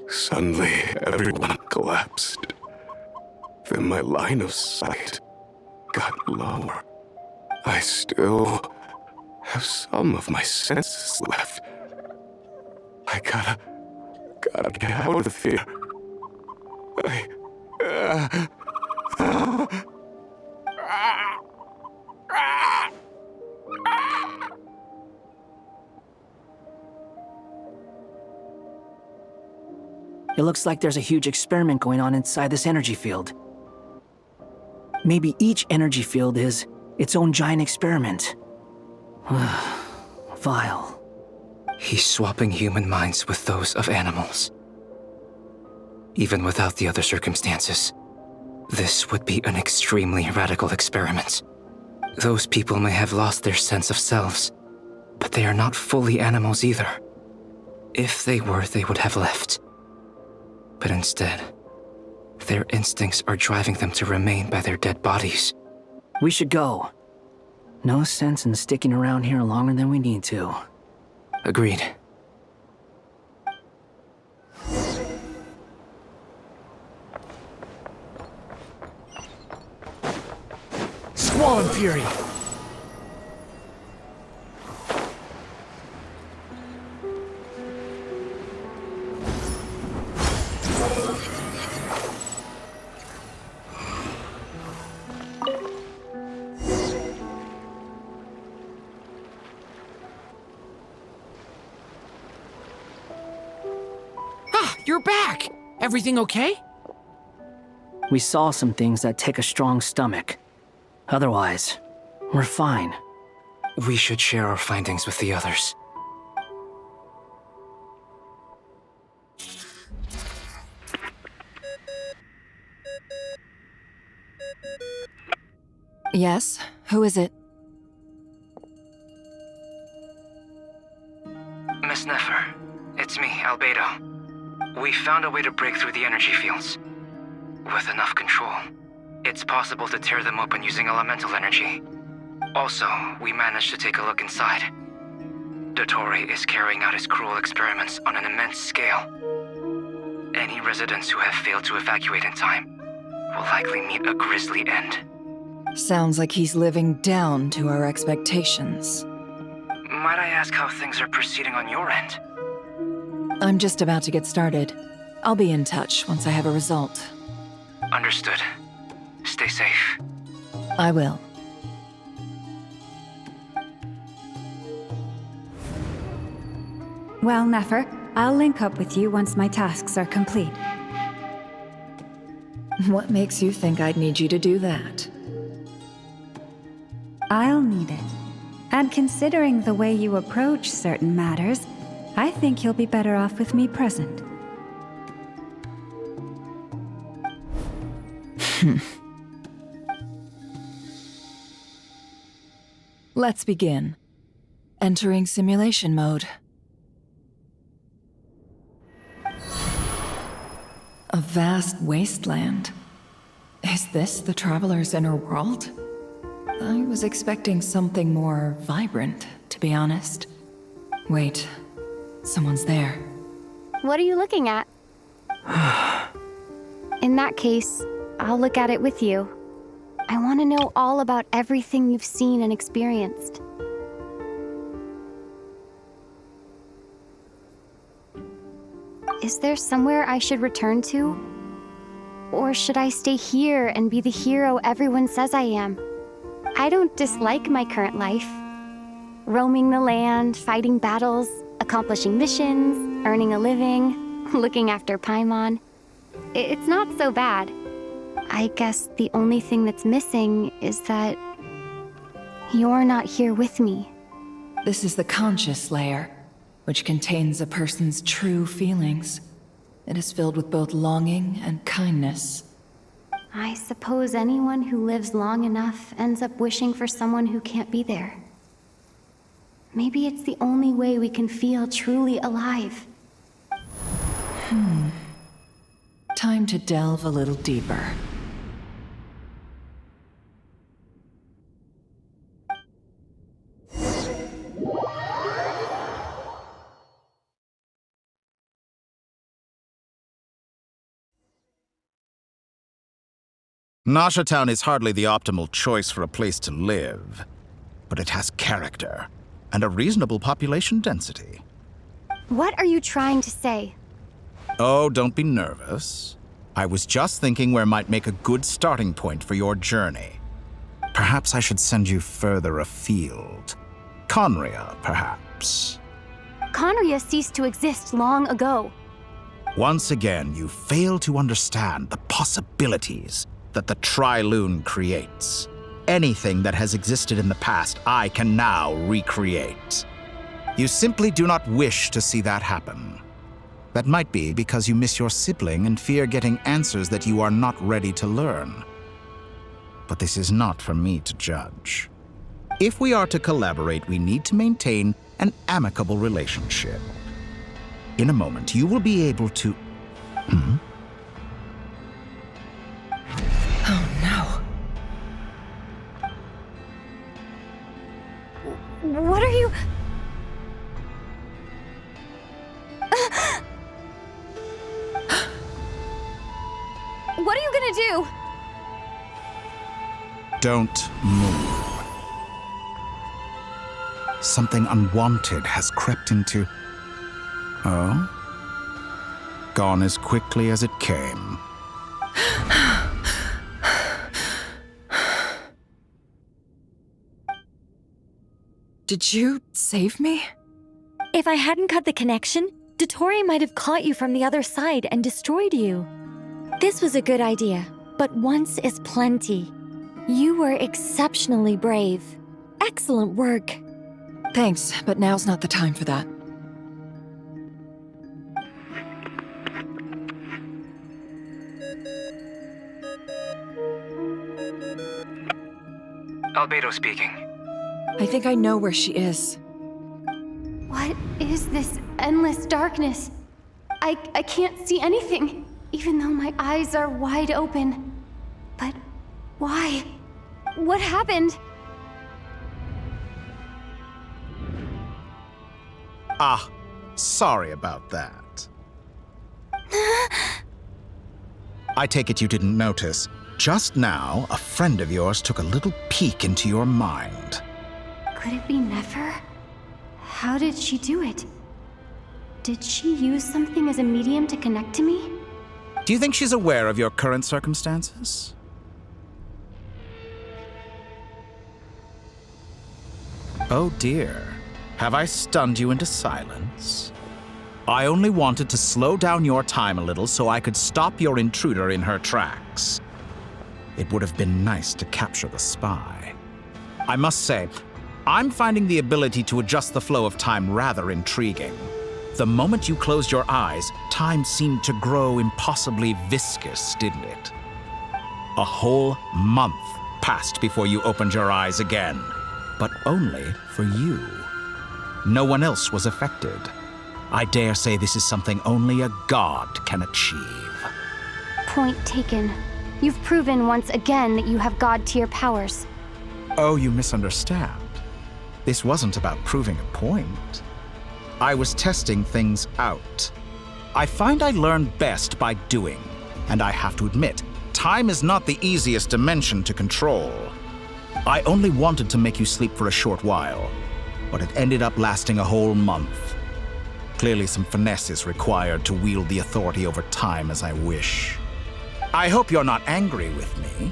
Suddenly, everyone collapsed. Then my line of sight got lower. I still have some of my senses left. I gotta get out of here. It looks like there's a huge experiment going on inside this energy field. Maybe each energy field is its own giant experiment. Vile. He's swapping human minds with those of animals. Even without the other circumstances, this would be an extremely radical experiment. Those people may have lost their sense of selves, but they are not fully animals either. If they were, they would have left. But instead, their instincts are driving them to remain by their dead bodies. We should go. No sense in sticking around here longer than we need to. Agreed. Squall and Fury! You're back! Everything okay? We saw some things that take a strong stomach. Otherwise, we're fine. We should share our findings with the others. Yes? Who is it? Miss Nefer, it's me, Albedo. We found a way to break through the energy fields. With enough control, it's possible to tear them open using elemental energy. Also, we managed to take a look inside. Dottore is carrying out his cruel experiments on an immense scale. Any residents who have failed to evacuate in time will likely meet a grisly end. Sounds like he's living down to our expectations. Might I ask how things are proceeding on your end? I'm just about to get started. I'll be in touch once I have a result. Understood. Stay safe. I will. Well, Nefer, I'll link up with you once my tasks are complete. What makes you think I'd need you to do that? I'll need it. And considering the way you approach certain matters, I think you'll be better off with me present. Let's begin. Entering simulation mode. A vast wasteland. Is this the Traveler's inner world? I was expecting something more vibrant, to be honest. Wait, someone's there. What are you looking at? In that case, I'll look at it with you. I want to know all about everything you've seen and experienced. Is there somewhere I should return to? Or should I stay here and be the hero everyone says I am? I don't dislike my current life. Roaming the land, fighting battles, accomplishing missions, earning a living, looking after Paimon. It's not so bad. I guess the only thing that's missing is that you're not here with me. This is the conscious layer, which contains a person's true feelings. It is filled with both longing and kindness. I suppose anyone who lives long enough ends up wishing for someone who can't be there. Maybe it's the only way we can feel truly alive. Time to delve a little deeper. Nasha Town is hardly the optimal choice for a place to live, but it has character and a reasonable population density. What are you trying to say? Oh, don't be nervous. I was just thinking where might make a good starting point for your journey. Perhaps I should send you further afield. Conria, perhaps. Conria ceased to exist long ago. Once again, you fail to understand the possibilities that the Lune creates. Anything that has existed in the past, I can now recreate. You simply do not wish to see that happen. That might be because you miss your sibling and fear getting answers that you are not ready to learn. But this is not for me to judge. If we are to collaborate, we need to maintain an amicable relationship. In a moment, you will be able to... Oh no. What are you... What are you gonna do? Don't move. Something unwanted has crept into... Oh? Gone as quickly as it came. Did you save me? If I hadn't cut the connection, Dottore might have caught you from the other side and destroyed you. This was a good idea, but once is plenty. You were exceptionally brave. Excellent work. Thanks, but now's not the time for that. Albedo speaking. I think I know where she is. What is this endless darkness? I can't see anything, even though my eyes are wide open. But why? What happened? Ah, sorry about that. I take it you didn't notice. Just now, a friend of yours took a little peek into your mind. Could it be Nefer? How did she do it? Did she use something as a medium to connect to me? Do you think she's aware of your current circumstances? Oh dear. Have I stunned you into silence? I only wanted to slow down your time a little so I could stop your intruder in her tracks. It would have been nice to capture the spy. I must say, I'm finding the ability to adjust the flow of time rather intriguing. The moment you closed your eyes, time seemed to grow impossibly viscous, didn't it? A whole month passed before you opened your eyes again, but only for you. No one else was affected. I dare say this is something only a god can achieve. Point taken. You've proven once again that you have god-tier powers. Oh, you misunderstand. This wasn't about proving a point. I was testing things out. I find I learn best by doing, and I have to admit, time is not the easiest dimension to control. I only wanted to make you sleep for a short while, but it ended up lasting a whole month. Clearly some finesse is required to wield the authority over time as I wish. I hope you're not angry with me.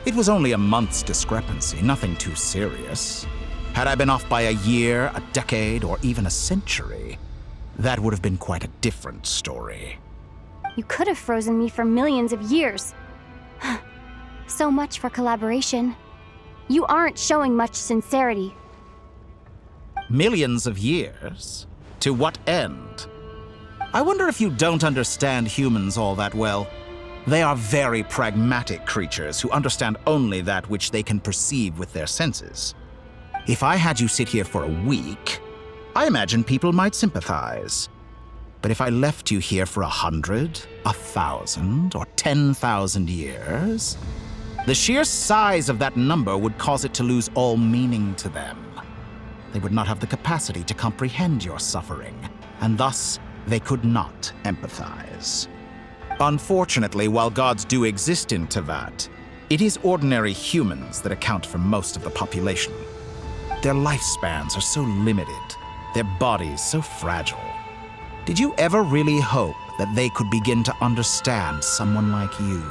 It was only a month's discrepancy, nothing too serious. Had I been off by a year, a decade, or even a century, that would have been quite a different story. You could have frozen me for millions of years. So much for collaboration. You aren't showing much sincerity. Millions of years? To what end? I wonder if you don't understand humans all that well. They are very pragmatic creatures who understand only that which they can perceive with their senses. If I had you sit here for a week, I imagine people might sympathize. But if I left you here for 100, 1,000, or 10,000 years, the sheer size of that number would cause it to lose all meaning to them. They would not have the capacity to comprehend your suffering, and thus they could not empathize. Unfortunately, while gods do exist in Tevat, it is ordinary humans that account for most of the population. Their lifespans are so limited, their bodies so fragile. Did you ever really hope that they could begin to understand someone like you?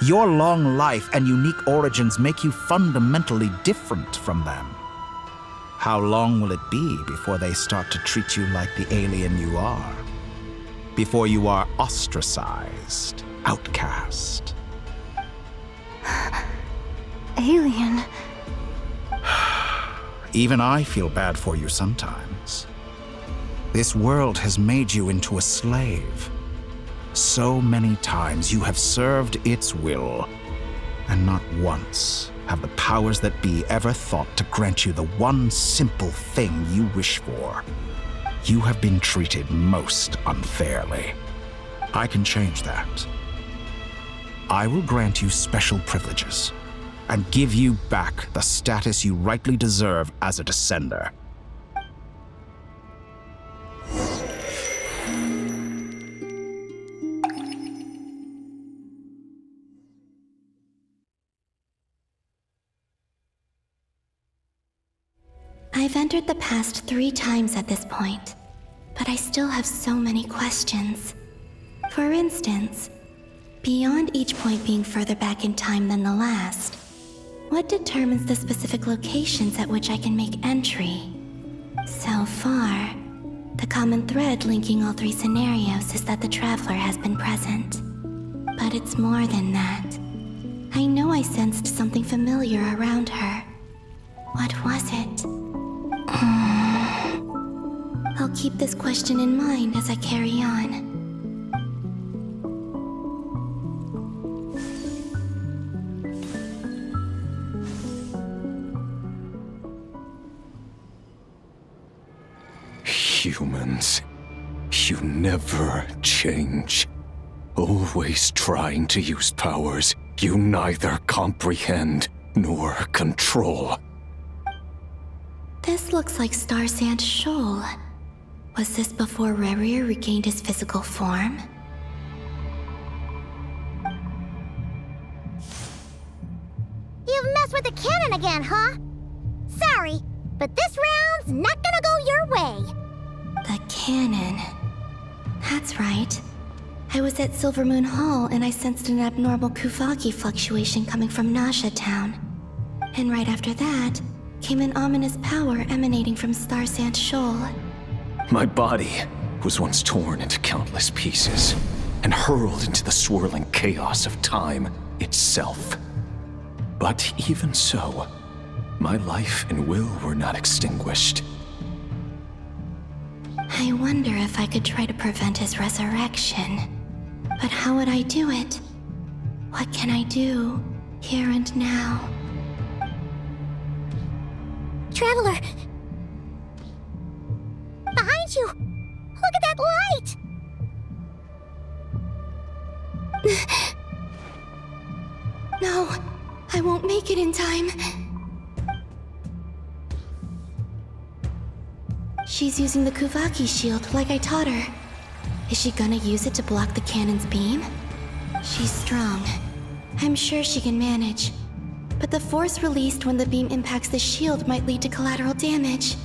Your long life and unique origins make you fundamentally different from them. How long will it be before they start to treat you like the alien you are? Before you are ostracized, outcast? Alien. Even I feel bad for you sometimes. This world has made you into a slave. So many times you have served its will, and not once have the powers that be ever thought to grant you the one simple thing you wish for. You have been treated most unfairly. I can change that. I will grant you special privileges and give you back the status you rightly deserve as a descender. I've entered the past 3 times at this point, but I still have so many questions. For instance, beyond each point being further back in time than the last, what determines the specific locations at which I can make entry? So far, The common thread linking all three scenarios is that the Traveler has been present. But it's more than that. I know I sensed something familiar around her. What was it? I'll keep this question in mind as I carry on. Humans, you never change. Always trying to use powers you neither comprehend nor control. This looks like Star Sand Shoal. Was this before Rerir regained his physical form? You've messed with the cannon again, huh? Sorry, but this round's not gonna go your way. The cannon. That's right. I was at Silvermoon Hall and I sensed an abnormal Kuvaki fluctuation coming from Nasha Town. And right after that, came an ominous power emanating from Star Sand Shoal. My body was once torn into countless pieces and hurled into the swirling chaos of time itself. But even so, my life and will were not extinguished. I wonder if I could try to prevent his resurrection. But how would I do it? What can I do, here and now? Traveler! Behind you! Look at that light! No, I won't make it in time. She's using the Kuvaki shield like I taught her. Is she gonna use it to block the cannon's beam? She's strong. I'm sure she can manage. But the force released when the beam impacts the shield might lead to collateral damage.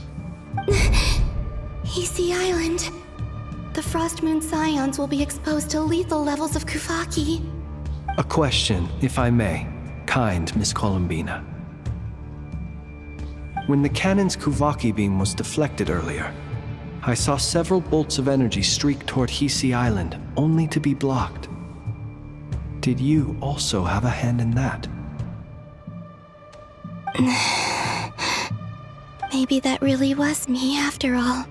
Easy Island. The Frost Moon Scions will be exposed to lethal levels of Kuvaki. A question, if I may, kind Miss Columbina. When the cannon's Kuvaki beam was deflected earlier, I saw several bolts of energy streak toward Hisi Island, only to be blocked. Did you also have a hand in that? Maybe that really was me after all.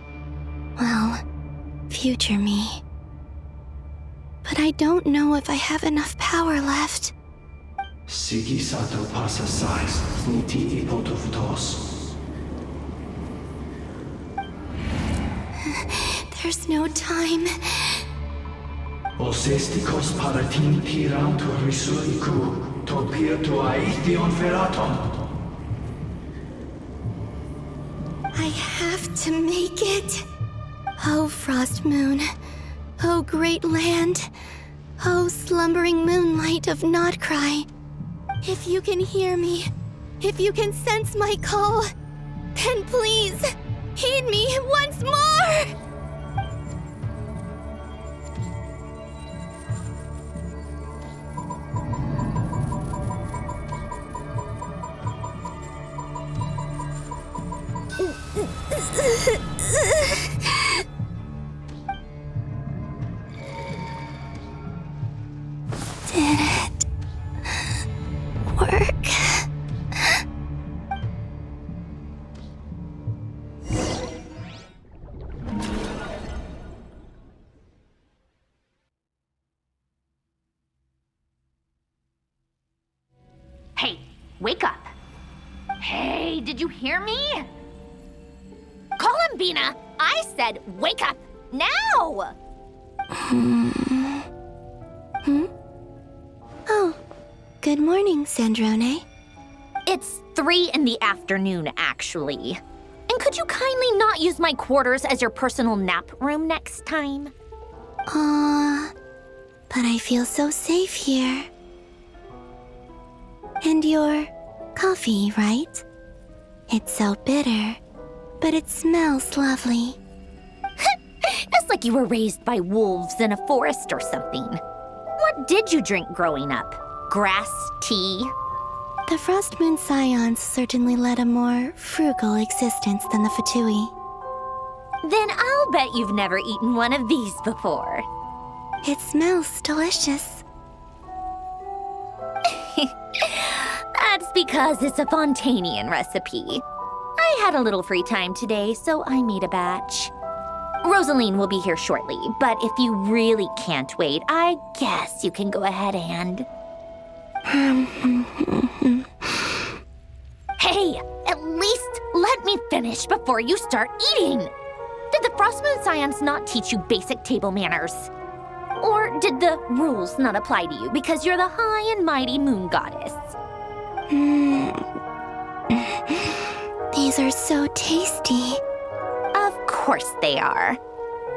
Well, future me. But I don't know if I have enough power left. Sigi sato pasa sais, niti ipotoftos. There's no time. Osestikos paratin tiran to risuiku, to pirtu aithion feraton. I have to make it. Oh, Frost Moon. Oh, great land. Oh, slumbering moonlight of Nodcry. If you can hear me, if you can sense my call, then please, heed me once more! Did it work? Hey, wake up. Hey, did you hear me? Columbina, I said wake up now! Oh, good morning, Sandrone. It's 3 in the afternoon, actually. And could you kindly not use my quarters as your personal nap room next time? But I feel so safe here. And your coffee, right? It's so bitter, but it smells lovely. It's like you were raised by wolves in a forest or something. What did you drink growing up? Grass tea? The Frost Moon Scions certainly led a more frugal existence than the Fatui. Then I'll I'll bet you've never eaten one of these before. It smells delicious. That's because it's a Fontanian recipe. I had a little free time today, so I made a batch. Rosaline will be here shortly, but if you really can't wait, I guess you can go ahead and... Hey, at least let me finish before you start eating! Did the Frostmoon Scions not teach you basic table manners? Or did the rules not apply to you because you're the high and mighty moon goddess? These are so tasty. Of course they are.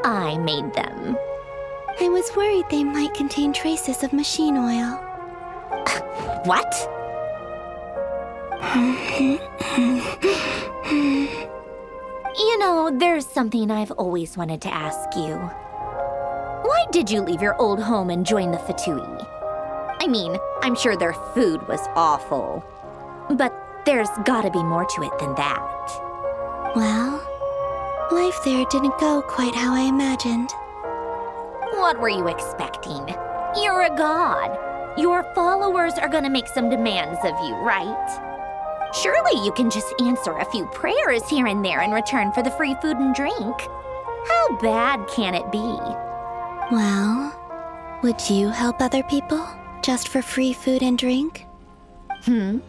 I made them. I was worried they might contain traces of machine oil. What? You know, there's something I've always wanted to ask you. Why did you leave your old home and join the Fatui? I mean, I'm sure their food was awful, but there's gotta be more to it than that. Well, life there didn't go quite how I imagined. What were you expecting? You're a god. Your followers are gonna make some demands of you, right? Surely you can just answer a few prayers here and there in return for the free food and drink. How bad can it be? Well, would you help other people just for free food and drink? The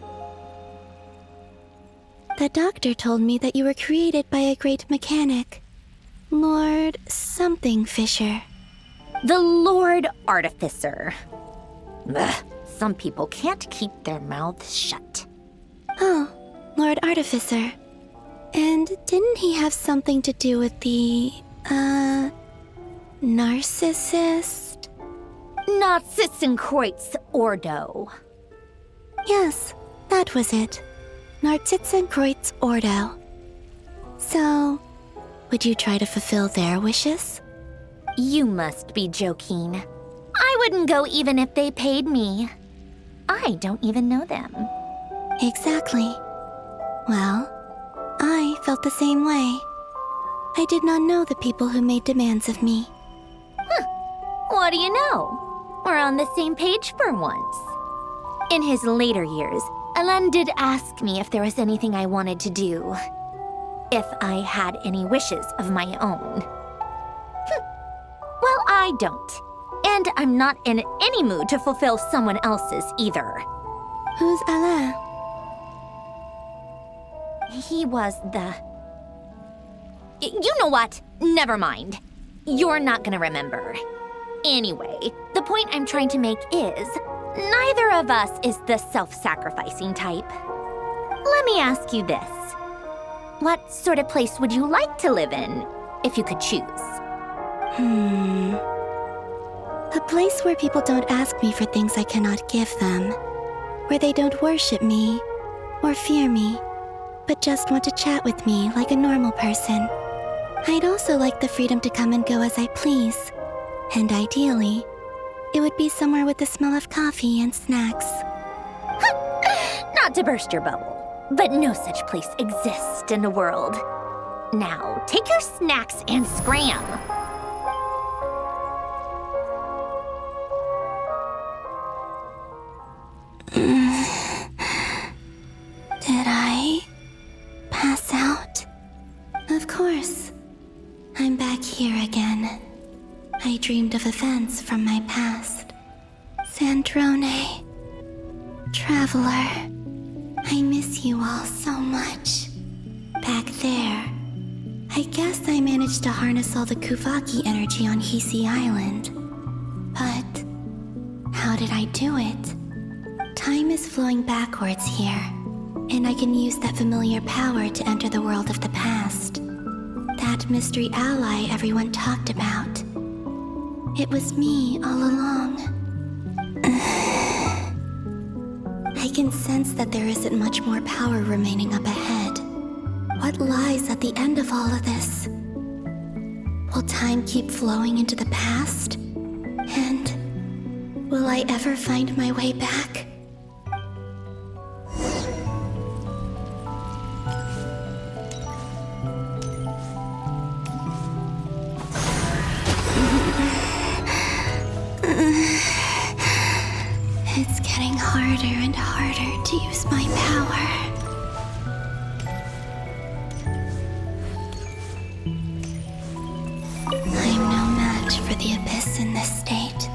doctor told me that you were created by a great mechanic, Lord something Fisher. The Lord Artificer. Ugh, some people can't keep their mouths shut. Oh, Lord Artificer. And didn't he have something to do with the, narcissist? Narcissenkreuz Ordo. Yes, that was it. Narcissenkreuz Ordo. So, would you try to fulfill their wishes? You must be joking. I wouldn't go even if they paid me. I don't even know them. Exactly. Well, I felt the same way. I did not know the people who made demands of me. What do you know? We're on the same page for once. In his later years, Alan did ask me if there was anything I wanted to do. If I had any wishes of my own. Well, I don't. And I'm not in any mood to fulfill someone else's either. Who's Alain? He was the... You know what? Never mind. You're not gonna remember. Anyway, the point I'm trying to make is, neither of us is the self-sacrificing type. Let me ask you this. What sort of place would you like to live in, if you could choose? A place where people don't ask me for things I cannot give them. Where they don't worship me, or fear me, but just want to chat with me like a normal person. I'd also like the freedom to come and go as I please. And ideally, it would be somewhere with the smell of coffee and snacks. Not to burst your bubble, but no such place exists in the world. Now, take your snacks and scram. Did I pass out? Of course. I'm back here again. I dreamed of events from my past. Sandrone. Traveler. I miss you all so much. Back there. I guess I managed to harness all the Kuvaki energy on Hisi Island. But how did I do it? Time is flowing backwards here, and I can use that familiar power to enter the world of the past. That mystery ally everyone talked about. It was me all along. I can sense that there isn't much more power remaining up ahead. What lies at the end of all of this? Will time keep flowing into the past? And will I ever find my way back? It's getting harder and harder to use my power. I'm no match for the Abyss in this state.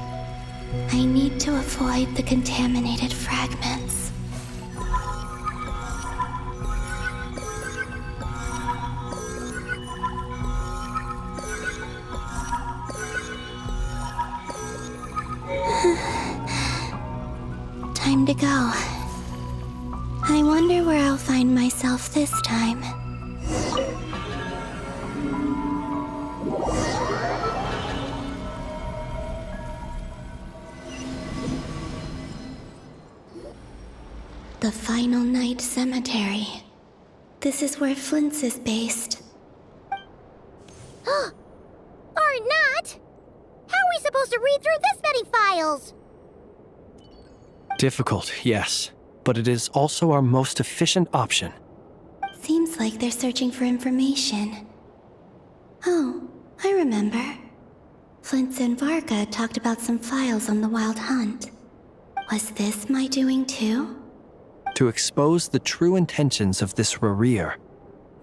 I need to avoid the contaminated fragments. Time to go. I wonder where I'll find myself this time. The Final Night Cemetery. This is where Flint's is based. Or not! How are we supposed to read through this many files? Difficult, yes, but it is also our most efficient option. Seems like they're searching for information. Oh, I remember. Flint's and Varga talked about some files on the Wild Hunt. Was this my doing too? To expose the true intentions of this Rerir,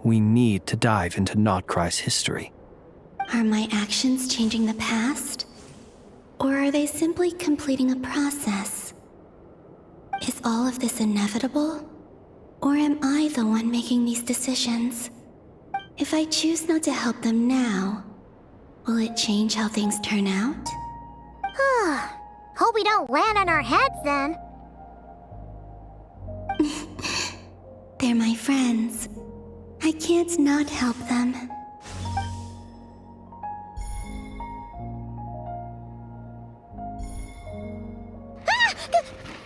we need to dive into Notcry's history. Are my actions changing the past? Or are they simply completing a process? Is all of this inevitable? Or am I the one making these decisions? If I choose not to help them now, will it change how things turn out? Hope we don't land on our heads then. They're my friends. I can't not help them.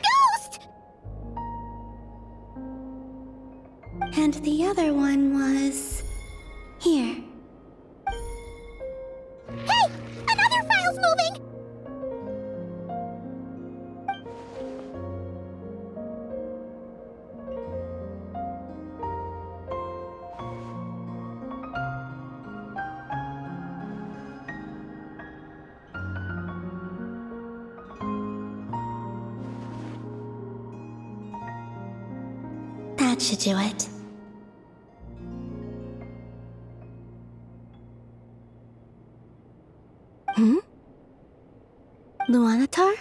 Ghost! And the other one was... here. Hey! Another file's moving! That should do it. Luanatar?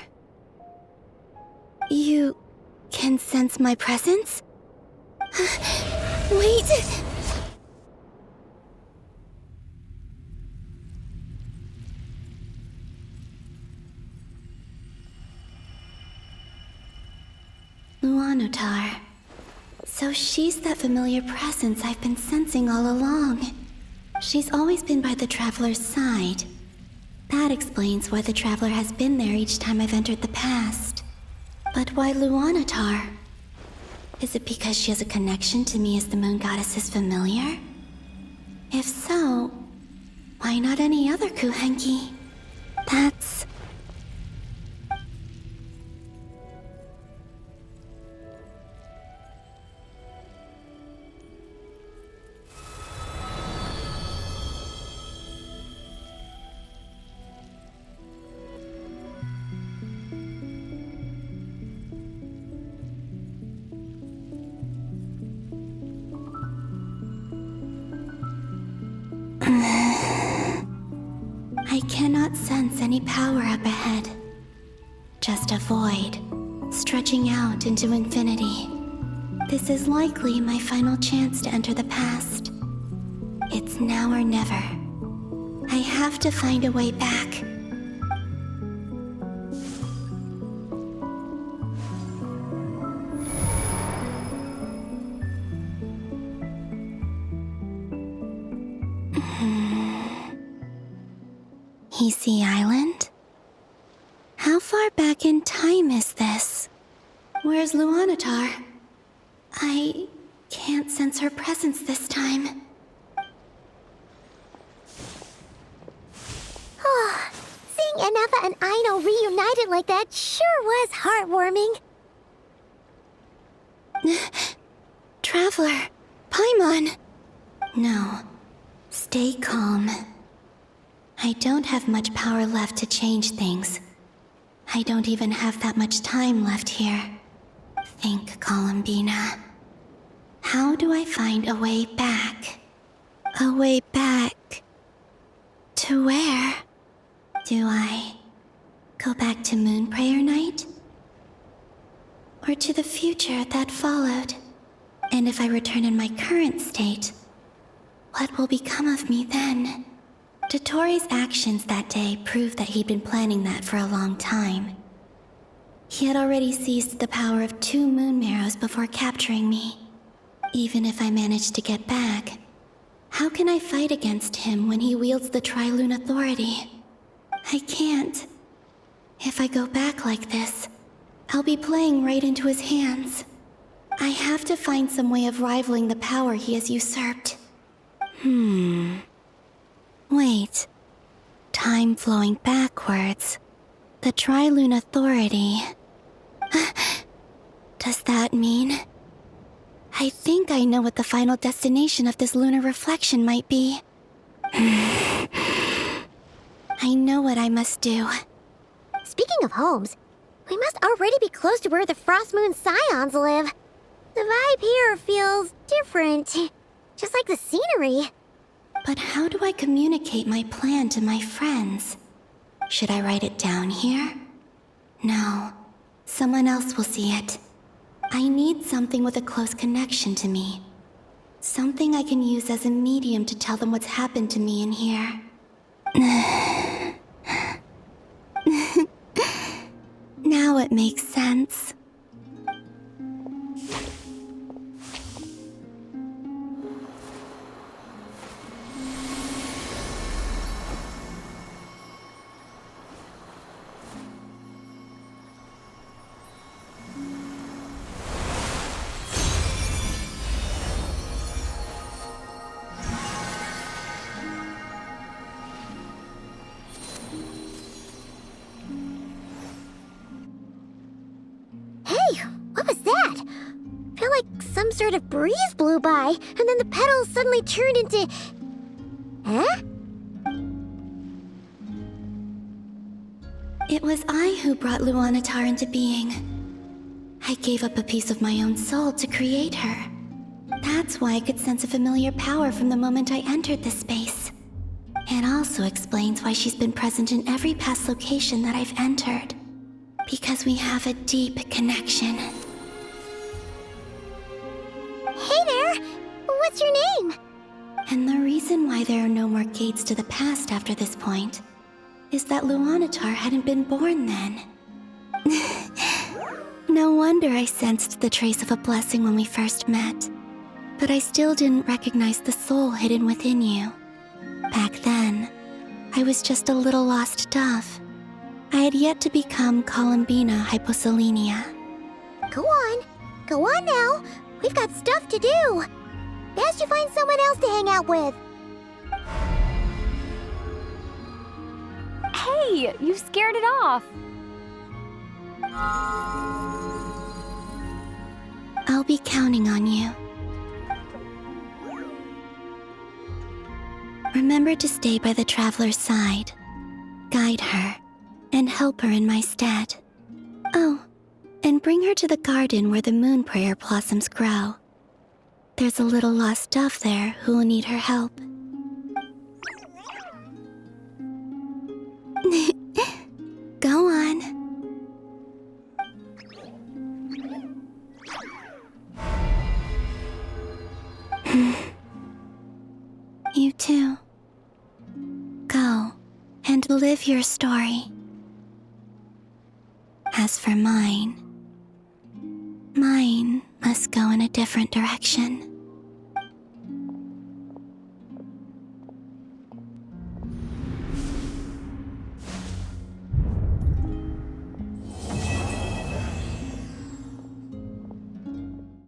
You can sense my presence? Wait! Luanatar. So she's that familiar presence I've been sensing all along. She's always been by the Traveler's side. That explains why the Traveler has been there each time I've entered the past. But why Luanatar? Is it because she has a connection to me as the Moon Goddess's familiar? If so, why not any other Kuhenki? That's... I cannot sense any power up ahead. Just a void, stretching out into infinity. This is likely my final chance to enter the past. It's now or never. I have to find a way back. Easy Island? How far back in time is this? Where's Luanatar? I can't sense her presence this time. Seeing Anafa and Aino reunited like that sure was heartwarming. Traveler, Paimon. No, stay calm. I don't have much power left to change things. I don't even have that much time left here. Think, Columbina. How do I find a way back? A way back... to where? Do I go back to Moon Prayer Night? Or to the future that followed? And if I return in my current state, what will become of me then? Dottoro's actions that day proved that he'd been planning that for a long time. He had already seized the power of 2 moon marrows before capturing me. Even if I managed to get back, how can I fight against him when he wields the Tri-Lune authority? I can't. If I go back like this, I'll be playing right into his hands. I have to find some way of rivaling the power he has usurped. Wait. Time flowing backwards. The Tri-Lune authority. Does that mean... I think I know what the final destination of this lunar reflection might be. I know what I must do. Speaking of homes, we must already be close to where the Frost Moon Scions live. The vibe here feels different, just like the scenery. But how do I communicate my plan to my friends? Should I write it down here? No, someone else will see it. I need something with a close connection to me. Something I can use as a medium to tell them what's happened to me in here. Now it makes sense. Some sort of breeze blew by, and then the petals suddenly turned into... Huh? It was I who brought Luanatar into being. I gave up a piece of my own soul to create her. That's why I could sense a familiar power from the moment I entered this space. It also explains why she's been present in every past location that I've entered. Because we have a deep connection. Hey there! What's your name? And the reason why there are no more gates to the past after this point is that Luanatar hadn't been born then. No wonder I sensed the trace of a blessing when we first met. But I still didn't recognize the soul hidden within you. Back then, I was just a little lost dove. I had yet to become Columbina Hyposelenia. Go on now. We've got stuff to do. Best you find someone else to hang out with. Hey, you scared it off. I'll be counting on you. Remember to stay by the traveler's side, guide her, and help her in my stead. Oh, and bring her to the garden where the moon prayer blossoms grow. There's a little lost dove there who will need her help. Go on. You too. Go and live your story. As for mine must go in a different direction.